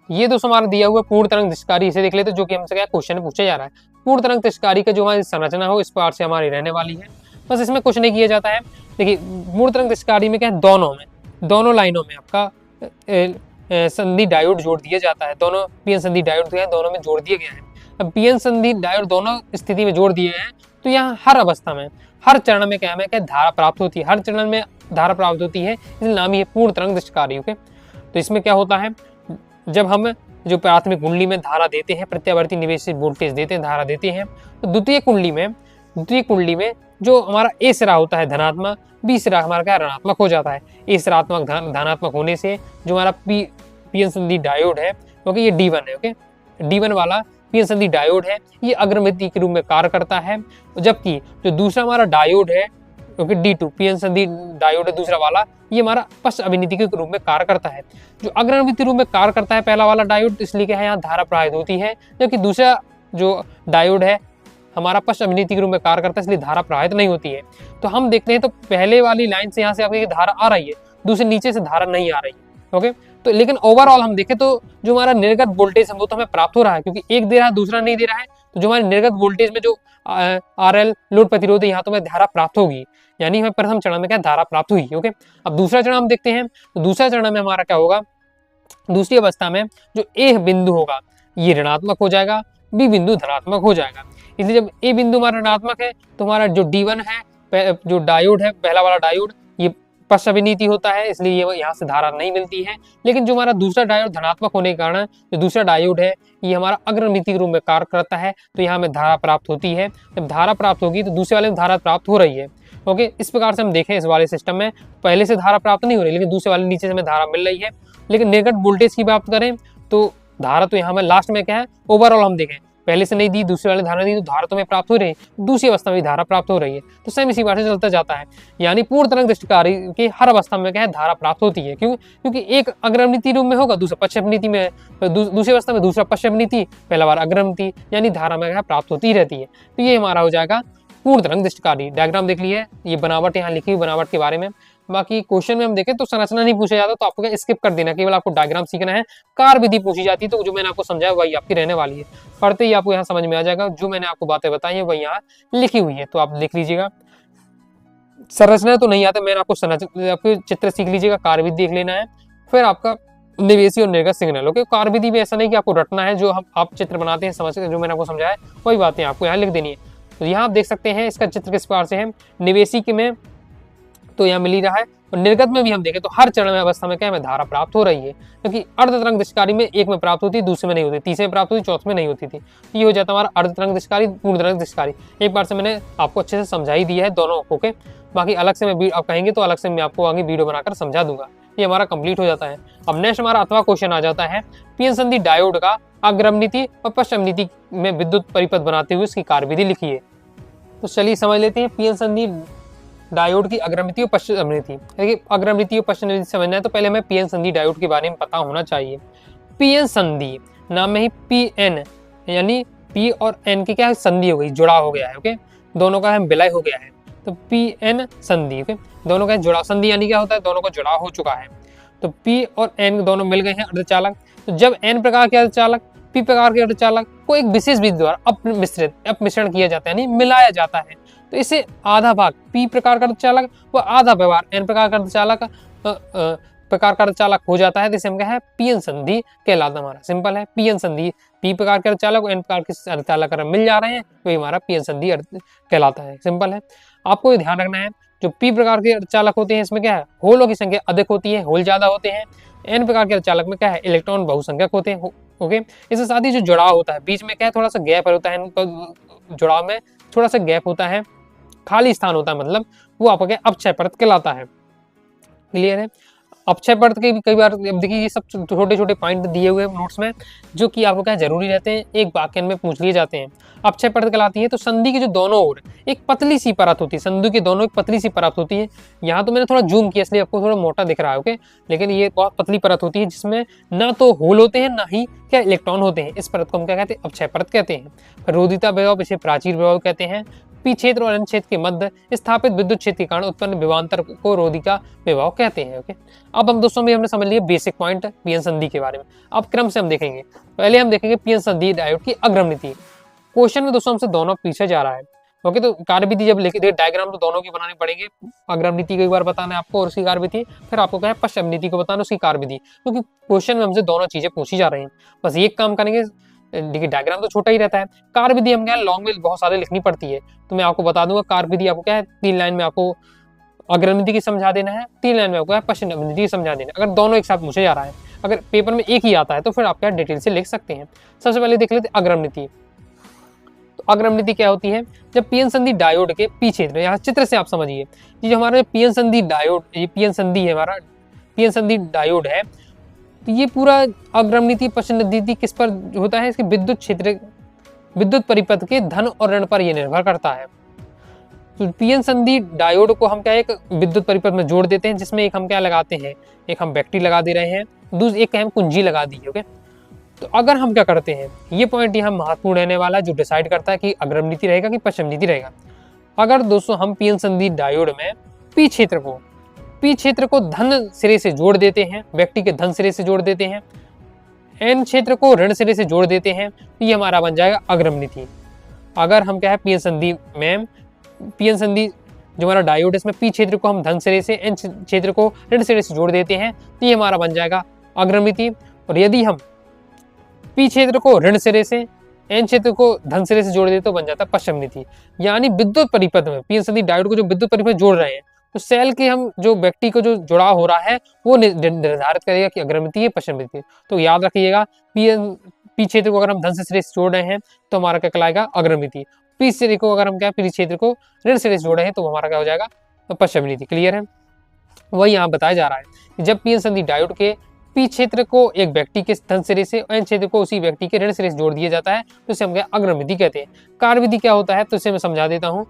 ये दोस्तों हमारा दिया हुआ पूर्ण तरंग दृष्टिकारी, इसे देख लेते जो कि हमसे क्या क्वेश्चन में पूछा जा रहा है। पूर्ण तरंग दृष्टिकारी का जो हमारी संरचना हो इस प्रकार से हमारी रहने वाली है। बस इसमें कुछ नहीं किया जाता है। देखिए पूर्ण तरंग दृष्टिकारी में क्या है, दोनों लाइनों में आपका संधि डायोड जोड़ दिया जाता है। दोनों पीएन संधि डायोड जो है दोनों में जोड़ दिया गया है। अब पीएन संधि डायोड दोनों स्थिति में जोड़ दिए हैं तो यहाँ हर अवस्था में हर चरण में क्या है धारा प्राप्त होती है, हर चरण में धारा प्राप्त होती है, इसलिए नाम ही है पूर्ण तरंग दृष्टिकारी। ओके, तो इसमें क्या होता है, जब हम जो प्राथमिक कुंडली में धारा देते हैं, प्रत्यावर्ती निवेशित वोल्टेज देते हैं, धारा देते हैं, तो द्वितीय कुंडली में जो हमारा ए सिरा होता है धनात्मक, बी सिरा हमारा क्या ऋणात्मक हो जाता है। ए सिरात्मक धनात्मक होने से जो हमारा पीएन संधि डायोड है, क्योंकि ये D1 है। ओके, D1 वाला पीएन संधि डायोड है, ये अग्रमनीति के रूप में कार्य करता है, जबकि जो दूसरा हमारा डायोड है क्योंकि D2 पीएन संधि डायोड है दूसरा वाला, ये हमारा पश्च अवनीति के रूप में कार्य करता है। जो अग्रमनीति रूप में कार्य करता है पहला वाला डायोड, इसलिए क्या है यहाँ धारा प्रवाहित होती है, जबकि दूसरा जो डायोड है हमारा पश्च अवनीति के रूप में कार्य करता है, इसलिए धारा प्रवाहित नहीं होती है। तो हम देखते हैं तो पहले वाली लाइन से यहाँ से आपकी धारा आ रही है, दूसरे नीचे से धारा नहीं आ रही है। ओके, तो लेकिन ओवरऑल हम देखें तो जो हमारा निर्गत वोल्टेज है वो तो हमें प्राप्त हो रहा है, क्योंकि एक दे रहा है दूसरा नहीं दे रहा है। तो जो हमारे निर्गत वोल्टेज में जो RL लोड प्रतिरोध है यहाँ तो हमें धारा प्राप्त होगी, यानी हमें प्रथम चरण में क्या धारा प्राप्त हुई। ओके, अब दूसरा चरण हम देखते हैं। तो दूसरा चरण में हमारा क्या होगा, दूसरी अवस्था में जो ए बिंदु होगा ये ऋणात्मक हो जाएगा, बी बिंदु धनात्मक हो जाएगा। इसलिए जब ए बिंदु हमारा ऋणात्मक है तो हमारा जो D1 है, जो डायोड है पहला वाला डायोड, ये पश्च अवनीति होता है, इसलिए ये यहाँ से धारा नहीं मिलती है। लेकिन जो हमारा दूसरा डायोड धनात्मक होने के कारण जो दूसरा डायोड है ये हमारा अग्रमनीति के रूप में कार्य करता है, तो यहाँ हमें धारा प्राप्त होती है। जब धारा प्राप्त होगी तो दूसरे वाले में धारा प्राप्त हो रही है। ओके, इस प्रकार से हम देखें इस वाले सिस्टम में पहले से धारा प्राप्त नहीं हो रही, लेकिन दूसरे वाले नीचे से हमें धारा मिल रही है। लेकिन निर्गत वोल्टेज की बात करें तो धारा तो यहाँ में लास्ट में क्या है, ओवरऑल हम देखें पहले से नहीं दी, दूसरे वाले धारा दी, तो धारा तो हमें प्राप्त हो रही है, दूसरी अवस्था में धारा प्राप्त हो रही है। तो सेम इसी बात से चलता जाता है, यानी पूर्ण तरंग दृष्टिकारी की हर अवस्था में क्या है धारा प्राप्त होती है। क्योंकि एक अग्रमनीति रूप में होगा, दूसरा पश्च अवनीति में, दूसरी अवस्था में दूसरा पश्च अवनीति, पहला बार अग्रमनीति, यानी धारा में क्या प्राप्त होती रहती है। तो ये हमारा हो जाएगा पूर्ण तरंग दृष्टिकारी। डायग्राम देख लिए, ये बनावट यहाँ लिखी हुई बनावट के बारे में। बाकी क्वेश्चन में हम देखें तो संरचना नहीं पूछा जाता, तो आपको क्या स्किप कर देना, केवल आपको डायग्राम सीखना है। कार्य विधि पूछी जाती है तो जो मैंने आपको समझाया वही आपकी रहने वाली है, पढ़ते ही आपको यहाँ समझ में आ जाएगा। जो मैंने आपको बातें बताई है वही यहाँ लिखी हुई है, तो आप लिख लीजिएगा। संरचना तो नहीं आता, मैंने आपको चित्र सीख लीजिएगा, कार्य विधि देख लेना है, फिर आपका निवेशी और निर्गत सिग्नल। ओके, कार्य विधि भी ऐसा नहीं कि आपको रटना है, जो आप चित्र बनाते हैं समझ के जो मैंने आपको समझाया वही बातें आपको यहाँ लिख देनी है। तो यहाँ आप देख सकते हैं इसका चित्र किस प्रकार से है। निवेशी के में तो यहाँ मिल ही रहा है, और निर्गत में भी हम देखें तो हर चरण में अवस्था में क्या हमें धारा प्राप्त हो रही है, क्योंकि अर्धतरंग दिशकारी में एक में प्राप्त होती है, दूसरे में नहीं होती, तीसरे में प्राप्त होती, चौथे में नहीं होती थी। तो ये हो जाता है हमारा अर्धतरंग दिशकारी, पूर्णतरंग दिशकारी। एक बार से मैंने आपको अच्छे से समझा ही दिया है दोनों। ओके, बाकी अलग से मैं आप कहेंगे तो अलग से मैं आपको आगे वीडियो बनाकर समझा दूंगा। ये हमारा कंप्लीट हो जाता है। अब नेक्स्ट हमारा अथवा क्वेश्चन आ जाता है, पीएन संधि डायोड का अग्रमनीति और पश्चमनीति में विद्युत परिपथ बनाते हुए इसकी कार्यविधि लिखिए। तो चलिए समझ लेते हैं पीएन संधि डायोड की अग्रमनीति और पश्चमनीति। देखिए अग्रमनीति और पश्चमनीति समझना है तो पहले हमें पीएन संधि डायोड के बारे में पता होना चाहिए। पीएन संधि नाम में ही पीएन यानी पी और एन की क्या है, संधि हो गई, जुड़ा हो गया है। ओके, दोनों का विलय हो गया है, तो पीएन संधि। ओके, दोनों का जुड़ा, संधि यानी क्या होता है, दोनों का जुड़ा हो चुका है। तो पी और एन दोनों मिल गए हैं अर्धचालक। तो जब एन प्रकार के अर्धचालक पी प्रकार के अर्धचालक को एक विशेष विधि द्वारा अपमिश्रण किया जाता है, यानी मिलाया जाता है, तो इसे आधा भाग पी प्रकार का अर्धचालक व आधा व्यवहार एन प्रकार का अर्धचालक हो जाता है। जिसे हम क्या है, पीएन संधि कहलाता हमारा। सिंपल है, पीएन संधि पी प्रकार के अर्धचालक और एन प्रकार के अर्धचालक अगर मिल जा रहे हैं तो ये हमारा पीएन संधि कहलाता है। सिंपल है। आपको ये ध्यान रखना है, जो पी प्रकार के अर्धचालक होते हैं इसमें क्या है, होलों की संख्या अधिक होती है, होल ज्यादा होते हैं। एन प्रकार के अर्धचालक में क्या है, इलेक्ट्रॉन बहुसंख्यक होते हैं। ओके, इसके साथ ही जो जुड़ाव होता है बीच में क्या है, थोड़ा सा गैप होता है, जुड़ाव में थोड़ा सा गैप होता है, खाली स्थान होता है, मतलब वो आपका अपक्षय परत कहलाता है। क्लियर है। अपक्षय परत के भी कई बार देखिए ये सब छोटे छोटे पॉइंट दिए हुए नोट्स में जो कि आपको क्या जरूरी रहते हैं, एक वाक्य में पूछ लिए जाते हैं। अपक्षय परत कहलाती है तो संधि की जो दोनों ओर एक पतली सी परत होती है, संधि की दोनों एक पतली सी परत होती है। यहाँ तो मैंने थोड़ा जूम किया इसलिए आपको थोड़ा मोटा दिख रहा है। ओके, लेकिन ये बहुत पतली परत होती है जिसमें ना तो होल होते हैं ना ही क्या इलेक्ट्रॉन होते हैं। इस परत को हम क्या कहते हैं, अपक्षय परत कहते हैं। रोधिता विभव इसे प्राचीर विभव कहते हैं। पी क्षेत्र और एन क्षेत्र के मध्य स्थापित विद्युत क्षेत्र के कारण उत्पन्न विभवांतर को रोधिका विभव कहते हैं। ओके, अब हम दोस्तों में हमने समझ लिया बेसिक पॉइंट पीएन संधि के बारे में। अब क्रम से हम देखेंगे, पहले हम देखेंगे पीएन संधि डायोड की अग्रमनीति। क्वेश्चन में दोस्तों हमसे दोनों पीछे जा रहा है। ओके, तो कार्यविधि जब लिखे डायग्राम तो दोनों की बनानी पड़ेगी। अग्रमनीति को एक बार बताना है आपको और उसकी कार्यविधि, फिर आपको क्या है पश्चमनीति को बताना उसकी कार्यविधि, क्योंकि क्वेश्चन में हमसे दोनों चीजें पूछी जा रही हैं। बस एक काम करेंगे, देखिए डायग्राम तो छोटा ही रहता है, कार्यविधि हम क्या है लॉन्ग में बहुत सारे लिखनी पड़ती है। तो मैं आपको बता दूंगा कार्यविधि आपको क्या है 3 लाइन में आपको अग्रमनीति की समझा देना है, 3 लाइन में आपको पश्चमनीति की समझा देना है। अगर दोनों एक साथ पूछे जा रहा है, अगर पेपर में एक ही आता है तो फिर आप क्या डिटेल से लिख सकते हैं। सबसे पहले देख लेते हैं अग्रमनीति। तो अग्रमनीति क्या होती है, जब पीएन संधि डायोड के पी क्षेत्र, यहाँ चित्र से आप समझिए, ये जो हमारा पीएन संधि डायोड, ये पीएन संधि है हमारा, पीएन संधि डायोड है, तो ये पूरा अग्रमनीति पश्चमनीति किस पर होता है, इसके विद्युत क्षेत्र, विद्युत परिपथ के धन और ऋण पर यह निर्भर करता है। तो पीएन संधि डायोड को हम क्या एक विद्युत परिपथ में जोड़ देते हैं, जिसमें एक हम क्या लगाते हैं, एक हम बैटरी लगा दे रहे हैं, दूसरी एक हम कुंजी लगा दी है। ओके, तो अगर हम क्या करते हैं, ये पॉइंट यहाँ महत्वपूर्ण रहने वाला है जो डिसाइड करता है कि अग्रमनीति रहेगा कि पश्चमनीति रहेगा। अगर दोस्तों हम पीएन संधि डायोड में पी क्षेत्र को धन सिरे से जोड़ देते हैं, व्यक्ति के धन सिरे से जोड़ देते हैं, एन क्षेत्र को ऋण सिरे से जोड़ देते हैं, तो ये हमारा बन जाएगा अग्रमनीति। अगर हम क्या है पीएन संधि जो हमारा डायोड है इसमें पी क्षेत्र को हम धन सिरे से, एन क्षेत्र को ऋण सिरे से जोड़ देते हैं, तो ये हमारा बन जाएगा अग्रमनीति। और यदि हम पी क्षेत्र को ऋण सिरे से, एन क्षेत्र को धन सिरे से जोड़ देते तो बन जाता है पश्चमनीति। यानी विद्युत परिपथ में पीएन संधि डायोड को जो विद्युत परिपथ जोड़ रहे हैं, तो सेल के हम जो व्यक्ति को जो जुड़ाव हो रहा है वो निर्धारित करेगा कि अग्रमनीति है पश्चमनीति। तो याद रखिएगा पी क्षेत्र को अगर हम धन से सिरे से जोड़ रहे हैं तो हमारा क्या कहलाएगा अग्रमनीति। पी सिरे को अगर हम क्या पी क्षेत्र को ऋण सिरे से जोड़ रहे हैं तो हमारा क्या हो जाएगा तो पश्चमनीति। क्लियर है। वही यहाँ बताया जा रहा है कि जब पीएन संधि डायोड के पी क्षेत्र को एक व्यक्ति के धन सिरे से और एन क्षेत्र को उसी व्यक्ति के ऋण सिरे से जोड़ दिया जाता है तो इसे हम क्या अग्रमनीति कहते हैं। कार्यविधि क्या होता है तो इसे मैं समझा देता हूँ।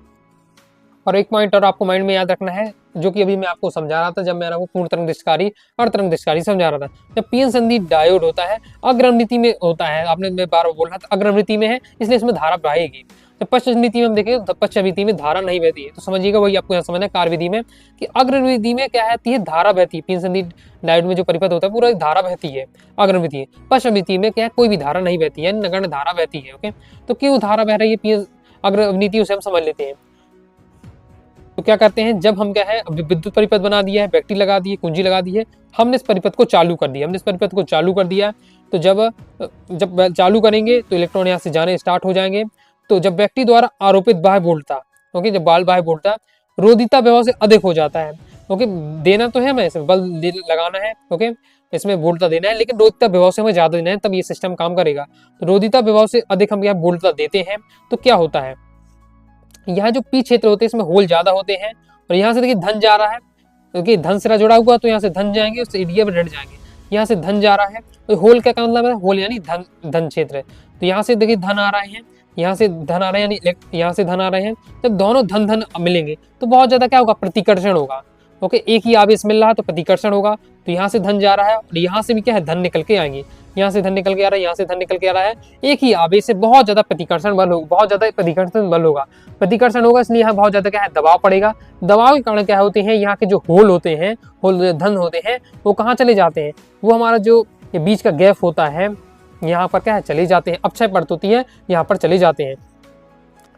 और एक पॉइंट और आपको माइंड में याद रखना है जो कि अभी मैं आपको समझा रहा था, जब मैं आपको पूर्ण तरंग दिशकारी और तरंग दिशकारी समझा रहा था। जब पीएन संधि डायोड होता है अग्रमनीति में होता है, आपने मैं बार बार बोल रहा था अग्रमनीति में है इसलिए इसमें धारा बहेगी। जब पश्चमनीति में हम देखें तो पश्चमनीति में धारा नहीं बहती है। तो समझिएगा वही आपको यहाँ समझना है कार्यविधि में कि अग्रमनीति में क्या है धारा बहती है। पीएन संधि डायोड में जो परिपथ होता है पूरा धारा बहती है अग्रमनीति। पश्चमनीति में क्या है कोई भी धारा नहीं बहती है, नगण्य धारा बहती है। ओके, तो क्यों धारा बह रही है पीएन अग्रमनीति उसे हम समझ लेते हैं। तो क्या करते हैं, जब हम क्या है विद्युत परिपथ बना दिया है, बैटरी लगा दी है, कुंजी लगा दी है, हमने इस परिपथ को चालू कर दिया, तो जब चालू करेंगे तो इलेक्ट्रॉन यहाँ से जाने स्टार्ट हो जाएंगे। तो जब व्यक्ति द्वारा आरोपित बाह्य बोलता, ओके, जब बाह्य बोलता रोधिता प्रभाव से अधिक हो जाता है, ओके, देना तो है हमें, इसमें बल लगाना है, ओके, इसमें वोल्टता देना है, लेकिन रोधिता विभव से हमें ज्यादा देना है, तब ये सिस्टम काम करेगा। तो रोधिता विभव से अधिक हम यहाँ वोल्टता देते हैं तो क्या होता है, यहाँ जो पी क्षेत्र होते हैं इसमें होल ज्यादा होते हैं, और यहाँ से देखिए धन जा रहा है, क्योंकि धन सिरा जुड़ा हुआ तो यहाँ से धन जाएंगे, उससे एरिया में ऋण जाएंगे, यहाँ से धन जा रहा है, तो होल का मतलब है, होल यानी धन क्षेत्र है। तो यहाँ से देखिए धन आ रहे हैं, यहाँ से धन आ रहे हैं, यानी यहाँ से धन आ रहे हैं। जब दोनों धन धन मिलेंगे तो बहुत ज्यादा क्या होगा, प्रतिकर्षण होगा, ओके, एक ही आवेश मिल रहा है तो प्रतिकर्षण होगा। तो यहाँ से धन जा रहा है और यहाँ से भी क्या है, धन निकल के आएंगे, यहाँ से धन निकल के आ रहा है, यहाँ से धन निकल के आ रहा है, एक ही आवेश से बहुत ज्यादा प्रतिकर्षण बल होगा, बहुत ज्यादा प्रतिकर्षण बल होगा, प्रतिकर्षण होगा, इसलिए यहाँ बहुत ज्यादा क्या है, दबाव पड़ेगा। दबाव के कारण क्या होते हैं, यहाँ के जो होल होते हैं, होल धन होते हैं, वो कहाँ चले जाते हैं, वो हमारा जो ये बीच का गैप होता है यहाँ पर क्या है, चले जाते हैं, अपक्षय परत होती है यहाँ पर चले जाते हैं।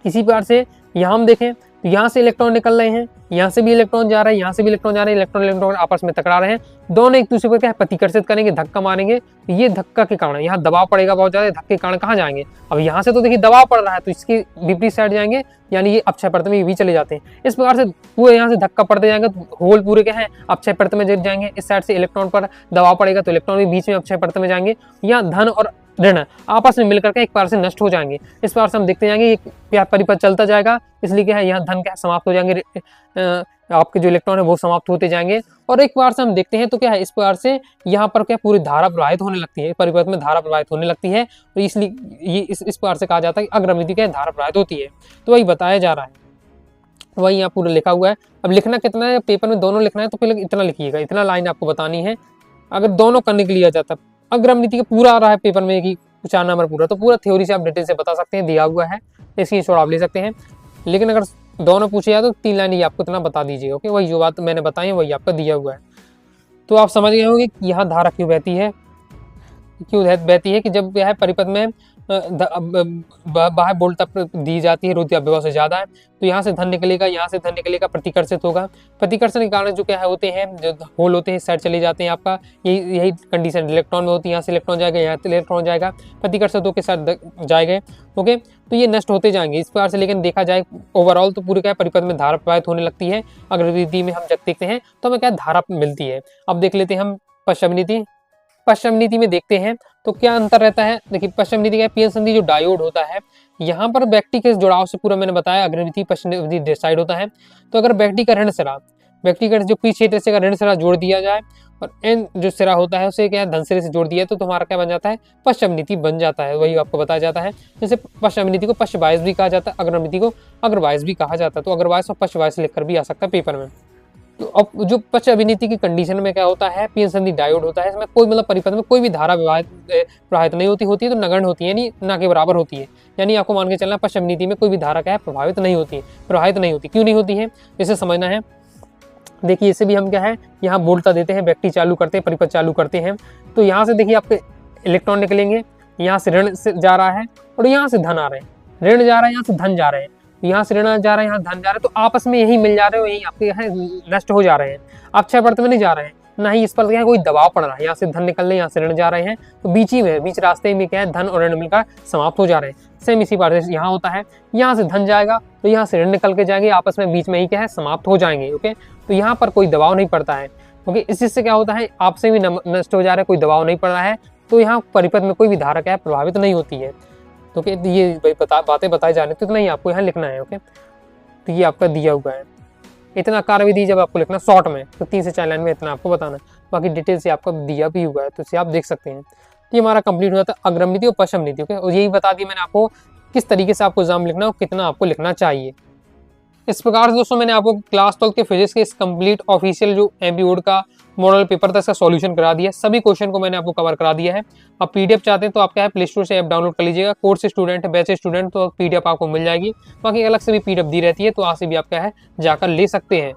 इसी प्रकार से यहाँ हम देखें तो यहाँ से इलेक्ट्रॉन निकल रहे हैं, यहाँ से भी इलेक्ट्रॉन जा रहा है, यहाँ से भी इलेक्ट्रॉन जा रहे हैं, इलेक्ट्रॉन आपस में टकरा रहे हैं, दोनों एक दूसरे को क्या है, प्रतिकर्षित करेंगे, धक्का मारेंगे। तो ये धक्का के कारण यहाँ दबाव पड़ेगा बहुत ज्यादा, धक्के के कारण कहाँ जाएंगे, अब यहाँ से तो देखिए दबाव पड़ रहा है तो इसकी विपरीत साइड जाएंगे, यानी ये अपक्षय परत में भी चले जाते हैं। इस प्रकार से पूरे यहाँ से धक्का पड़ते जाएंगे तो होल पूरे क्या है, अपक्षय परत में गिर जाएंगे। इस साइड से इलेक्ट्रॉन पर दबाव पड़ेगा तो इलेक्ट्रॉन भी बीच में अपक्षय परत में जाएंगे। यहाँ धन और ऋण आपस में मिलकर के एक बार से नष्ट हो जाएंगे। इस बार से हम देखते जाएंगे ये परिपथ चलता जाएगा, इसलिए क्या है, यहाँ धन क्या समाप्त हो जाएंगे, आपके जो इलेक्ट्रॉन है वो समाप्त होते जाएंगे। और एक बार से हम देखते हैं तो क्या है, इस बार से यहाँ पर क्या पूरी धारा प्रवाहित होने लगती है, परिपथ में धारा प्रवाहित होने लगती है, तो इसलिए ये इस बार से कहा जाता है कि अग्रमिति क्या धारा प्रवाहित होती है। तो वही बताया जा रहा है, वही यहाँ पूरा लिखा हुआ है। अब लिखना कितना है, पेपर में दोनों लिखना है तो पहले इतना लिखिएगा, इतना लाइन आपको बतानी है। अगर दोनों करने के लिए आ जाता, अग्रमिति का पूरा आ रहा है पेपर में कि 4 नंबर पूरा, तो पूरा थ्योरी से आप डिटेल से बता सकते हैं, दिया हुआ है, इसकी स्क्रीनशॉट आप ले सकते हैं। लेकिन अगर दोनों पूछे जाए तो 3 लाइन ही आपको इतना बता दीजिएगा, ओके, वही जो बात मैंने बताई है वही आपका दिया हुआ है। तो आप समझ गए होंगे कि यहाँ धारा क्यों बहती है, कि जब यह परिपथ में बाह्य वोल्टता दी जाती है, रोधिता विभव से ज्यादा है, तो यहाँ से धन निकलेगा, यहाँ से धन निकलेगा, प्रतिकर्षित होगा। प्रतिकर्षण के कारण जो क्या है होते हैं, जो होल होते हैं साइड चले जाते हैं, आपका यही कंडीशन इलेक्ट्रॉन में होती है, यहाँ से इलेक्ट्रॉन जाएगा, यहाँ से इलेक्ट्रॉन जाएगा, प्रतिकर्षित होकर साथ जाएंगे, ओके, तो ये नष्ट होते जाएंगे इस प्रकार से। लेकिन देखा जाए ओवरऑल तो पूरे क्या परिपथ में धारा प्रवाहित होने लगती है। अग्रमिति में हम जब देखते हैं तो हमें क्या धारा मिलती है। अब देख लेते हैं हम पश्चिम नीति में देखते हैं तो क्या अंतर रहता है। देखिए पश्चिम नीति का पीएन संधि जो डायोड होता है, यहाँ पर व्यक्ति के जुड़ाव से पूरा मैंने बताया, अग्रमिति पश्चिम डिसाइड होता है। तो अगर व्यक्ति का ऋण सिरा, व्यक्ति का जो पी क्षेत्र से ऋण सिरा जोड़ दिया जाए और एन जो सिरा होता है उसे क्या धन सिरे से जोड़ दिया तो हमारा क्या बन जाता है, पश्चिम नीति बन जाता है। वही आपको बताया जाता है। जैसे पश्चिम नीति को पश्च बायस भी कहा जाता है, अग्रमिति को अग्रवायस भी कहा जाता है। तो अग्रवायस और पश्च बायस लिखकर भी आ सकता है पेपर में। तो अब जो पश्च अभिनीति की कंडीशन में क्या होता है, पीएन संधि डायोड होता है, इसमें कोई मतलब परिपथ में कोई भी धारा प्रवाहित नहीं होती है, तो नगण्य होती है, यानी ना के बराबर होती है। यानी आपको मान के चलना पश्च अभिनीति में कोई भी धारा क्या है प्रवाहित नहीं होती है, प्रवाहित नहीं होती। क्यों नहीं होती है इसे समझना है। देखिए इसे भी हम क्या है, यहाँ वोल्टता देते हैं, व्यक्ति चालू करते हैं, परिपथ चालू करते हैं, तो यहाँ से देखिए आपके इलेक्ट्रॉन निकलेंगे, यहाँ से ऋण से जा रहा है और यहाँ से धन आ रहे हैं, ऋण जा रहा है, यहाँ से धन जा रहे हैं, यहाँ से ऋण जा रहा है, यहाँ धन जा रहा है, तो आपस में यही मिल जा रहे हो, यही आपके यहाँ नष्ट हो जा रहे हैं, अपक्षय परत में नहीं जा रहे हैं, ना ही इस पर क्या कोई दबाव पड़ रहा है। यहाँ से धन निकल रहे हैं, यहाँ से ऋण जा रहे हैं, तो बीच रास्ते में क्या है, धन और ऋण मिलकर समाप्त हो जा रहे हैं। सेम इसी बात यहाँ होता है, यहाँ से धन जाएगा तो यहाँ से ऋण निकल के जाएंगे, आपस में बीच में ही क्या है समाप्त हो जाएंगे, ओके। तो यहाँ पर कोई दबाव नहीं पड़ता है, ओके। इस चीज से क्या होता है, आपसे भी नष्ट हो जा रहा है, कोई दबाव नहीं पड़ रहा है, तो यहाँ परिपथ में कोई भी धारा क्या है प्रभावित नहीं होती है। तो ये बातें बताई जाने तो इतना ही आपको यहाँ लिखना है, ओके। तो ये आपका दिया हुआ है, इतना कार्यविधि जब आपको लिखना शॉर्ट में तो 3 से 4 लाइन में इतना आपको बताना, बाकी डिटेल से आपका दिया भी हुआ है, तो इसे आप देख सकते हैं। तो ये हमारा कंप्लीट हो जाता है अग्रमिति और पश्चिम नीति, ओके। और यही बता दिया मैंने आपको किस तरीके से आपको एग्जाम लिखना और कितना आपको लिखना चाहिए। इस प्रकार से दोस्तों मैंने आपको क्लास 12 के फिजिक्स के इस कंप्लीट ऑफिशियल जो एमपी बोर्ड का मॉडल पेपर था इसका सॉल्यूशन करा दिया, सभी क्वेश्चन को मैंने आपको कवर करा दिया है। आप पीडीएफ चाहते हैं तो आप क्या है प्ले स्टोर से ऐप डाउनलोड कर लीजिएगा, कोर्स स्टूडेंट है, बैच स्टूडेंट, तो पीडीएफ आपको मिल जाएगी। बाकी अलग से भी पीडीएफ दी रहती है, तो वहाँ से भी आप क्या है जाकर ले सकते हैं।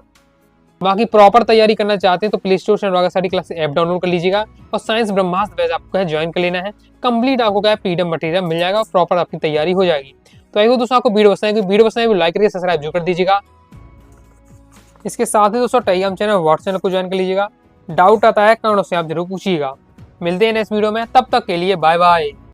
बाकी प्रॉपर तैयारी करना चाहते हैं तो प्ले स्टोर से अनुराग स्टडी क्लास ऐप डाउनलोड कर लीजिएगा और साइंस ब्रह्मास्त्र बैच आपको ज्वाइन कर लेना है। कंप्लीट आपको क्या है पीडीएफ मटेरियल मिल जाएगा और प्रॉपर आपकी तैयारी हो जाएगी। तो आई होप दोस्तों आपको वीडियो पसंद है, लाइक करके सब्सक्राइब जरूर कर दीजिएगा। इसके साथ ही दोस्तों टेलीग्राम चैनल व्हाट्सएप को ज्वाइन कर लीजिएगा। डाउट आता है कमेंट से आप जरूर पूछिएगा। मिलते हैं नेक्स्ट वीडियो में, तब तक के लिए बाय बाय।